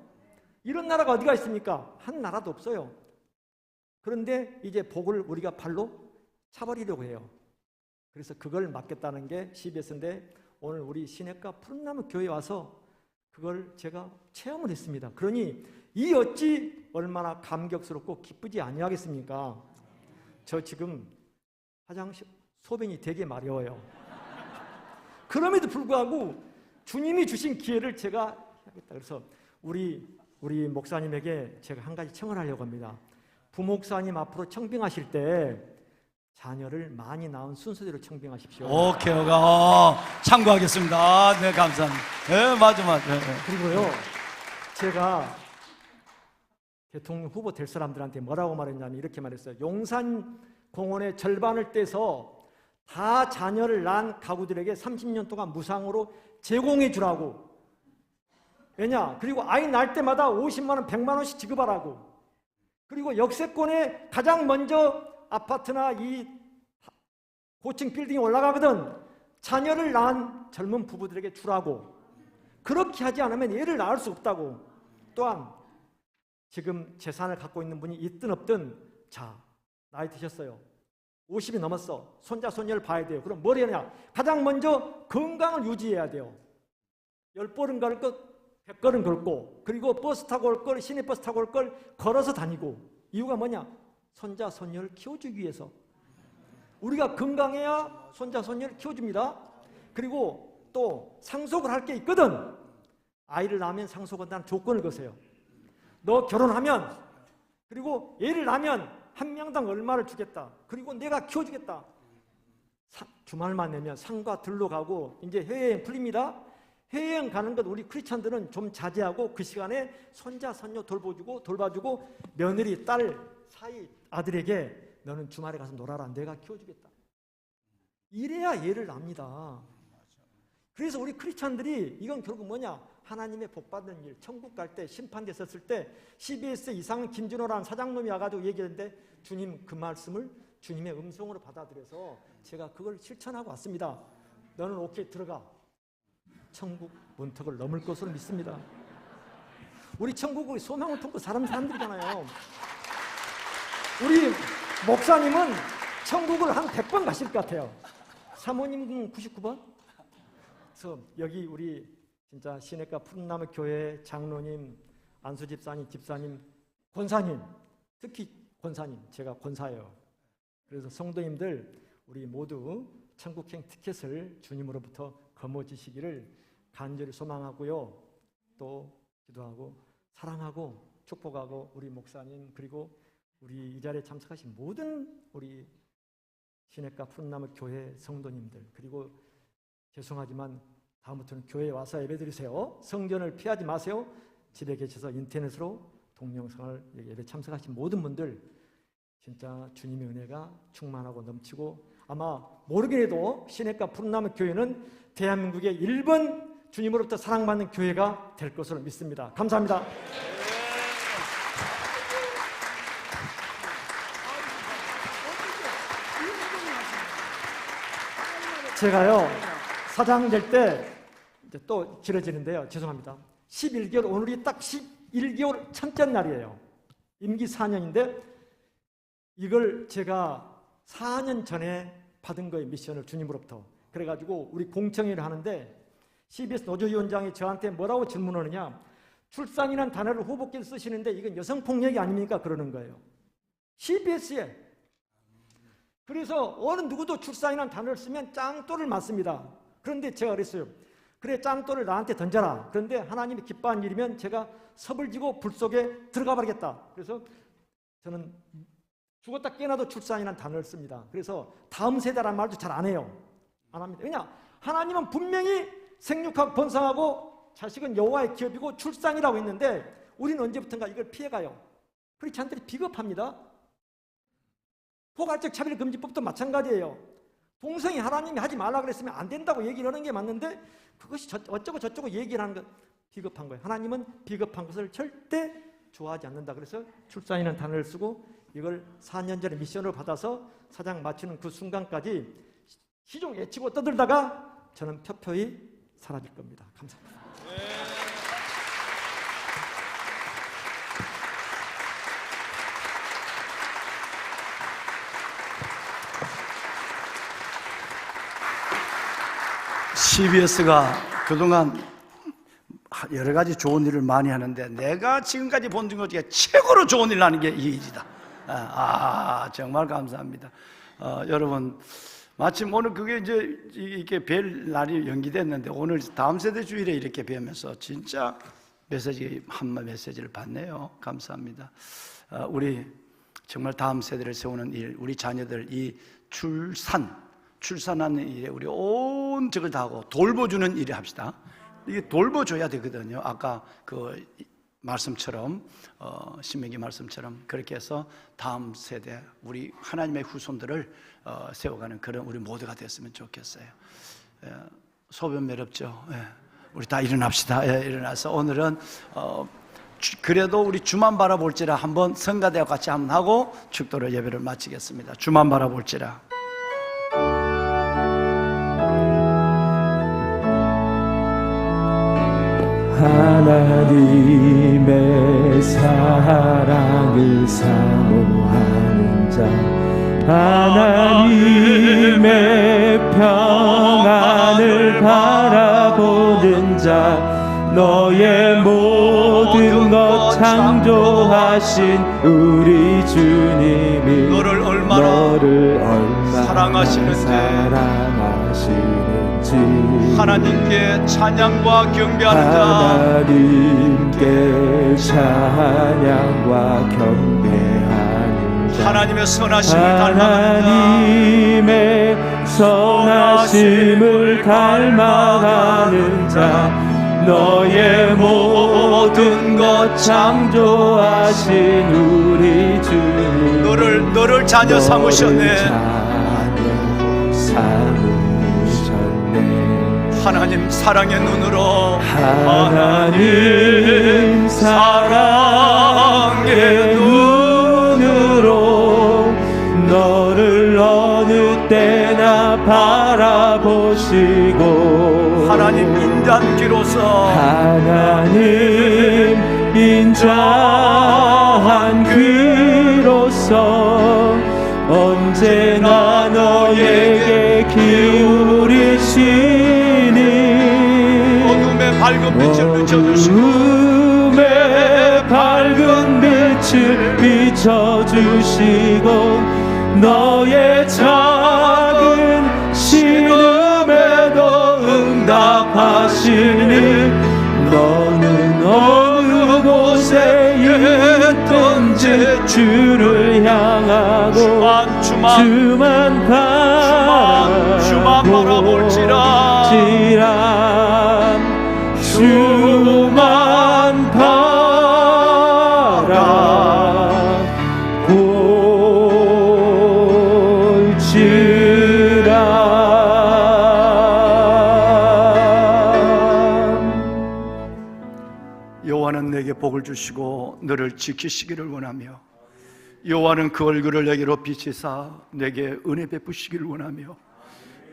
Speaker 12: 이런 나라가 어디가 있습니까? 한 나라도 없어요. 그런데 이제 복을 우리가 발로 차버리려고 해요. 그래서 그걸 막겠다는 게 CBS인데 오늘 우리 시냇가 푸른나무 교회에 와서 그걸 제가 체험을 했습니다. 그러니 이 어찌 얼마나 감격스럽고 기쁘지 아니하겠습니까? 저 지금 화장실 소변이 되게 마려워요. 그럼에도 불구하고 주님이 주신 기회를 제가 하겠다. 그래서 우리 목사님에게 제가 한 가지 청을 하려고 합니다. 부목사님 앞으로 청빙하실 때 자녀를 많이 낳은 순서대로 청빙하십시오.
Speaker 4: 오케이, 참고하겠습니다. 네, 감사합니다. 네, 맞아. 네.
Speaker 12: 그리고요, 제가 대통령 후보 될 사람들한테 뭐라고 말했냐면 이렇게 말했어요. 용산 공원의 절반을 떼서 다 자녀를 낳은 가구들에게 30년 동안 무상으로 제공해 주라고. 왜냐? 그리고 아이 낳을 때마다 50만 원, 100만 원씩 지급하라고. 그리고 역세권에 가장 먼저 아파트나 이 고층 빌딩이 올라가거든. 자녀를 낳은 젊은 부부들에게 주라고. 그렇게 하지 않으면 애를 낳을 수 없다고. 또한 지금 재산을 갖고 있는 분이 있든 없든 자, 나이 드셨어요. 50이 넘었어. 손자, 손녀를 봐야 돼요. 그럼 뭘 해야 하냐? 가장 먼저 건강을 유지해야 돼요. 10걸음 걸 것, 100걸음 걷고, 그리고 버스 타고 올 걸, 시내버스 타고 올 걸 걸어서 다니고. 이유가 뭐냐? 손자, 손녀를 키워주기 위해서. 우리가 건강해야 손자, 손녀를 키워줍니다. 그리고 또 상속을 할 게 있거든. 아이를 낳으면 상속한다는 조건을 거세요. 너 결혼하면, 그리고 애를 낳으면 한 명당 얼마를 주겠다. 그리고 내가 키워주겠다. 주말만 내면 산과 들로 가고 이제 해외여행 풀립니다. 해외여행 가는 것 우리 크리스찬들은 좀 자제하고 그 시간에 손자, 손녀 돌봐주고 며느리, 딸 사이 아들에게 너는 주말에 가서 놀아라. 내가 키워주겠다. 이래야 애를 낳습니다. 그래서 우리 크리스찬들이 이건 결국 뭐냐? 하나님의 복받는 일, 천국 갈 때 심판됐었을 때 CBS 이상은 김진호라는 사장놈이 와가지고 얘기했는데 주님 그 말씀을 주님의 음성으로 받아들여서 제가 그걸 실천하고 왔습니다. 너는 오케이 들어가. 천국 문턱을 넘을 것으로 믿습니다. 우리 천국은 소망을 품고 사는 사람들이잖아요. 우리 목사님은 천국을 한 100번 가실 것 같아요. 사모님은 99번? 그래서 여기 우리 진짜 시냇가 푸른나무 교회 장로님, 안수 집사님, 권사님, 특히 권사님, 제가 권사예요. 그래서 성도님들 우리 모두 천국행 티켓을 주님으로부터 거머쥐시기를 간절히 소망하고요. 또 기도하고 사랑하고 축복하고 우리 목사님 그리고 우리 이 자리에 참석하신 모든 우리 시냇가 푸른나무 교회 성도님들 그리고 죄송하지만 다음부터는 교회에 와서 예배드리세요. 성전을 피하지 마세요. 집에 계셔서 인터넷으로 동영상을 예배 참석하신 모든 분들 진짜 주님의 은혜가 충만하고 넘치고 아마 모르긴 해도 시냇가 푸른나무 교회는 대한민국의 1번 주님으로부터 사랑받는 교회가 될 것으로 믿습니다. 감사합니다. 제가요 사장 될 때 이제 또 길어지는데요. 죄송합니다. 11개월, 오늘이 딱 11개월 첫째 날이에요. 임기 4년인데 이걸 제가 4년 전에 받은 거예요. 미션을 주님으로부터. 그래가지고 우리 공청회를 하는데 CBS 노조위원장이 저한테 뭐라고 질문하느냐, 출산이라는 단어를 후보께서 쓰시는데 이건 여성폭력이 아닙니까? 그러는 거예요. CBS에. 그래서 어느 누구도 출산이라는 단어를 쓰면 짱돌을 맞습니다. 그런데 제가 그랬어요. 그래, 짱돌을 나한테 던져라. 그런데 하나님이 기뻐한 일이면 제가 섭을 지고 불 속에 들어가 버리겠다. 그래서 저는 죽었다 깨어나도 출산이라는 단어를 씁니다. 그래서 다음 세대란 말도 잘 안 해요. 안 합니다. 왜냐? 하나님은 분명히 생육하고 번성하고 자식은 여호와의 기업이고 출산이라고 했는데 우리는 언제부턴가 이걸 피해가요. 크리스찬들이 비겁합니다. 포괄적 차별금지법도 마찬가지예요. 동성이 하나님이 하지 말라 그랬으면 안 된다고 얘기를 하는 게 맞는데 그것이 어쩌고 저쩌고 얘기를 하는 건 비겁한 거예요. 하나님은 비겁한 것을 절대 좋아하지 않는다. 그래서 출산이라는 단어를 쓰고 이걸 4년 전에 미션을 받아서 사장 마치는 그 순간까지 시종 외치고 떠들다가 저는 표표히 사라질 겁니다. 감사합니다.
Speaker 4: CBS가 그동안 여러 가지 좋은 일을 많이 하는데 내가 지금까지 본 것 중에 최고로 좋은 일 하는 게 이 일이다. 정말 감사합니다. 여러분, 마침 오늘 그게 이제 이렇게 뵐 날이 연기됐는데 오늘 다음 세대 주일에 이렇게 뵈면서 진짜 한 메시지를 받네요. 감사합니다. 우리 정말 다음 세대를 세우는 일, 우리 자녀들 이 출산하는 일에 우리 온 적을 다하고 돌보주는 일을 합시다. 이게 돌보줘야 되거든요. 아까 그 말씀처럼 신명기 말씀처럼 그렇게 해서 다음 세대 우리 하나님의 후손들을 세워가는 그런 우리 모두가 됐으면 좋겠어요. 소변 매렵죠. 우리 다 일어납시다. 일어나서 오늘은 그래도 우리 주만 바라볼지라 한번 성가대와 같이 한번 하고 축도를 예배를 마치겠습니다. 주만 바라볼지라.
Speaker 1: 하나님의 사랑을 사모하는 자, 하나님의 평안을 바라보는 자, 너의 모든 것 창조하신 우리 주님이 너를 얼마나 사랑하시는지
Speaker 4: 하나님께 찬양과 경배하는 자,
Speaker 1: 하나님께 찬양과 경배하는 자,
Speaker 4: 하나님의 선하심을 닮아가는 자,
Speaker 1: 하나님의 선하심을 닮아가는 자, 너의 모든 것 창조하신 우리 주님,
Speaker 4: 너를 자녀 삼으셨네. 하나님 사랑의 눈으로,
Speaker 1: 하나님 사랑의 눈으로 너를 어느 때나 바라보시고,
Speaker 4: 하나님 인자한귀로서,
Speaker 1: 하나님 인자한 귀로서 언제나 너에게 기울이시니
Speaker 4: 어둠의 밝은 빛을 비춰주시고,
Speaker 1: 어둠의 밝은 빛을 비춰주시고, 너의 작은 신음에도 응답하시니, 너는 어느 곳에 있든지 주를 향하고 주만 바라볼지라, 주만 바라볼지라.
Speaker 4: 여호와는 내게 복을 주시고 너를 지키시기를 원하며, 여호와는 그 얼굴을 내게로 비치사 내게 은혜 베푸시기를 원하며,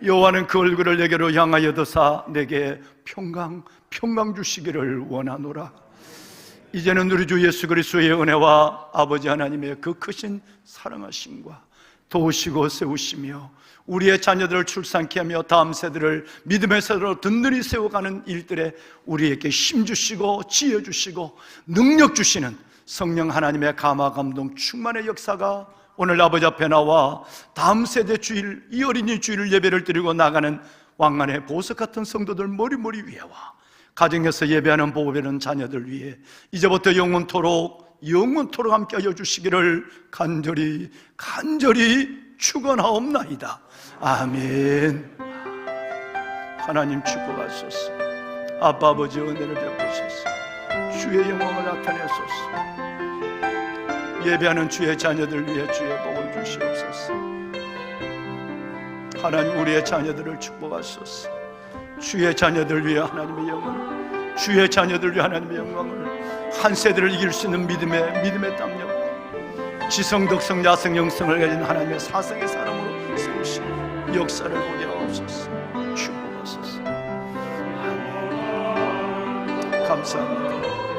Speaker 4: 여호와는 그 얼굴을 내게로 향하여 드사 내게 평강 주시기를 원하노라. 이제는 우리 주 예수 그리스도의 은혜와 아버지 하나님의 그 크신 사랑하심과 도우시고 세우시며 우리의 자녀들을 출산케 하며 다음 세대를 믿음의 세대로 든든히 세워가는 일들에 우리에게 힘 주시고 지혜 주시고 능력 주시는 성령 하나님의 감화 감동 충만의 역사가 오늘 아버지 앞에 나와 다음 세대 주일, 이 어린이 주일 예배를 드리고 나가는 왕관의 보석 같은 성도들 머리머리 위에와 가정에서 예배하는 보배는 자녀들 위해 이제부터 영원토록 함께 하여 주시기를 간절히 축원하옵나이다. 아멘. 하나님 축복하소서. 아빠 아버지 은혜를 베푸소서. 주의 영광을 나타내소서. 예배하는 주의 자녀들 위해 주의 복을 주시옵소서. 하나님 우리의 자녀들을 축복하소서. 주의 자녀들 위해 하나님의 영광을, 주의 자녀들 위해 하나님의 영광을, 한 세대를 이길 수 있는 믿음의 담력, 지성, 덕성, 야성, 영성을 가진 하나님의 사성의 사람으로 세우시는 역사를 보게 하옵소서. 축복하소서. 아멘. 감사합니다.